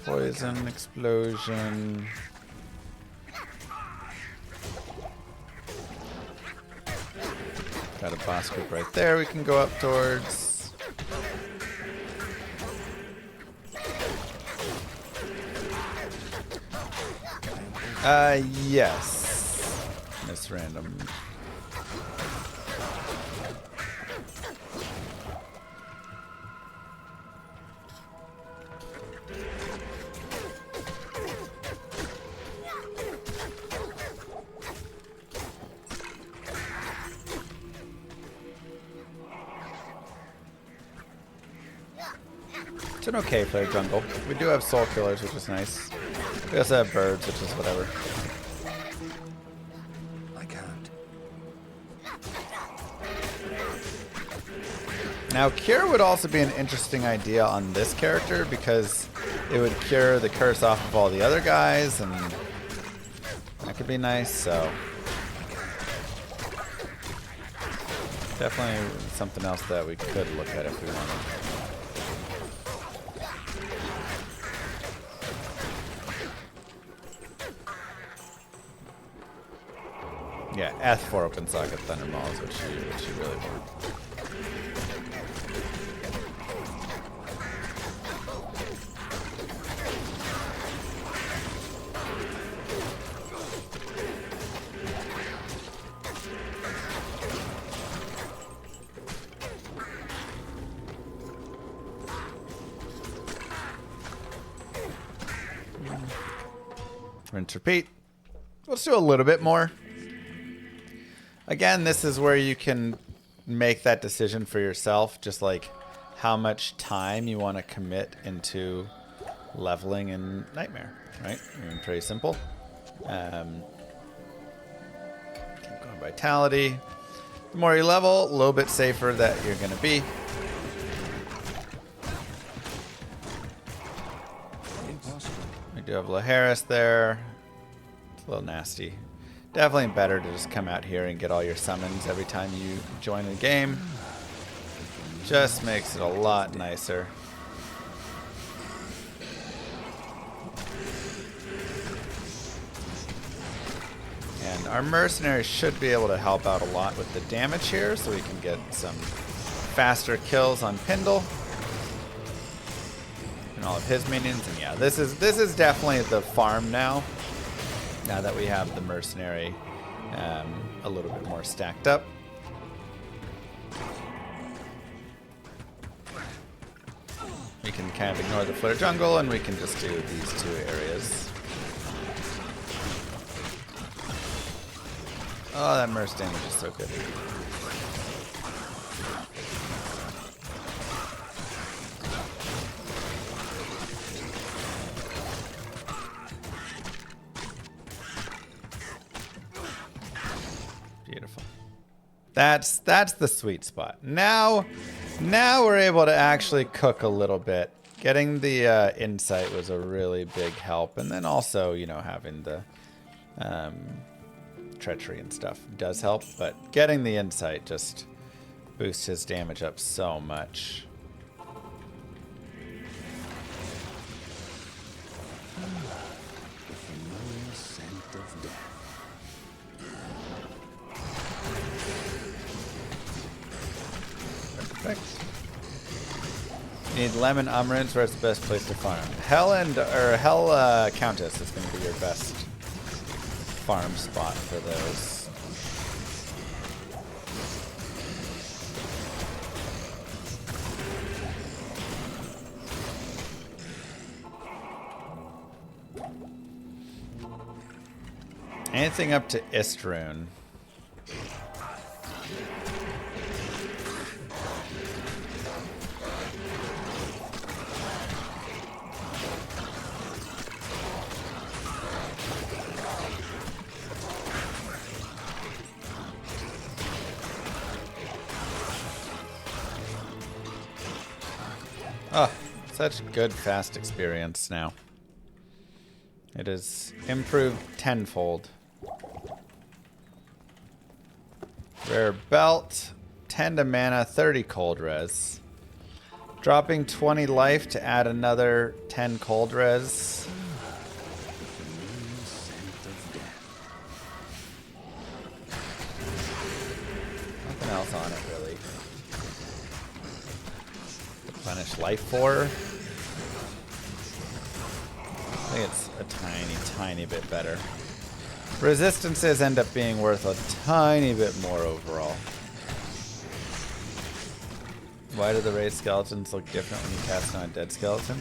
Poison, explosion. Got a boss group right there we can go up towards. Yes. Miss random. It's an okay flare jungle. We do have soul killers, which is nice. We also have birds, which is whatever. I can't. Now, cure would also be an interesting idea on this character because it would cure the curse off of all the other guys, and that could be nice. So definitely something else that we could look at if we wanted. Yeah, F4 open socket Thunder Maul is what you really want. Rinse, repeat. Let's do a little bit more. Again, this is where you can make that decision for yourself, just like how much time you want to commit into leveling in Nightmare, right? I mean, pretty simple. Keep going Vitality. The more you level, a little bit safer that you're going to be. We do have Laharis there. It's a little nasty. Definitely better to just come out here and get all your summons every time you join a game. Just makes it a lot nicer. And our mercenaries should be able to help out a lot with the damage here, so we can get some faster kills on Pindle and all of his minions. And yeah, this is definitely the farm now. Now that we have the mercenary a little bit more stacked up. we can kind of ignore the flare jungle, and we can just do these 2 areas. Oh, that Merce damage is so good. Beautiful. That's the sweet spot. Now we're able to actually cook a little bit. Getting the insight was a really big help, and then also, you know, having the treachery and stuff does help, but getting the insight just boosts his damage up so much. Perfect. You need lemon umbrance, where it's the best place to farm. Hell Countess is going to be your best farm spot for those. Anything up to Istrune. Oh, such good fast experience now. It is improved tenfold. Rare belt, 10 to mana, 30 cold res. Dropping 20 life to add another 10 cold res. Nothing else on it really. Replenish life for. I think it's a tiny bit better. Resistances end up being worth a tiny bit more overall. Why do the raised skeletons look different when you cast on a dead skeleton?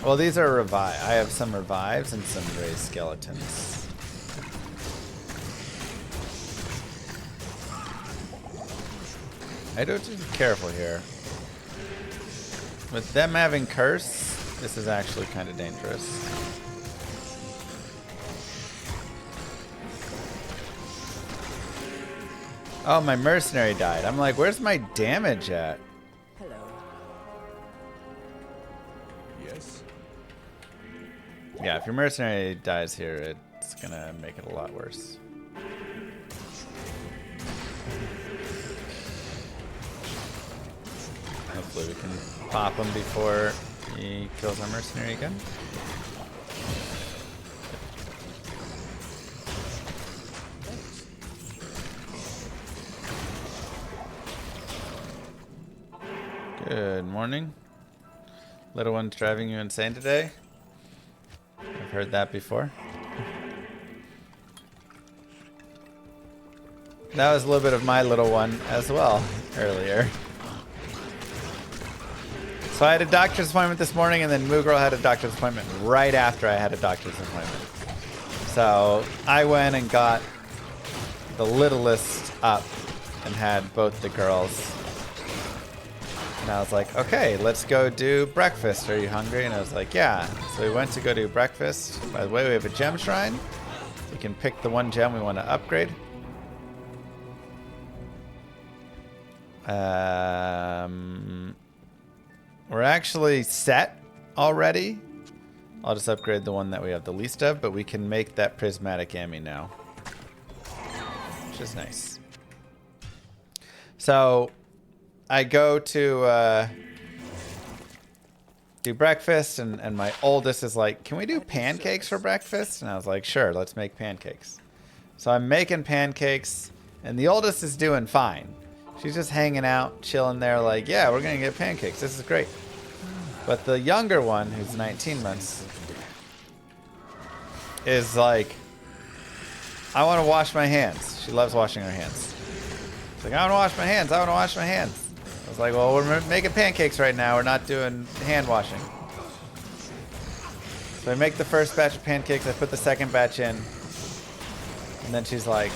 Well, these are revive. I have some revives and some raised skeletons. I do have to be careful here. With them having curse, this is actually kind of dangerous. Oh, my mercenary died. I'm like, where's my damage at? Hello. Yes. Yeah, if your mercenary dies here, it's gonna make it a lot worse. Hopefully we can pop him before he kills our mercenary again. Good morning. Little one's driving you insane today? I've heard that before. That was a little bit of my little one as well earlier. So I had a doctor's appointment this morning, and then Moo Girl had a doctor's appointment right after I had a doctor's appointment. So I went and got the littlest up and had both the girls. And I was like, okay, let's go do breakfast. Are you hungry? And I was like, yeah. So we went to go do breakfast. By the way, we have a gem shrine. We can pick the one gem we want to upgrade. We're actually set already. I'll just upgrade the one that we have the least of, but we can make that prismatic Ami now, which is nice. So I go to do breakfast, and my oldest is like, can we do pancakes for breakfast? And I was like, sure, let's make pancakes. So I'm making pancakes, and the oldest is doing fine. She's just hanging out, chilling there like, yeah, we're going to get pancakes. This is great. But the younger one, who's 19 months, is like, I want to wash my hands. She loves washing her hands. She's like, I want to wash my hands. I want to wash my hands. I was like, well, we're making pancakes right now. We're not doing hand washing. So I make the first batch of pancakes. I put the second batch in. And then she's like,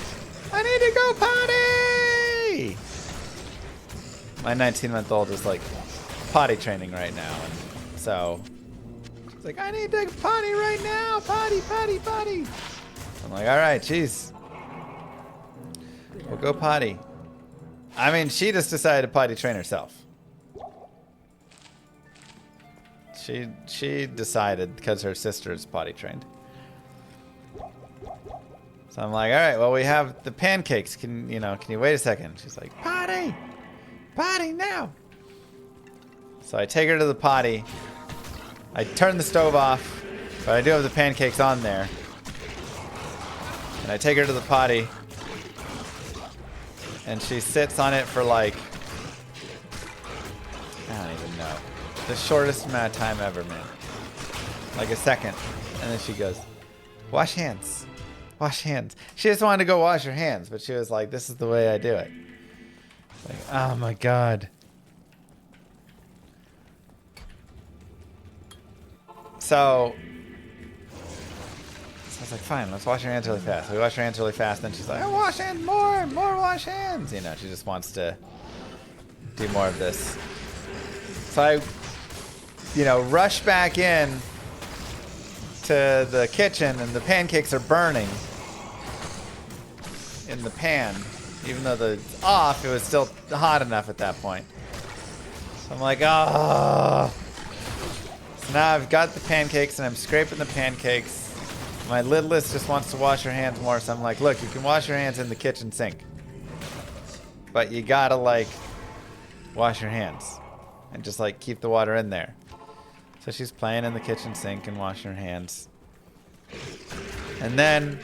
I need to go potty! My 19-month-old is like potty training right now. And so she's like, I need to potty right now. Potty, potty, potty. I'm like, all right, jeez. We'll go potty. I mean, she just decided to potty train herself. She decided because her sister's potty trained. So I'm like, all right, well, we have the pancakes. Can you wait a second? She's like, potty, potty now. So I take her to the potty. I turn the stove off, but I do have the pancakes on there. And I take her to the potty. And she sits on it for like, I don't even know. The shortest amount of time ever, man. Like a second. And then she goes, wash hands. Wash hands. She just wanted to go wash her hands, but she was like, this is the way I do it. Like, oh my God. So I was like, fine, let's wash your hands really fast. So we wash our hands really fast, then she's like, oh, wash hands more wash hands. You know, she just wants to do more of this. So I, rush back in to the kitchen, and the pancakes are burning in the pan. Even though it's off, it was still hot enough at that point. So I'm like, oh. So now I've got the pancakes, and I'm scraping the pancakes. My littlest just wants to wash her hands more, so I'm like, look, you can wash your hands in the kitchen sink. But you gotta, wash your hands. And just, keep the water in there. So she's playing in the kitchen sink and washing her hands. And then,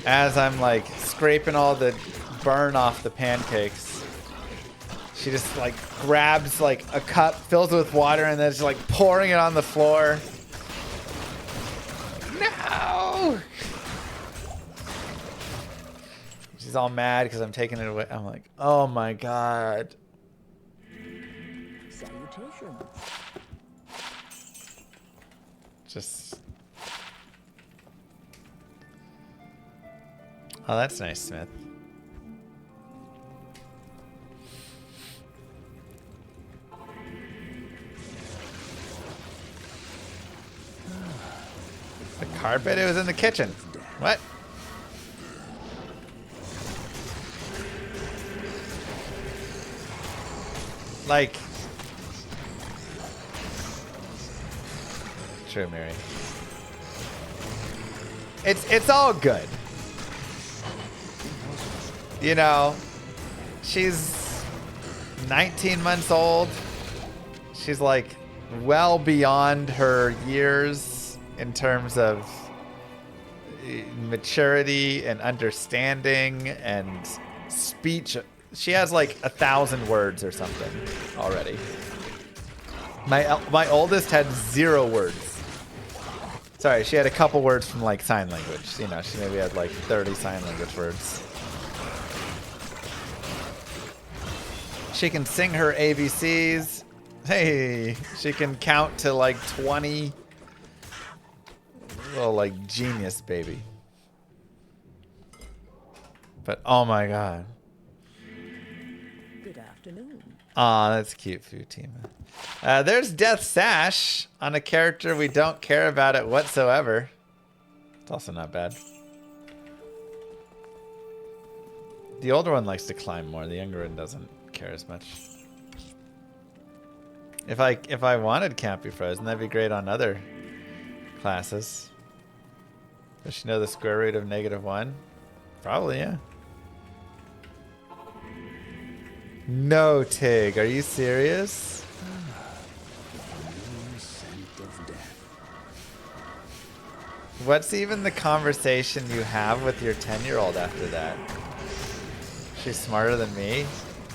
as I'm, scraping all the burn off the pancakes, she just, grabs, a cup, fills it with water, and then just, pouring it on the floor. No! She's all mad because I'm taking it away. I'm like, oh my God. Salutations. Just. Oh, that's nice, Smith. The carpet? It was in the kitchen. What? True, Mary. It's all good. She's 19 months old. She's well beyond her years in terms of maturity and understanding and speech. She has 1,000 words or something already. My oldest had 0 words. Sorry, she had a couple words from sign language. She maybe had 30 sign language words. She can sing her ABCs. Hey, she can count to 20. Little genius baby. But oh my God. Good afternoon. Aw, that's cute, Futima. There's Death Sash on a character we don't care about it whatsoever. It's also not bad. The older one likes to climb more. The younger one doesn't care as much. If I wanted Can't Be Frozen, that'd be great on other classes. Does she know the square root of -1? Probably, yeah. No, Tig. Are you serious? What's even the conversation you have with your 10-year-old after that? She's smarter than me?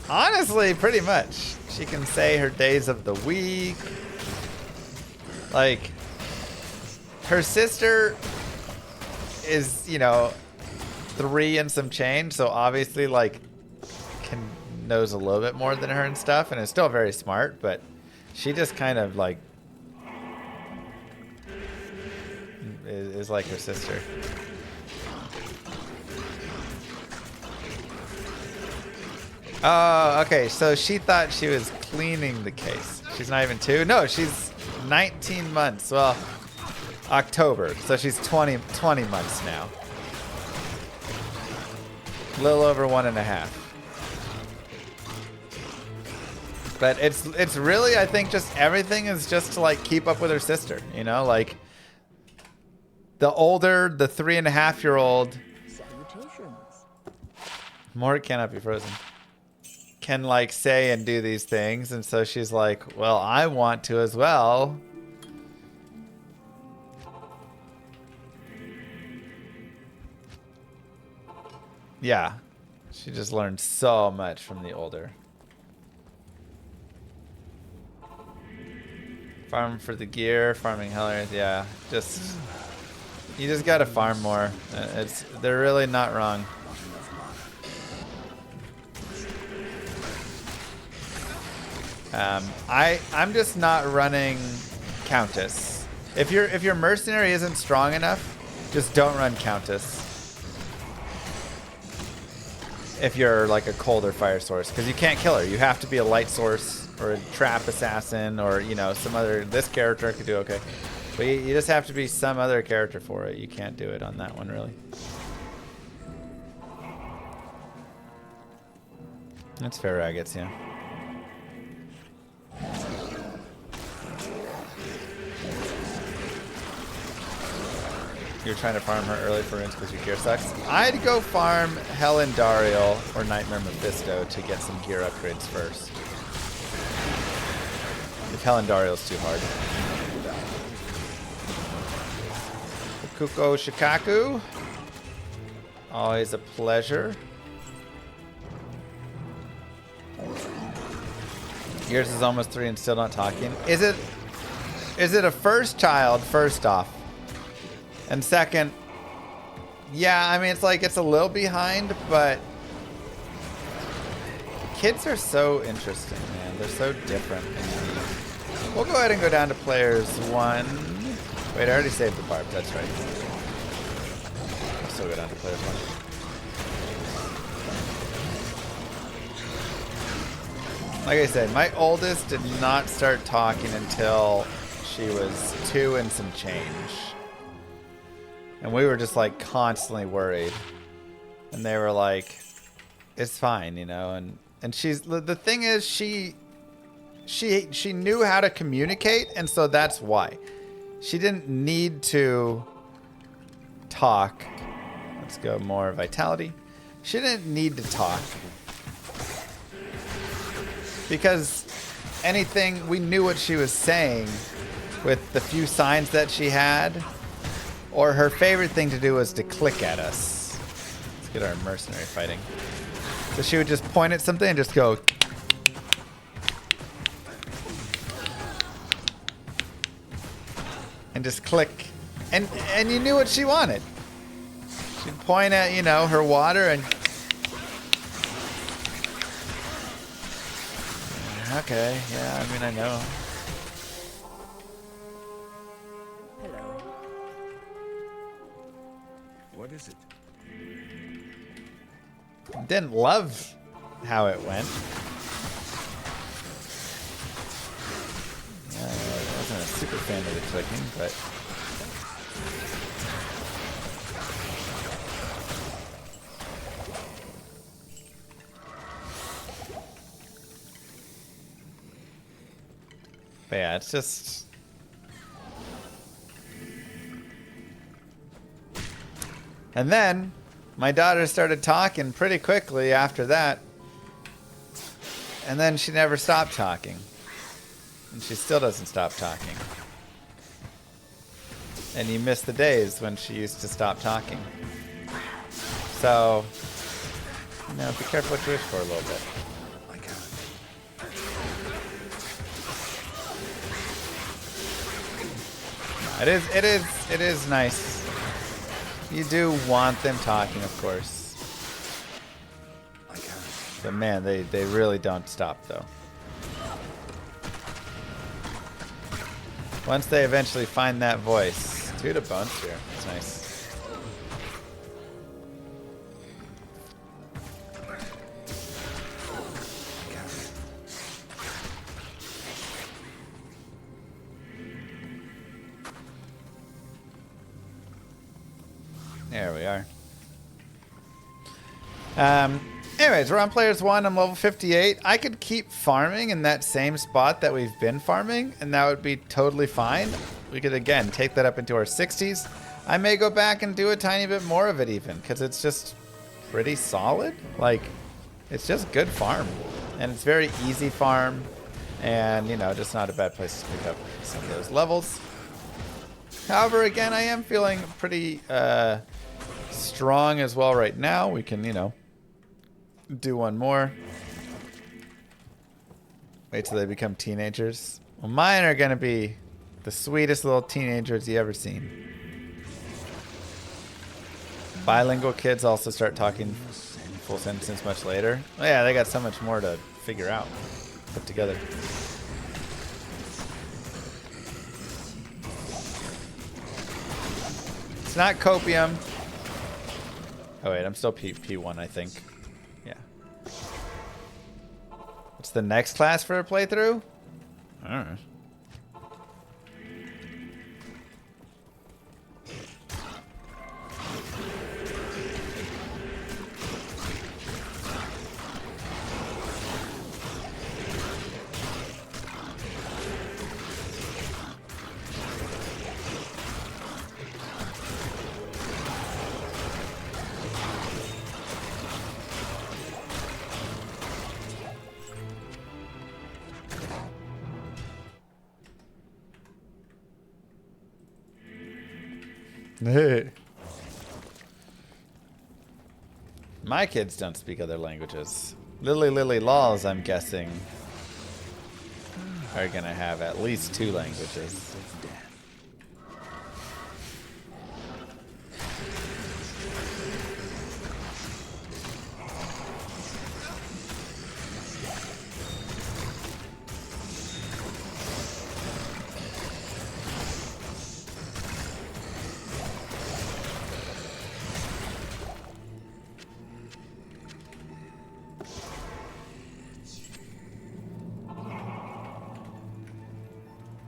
Honestly, pretty much. She can say her days of the week. Her sister is, 3 and some change, so obviously, can knows a little bit more than her and stuff, and is still very smart, but she just kind of like is like her sister. Oh, okay. So she thought she was cleaning the case. She's not even 2. No, she's 19 months. Well, October. So she's 20 months now. A little over 1.5. But it's really, I think, just everything is just to like keep up with her sister. You know, like the 3.5-year-old. Salutations. More cannot be frozen. Can like say and do these things, and so she's like, well, I want to as well. Yeah, she just learned so much from the older. Farm for the gear, farming hell, yeah, just you just gotta farm more. They're really not wrong. I'm just not running Countess. If your mercenary isn't strong enough, just don't run Countess. If you're like a cold or fire source, because you can't kill her. You have to be a light source or a trap assassin, or you know, some other. This character could do okay, but you just have to be some other character for it. You can't do it on that one really. That's fair, Raggets, yeah. You're trying to farm her early for runes because your gear sucks. I'd go farm Helen Dariel or Nightmare Mephisto to get some gear upgrades first. If Helen Dariel's too hard. Kuko Shikaku. Always a pleasure. Yours is almost 3 and still not talking. Is it a first child, first off? And second, yeah, I mean, it's like it's a little behind, but kids are so interesting, man. They're so different. We'll go ahead and go down to players 1. Wait, I already saved the barb. That's right. I'll still go down to players 1. Like I said, my oldest did not start talking until she was 2 and some change. And we were just like constantly worried. And they were like, it's fine, you know, and she's the thing is she knew how to communicate, and so that's why. She didn't need to talk. Let's go more vitality. She didn't need to talk. Because anything, we knew what she was saying with the few signs that she had. Or her favorite thing to do was to click at us. Let's get our mercenary fighting. So she would just point at something and just go. And just click. And you knew what she wanted. She'd point at, you know, her water and. Okay, yeah, I mean, I know. What is it? Didn't love how it went. I wasn't a super fan of the clicking, but. But yeah, it's just. And then my daughter started talking pretty quickly after that. And then she never stopped talking. And she still doesn't stop talking. And you miss the days when she used to stop talking. So, you know, be careful what you wish for a little bit. It is nice. You do want them talking, of course. But man, they really don't stop though. Once they eventually find that voice. 2 to bone spear. That's nice. There we are. Anyways, we're on players 1. I'm level 58. I could keep farming in that same spot that we've been farming, and that would be totally fine. We could, again, take that up into our 60s. I may go back and do a tiny bit more of it even, because it's just pretty solid. Like, it's just good farm. And it's very easy farm, and, you know, just not a bad place to pick up some of those levels. However, again, I am feeling pretty strong as well right now. We can, you know, do one more. Wait till they become teenagers. Well, mine are going to be the sweetest little teenagers you ever seen. Bilingual kids also start talking full sentences much later. Oh, yeah, they got so much more to figure out, put together. It's not copium. Oh wait, I'm still P1, I think. Yeah. What's the next class for a playthrough? I don't know. My kids don't speak other languages. Lily Laws, I'm guessing, are gonna have at least 2 languages.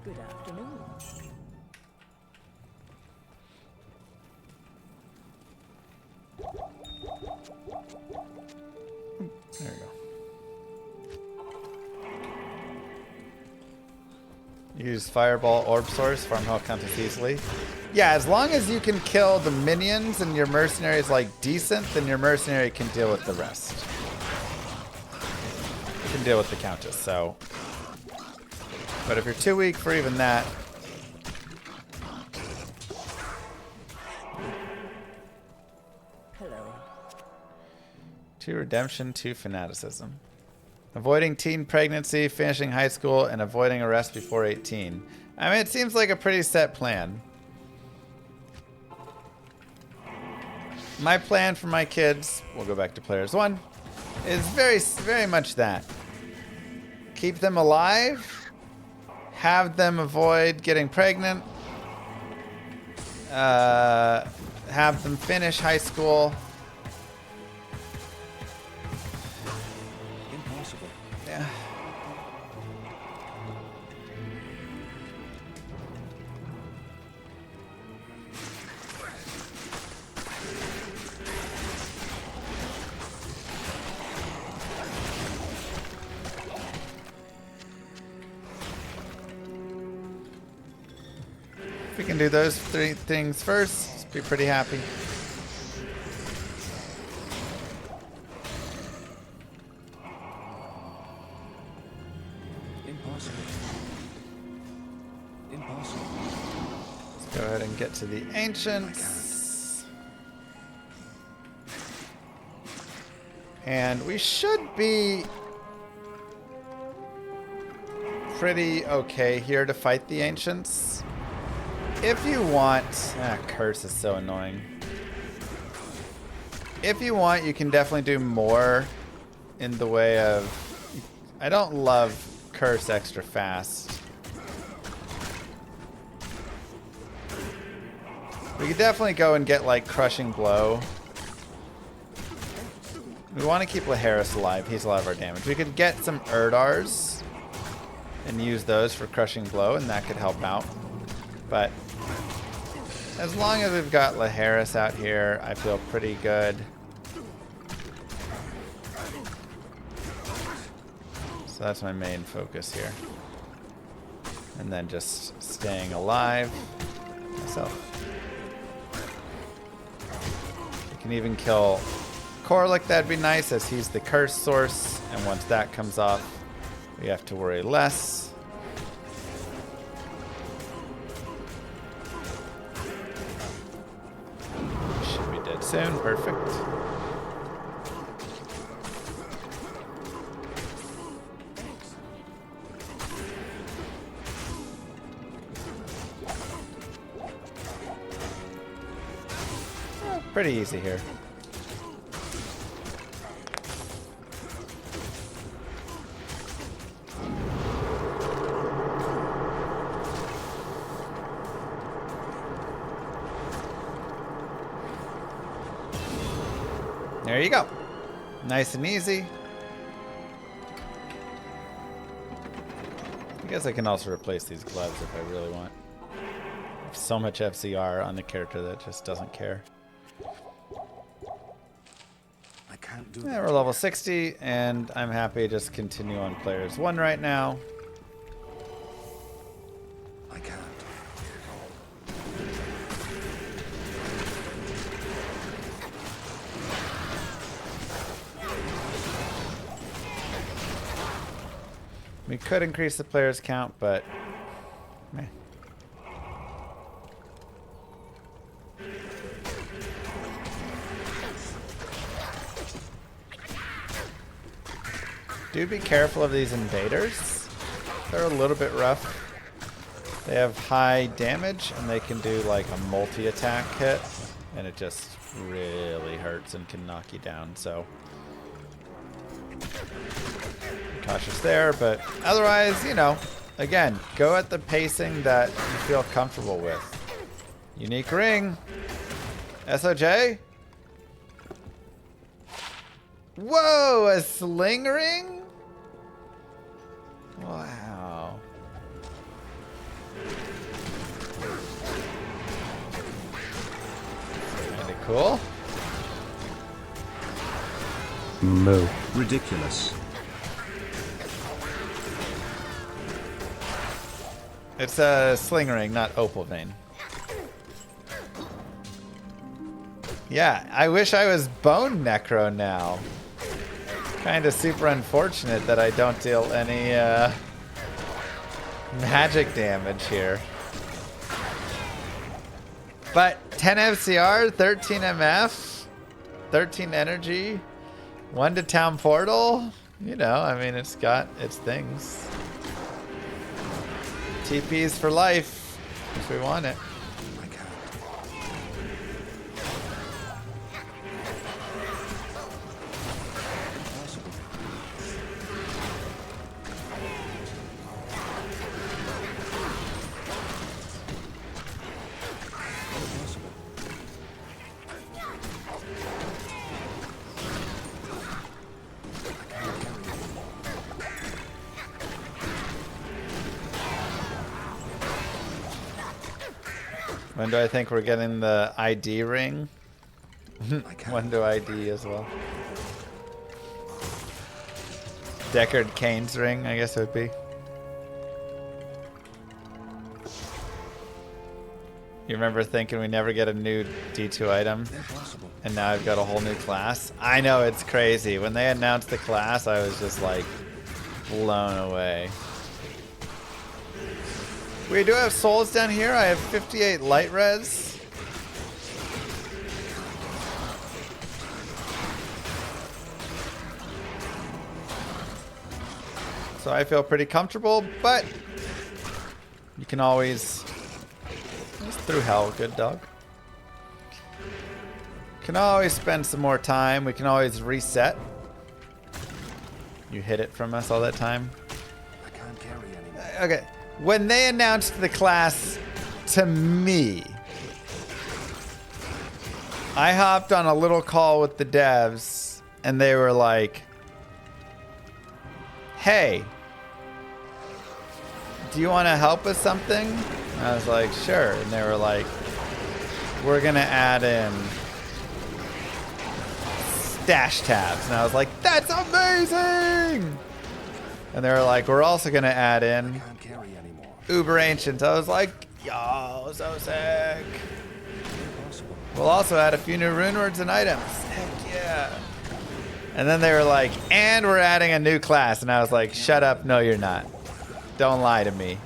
Good afternoon. There we go. Use Fireball Orb Source, farm health counts easily. Yeah, as long as you can kill the minions and your mercenary is like decent, then your mercenary can deal with the rest. You can deal with the Countess, so. But if you're too weak for even that. Hello. 2 redemption, 2 fanaticism. Avoiding teen pregnancy, finishing high school, and avoiding arrest before 18. I mean, it seems like a pretty set plan. My plan for my kids, we'll go back to players 1, is very much that. Keep them alive, have them avoid getting pregnant, have them finish high school. Impossible. Yeah. If we can do those 3 things first, be pretty happy. Impossible. Impossible. Let's go ahead and get to the ancients. And we should be pretty okay here to fight the ancients. If you want... curse is so annoying. If you want, you can definitely do more in the way of... I don't love curse extra fast. We could definitely go and get like crushing blow. We want to keep Laharis alive. He's a lot of our damage. We could get some Erdars and use those for crushing blow, and that could help out. But as long as we've got Laharis out here, I feel pretty good. So that's my main focus here. And then just staying alive myself. We can even kill Warlock, that'd be nice, as he's the curse source, and once that comes off, we have to worry less. Should be dead soon, perfect. Pretty easy here. There you go. Nice and easy. I guess I can also replace these gloves if I really want. So much FCR on the character that just doesn't care. I can't do Yeah, we're level 60, and I'm happy to just continue on players 1 right now. I can't. We could increase the players count, but meh. Do be careful of these invaders. They're a little bit rough. They have high damage, and they can do like a multi-attack hit, and it just really hurts and can knock you down, so cautious there. But otherwise, you know, again, go at the pacing that you feel comfortable with. Unique ring. SOJ? Whoa, a sling ring? Wow. Kinda cool. Moo. Ridiculous. It's a sling ring, not opal vein. Yeah, I wish I was bone necro now. Kind of super unfortunate that I don't deal any magic damage here. But 10 FCR, 13 MF, 13 energy, 1 to town portal. You know, I mean, it's got its things. TPs for life, if we want it. I can't. When do I think we're getting the ID ring? When do ID as well? Deckard Cain's ring, I guess it would be. You remember thinking we never get a new D2 item? Impossible. And now I've got a whole new class? I know, it's crazy. When they announced the class, I was just like blown away. We do have souls down here. I have 58 light res. So I feel pretty comfortable, but you can always... It's through hell, good dog. Can always spend some more time. We can always reset. You hid it from us all that time. I can't carry anymore. Okay. When they announced the class to me, I hopped on a little call with the devs and they were like, hey, do you want to help with something? And I was like, sure. And they were like, we're going to add in stash tabs. And I was like, that's amazing. And they were like, we're also going to add in Can't carry anymore. Uber Ancients. I was like, yo, so sick. We'll also add a few new rune words and items. Heck yeah. And then they were like, and we're adding a new class. And I was like, shut up. No, you're not. Don't lie to me.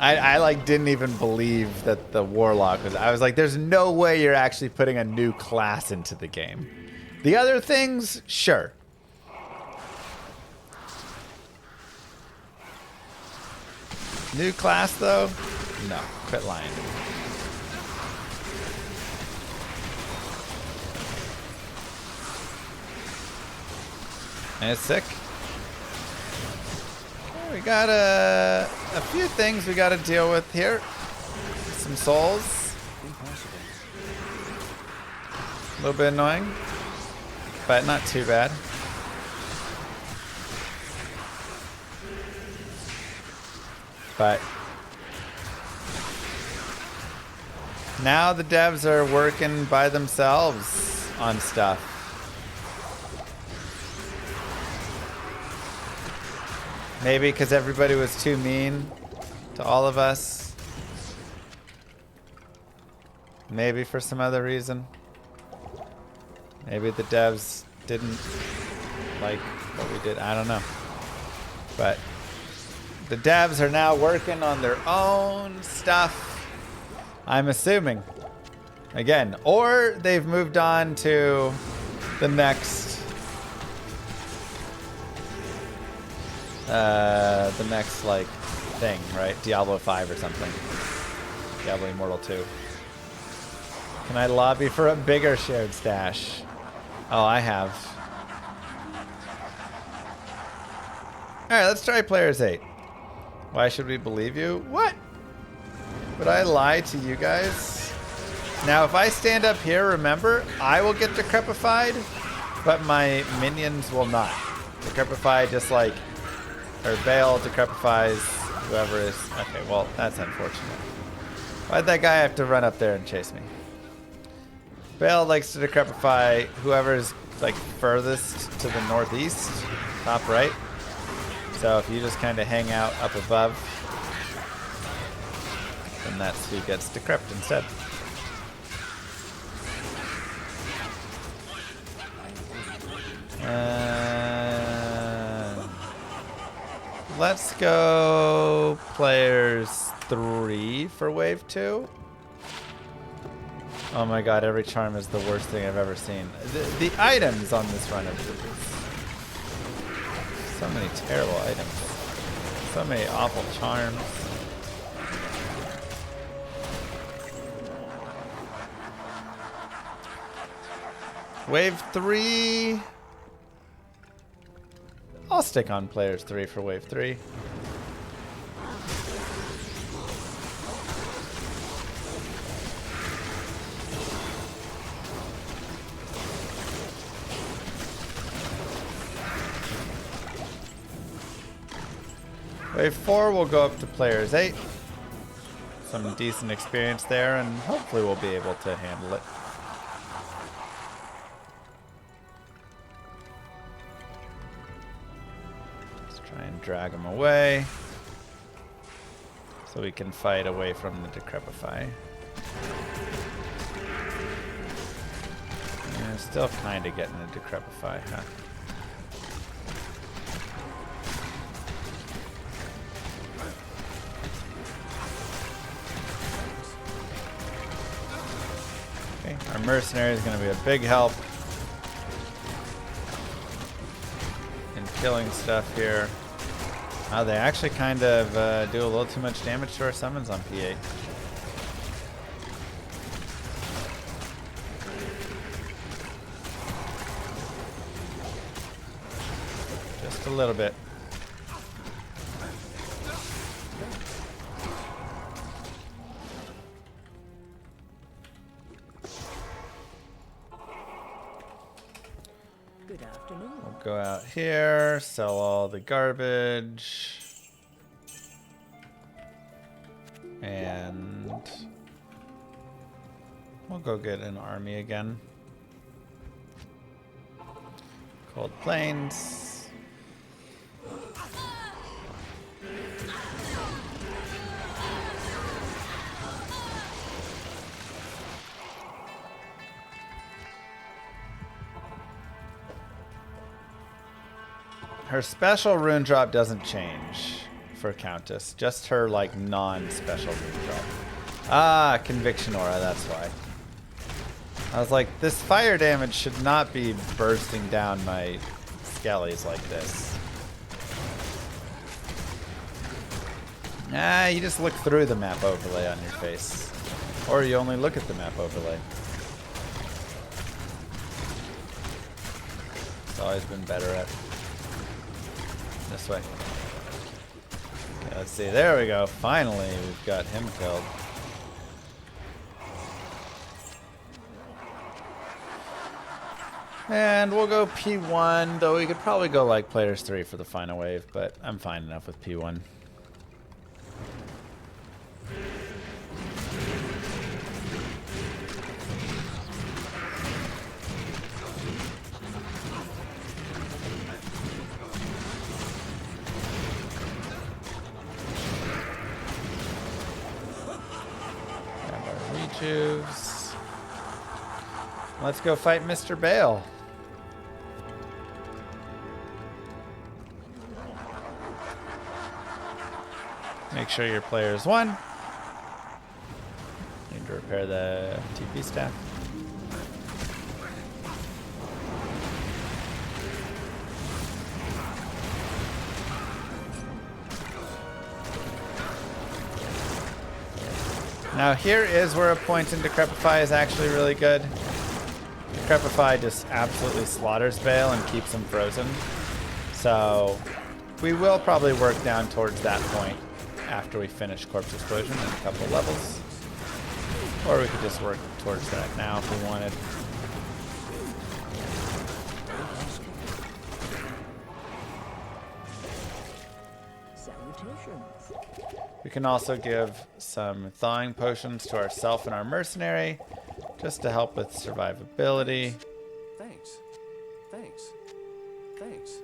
I like didn't even believe that the Warlock was. I was like, there's no way you're actually putting a new class into the game. The other things, sure. New class though? No. Quit lying to me. And it's sick. We got a few things we got to deal with here. Some souls. A little bit annoying, but not too bad. But now the devs are working by themselves on stuff. Maybe because everybody was too mean to all of us. Maybe for some other reason. Maybe the devs didn't like what we did. I don't know. But the devs are now working on their own stuff, I'm assuming. Again, or they've moved on to the next like thing, right? Diablo 5 or something. Diablo Immortal 2. Can I lobby for a bigger shared stash? Oh, I have. Alright, let's try Players 8. Why should we believe you? What? Would I lie to you guys? Now, if I stand up here, remember, I will get decrepified, but my minions will not. Decrepify just like, or Bale decrepifies whoever is. Okay, well, that's unfortunate. Why'd that guy have to run up there and chase me? Bale likes to decrepify whoever's like furthest to the northeast, top right. So if you just kind of hang out up above, then that's who gets decreped instead. Let's go Players 3 for Wave 2. Oh my god, every charm is the worst thing I've ever seen. The items on this run are so many terrible items. So many awful charms. Wave 3. I'll stick on Players 3 for Wave 3. Wave 4 will go up to Players 8. Some decent experience there, and hopefully we'll be able to handle it. Try and drag them away so we can fight away from the decrepify. Yeah, still kind of getting the decrepify, huh? Okay, our mercenary is going to be a big help in killing stuff here. Oh, they actually kind of do a little too much damage to our summons on P8. a little bit. Good afternoon. We'll go out here, sell all the garbage. And we'll go get an army again. Cold Plains. Her special rune drop doesn't change for Countess. Just her, like, non-special rune drop. Ah, Conviction Aura, that's why. I was like, this fire damage should not be bursting down my skellies like this. Ah, you just look through the map overlay on your face. Or you only look at the map overlay. It's always been better at this way. Okay, let's see. There we go. Finally, we've got him killed. And we'll go P1, though we could probably go like players 3 for the final wave, but I'm fine enough with P1. Grab our rejuves. Let's go fight Mr. Bale. Make sure your player's 1. Need to repair the TP staff. Now here is where a point in Decrepify is actually really good. Decrepify just absolutely slaughters Bale and keeps him frozen. So we will probably work down towards that point after we finish Corpse Explosion in a couple levels. Or we could just work towards that now if we wanted. Salutations. We can also give some thawing potions to ourself and our mercenary, just to help with survivability. Thanks. Thanks. Thanks.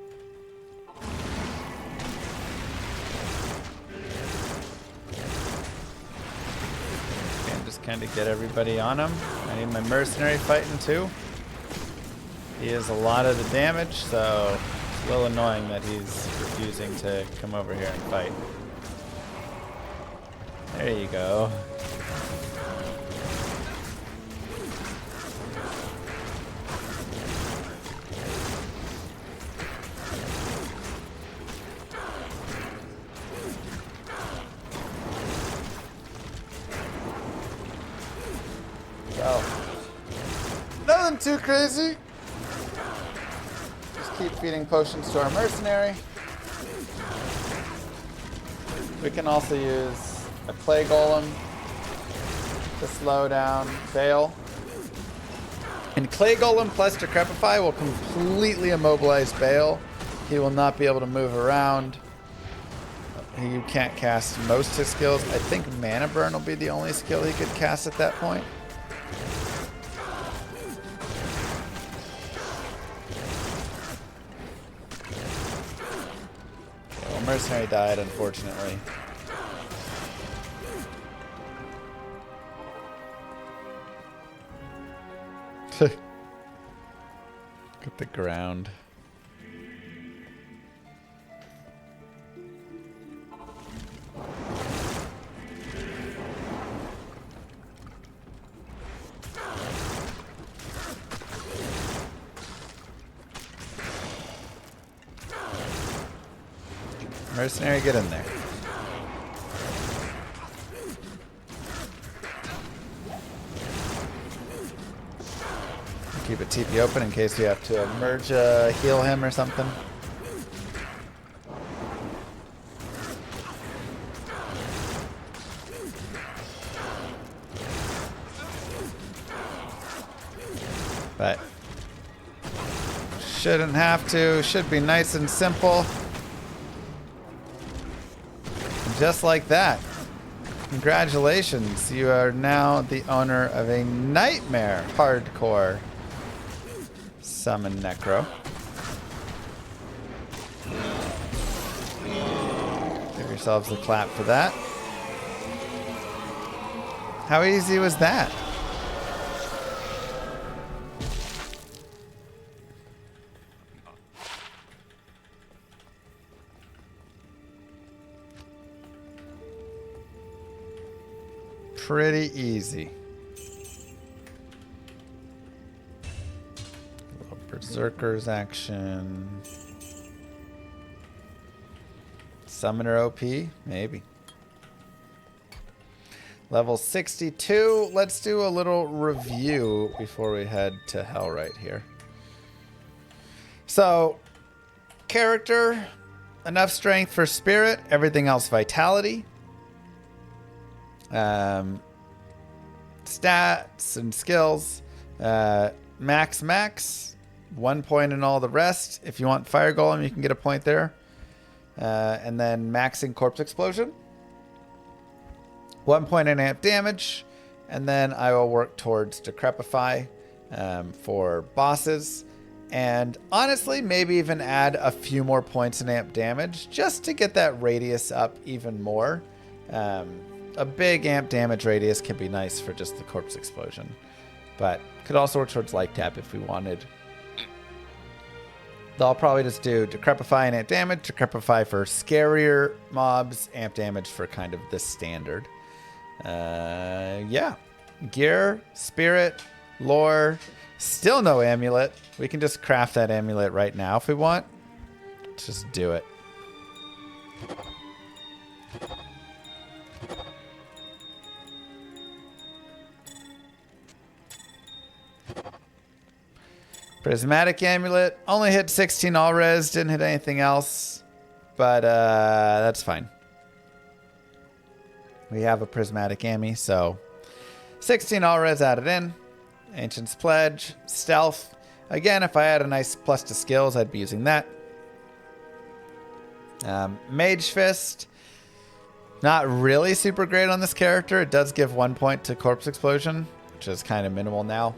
And just kind of get everybody on him. I need my mercenary fighting too. He is a lot of the damage, so it's a little annoying that he's refusing to come over here and fight. There you go. So, nothing too crazy. Just keep feeding potions to our mercenary. We can also use a clay golem to slow down Bale. And clay golem plus Decrepify will completely immobilize Bale. He will not be able to move around. He can't cast most of his skills. I think Mana Burn will be the only skill he could cast at that point. Okay, well, Mercenary died, unfortunately. Get the ground. Mercenary, get in there. Keep a TP open in case we have to merge heal him or something. But shouldn't have to. Should be nice and simple. Just like that. Congratulations. You are now the owner of a Nightmare Hardcore Summon Necro. Give yourselves a clap for that. How easy was that? Pretty easy. A little Berserker's action. Summoner OP? Maybe. Level 62. Let's do a little review before we head to hell right here. So, character, enough strength for spirit, everything else vitality. Stats and skills. Max. 1 point in all the rest. If you want Fire Golem, you can get a point there. And then maxing Corpse Explosion. 1 point in amp damage. And then I will work towards Decrepify for bosses. And honestly, maybe even add a few more points in amp damage just to get that radius up even more. A big amp damage radius can be nice for just the Corpse Explosion. But could also work towards Light Tap if we wanted. Though I'll probably just do Decrepify and amp damage. Decrepify for scarier mobs. Amp damage for kind of the standard. Yeah. Gear, spirit, lore. Still no amulet. We can just craft that amulet right now if we want. Let's just do it. Prismatic Amulet. Only hit 16 all res. Didn't hit anything else. But that's fine. We have a Prismatic Ammy, so 16 all res added in. Ancient's Pledge. Stealth. Again, if I had a nice plus to skills, I'd be using that. Mage Fist. Not really super great on this character. It does give 1 point to Corpse Explosion, which is kind of minimal now.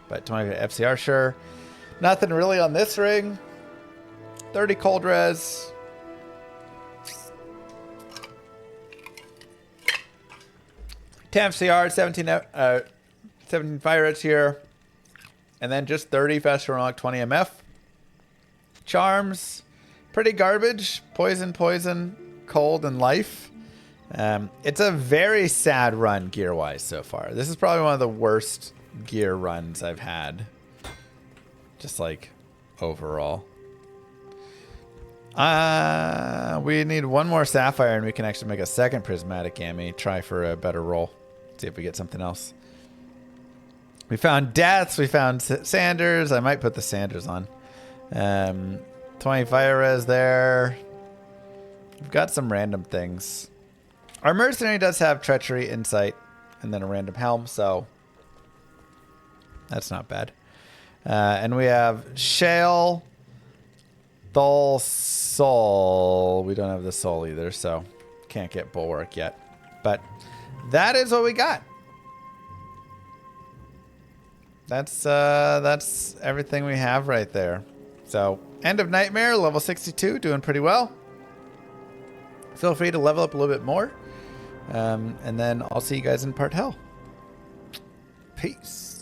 But 20 FCR, sure. Nothing really on this ring. 30 cold res. Ten FCR, 17 fire edge here. And then just 30 faster unlock, 20 MF. Charms. Pretty garbage. Poison, cold, and life. It's a very sad run gear-wise so far. This is probably one of the worst gear runs I've had, just like overall. We need one more sapphire and we can actually make a second prismatic ammy. Try for a better roll. See if we get something else. We found deaths. We found Sanders. I might put the Sanders on. 20 fire res there. We've got some random things. Our mercenary does have treachery, insight, and then a random helm, so that's not bad. And we have Shale, Thul, Soul. We don't have the Soul either, so can't get Bulwark yet. But that is what we got. That's everything we have right there. So End of Nightmare, level 62, doing pretty well. Feel free to level up a little bit more. And then I'll see you guys in part hell. Peace.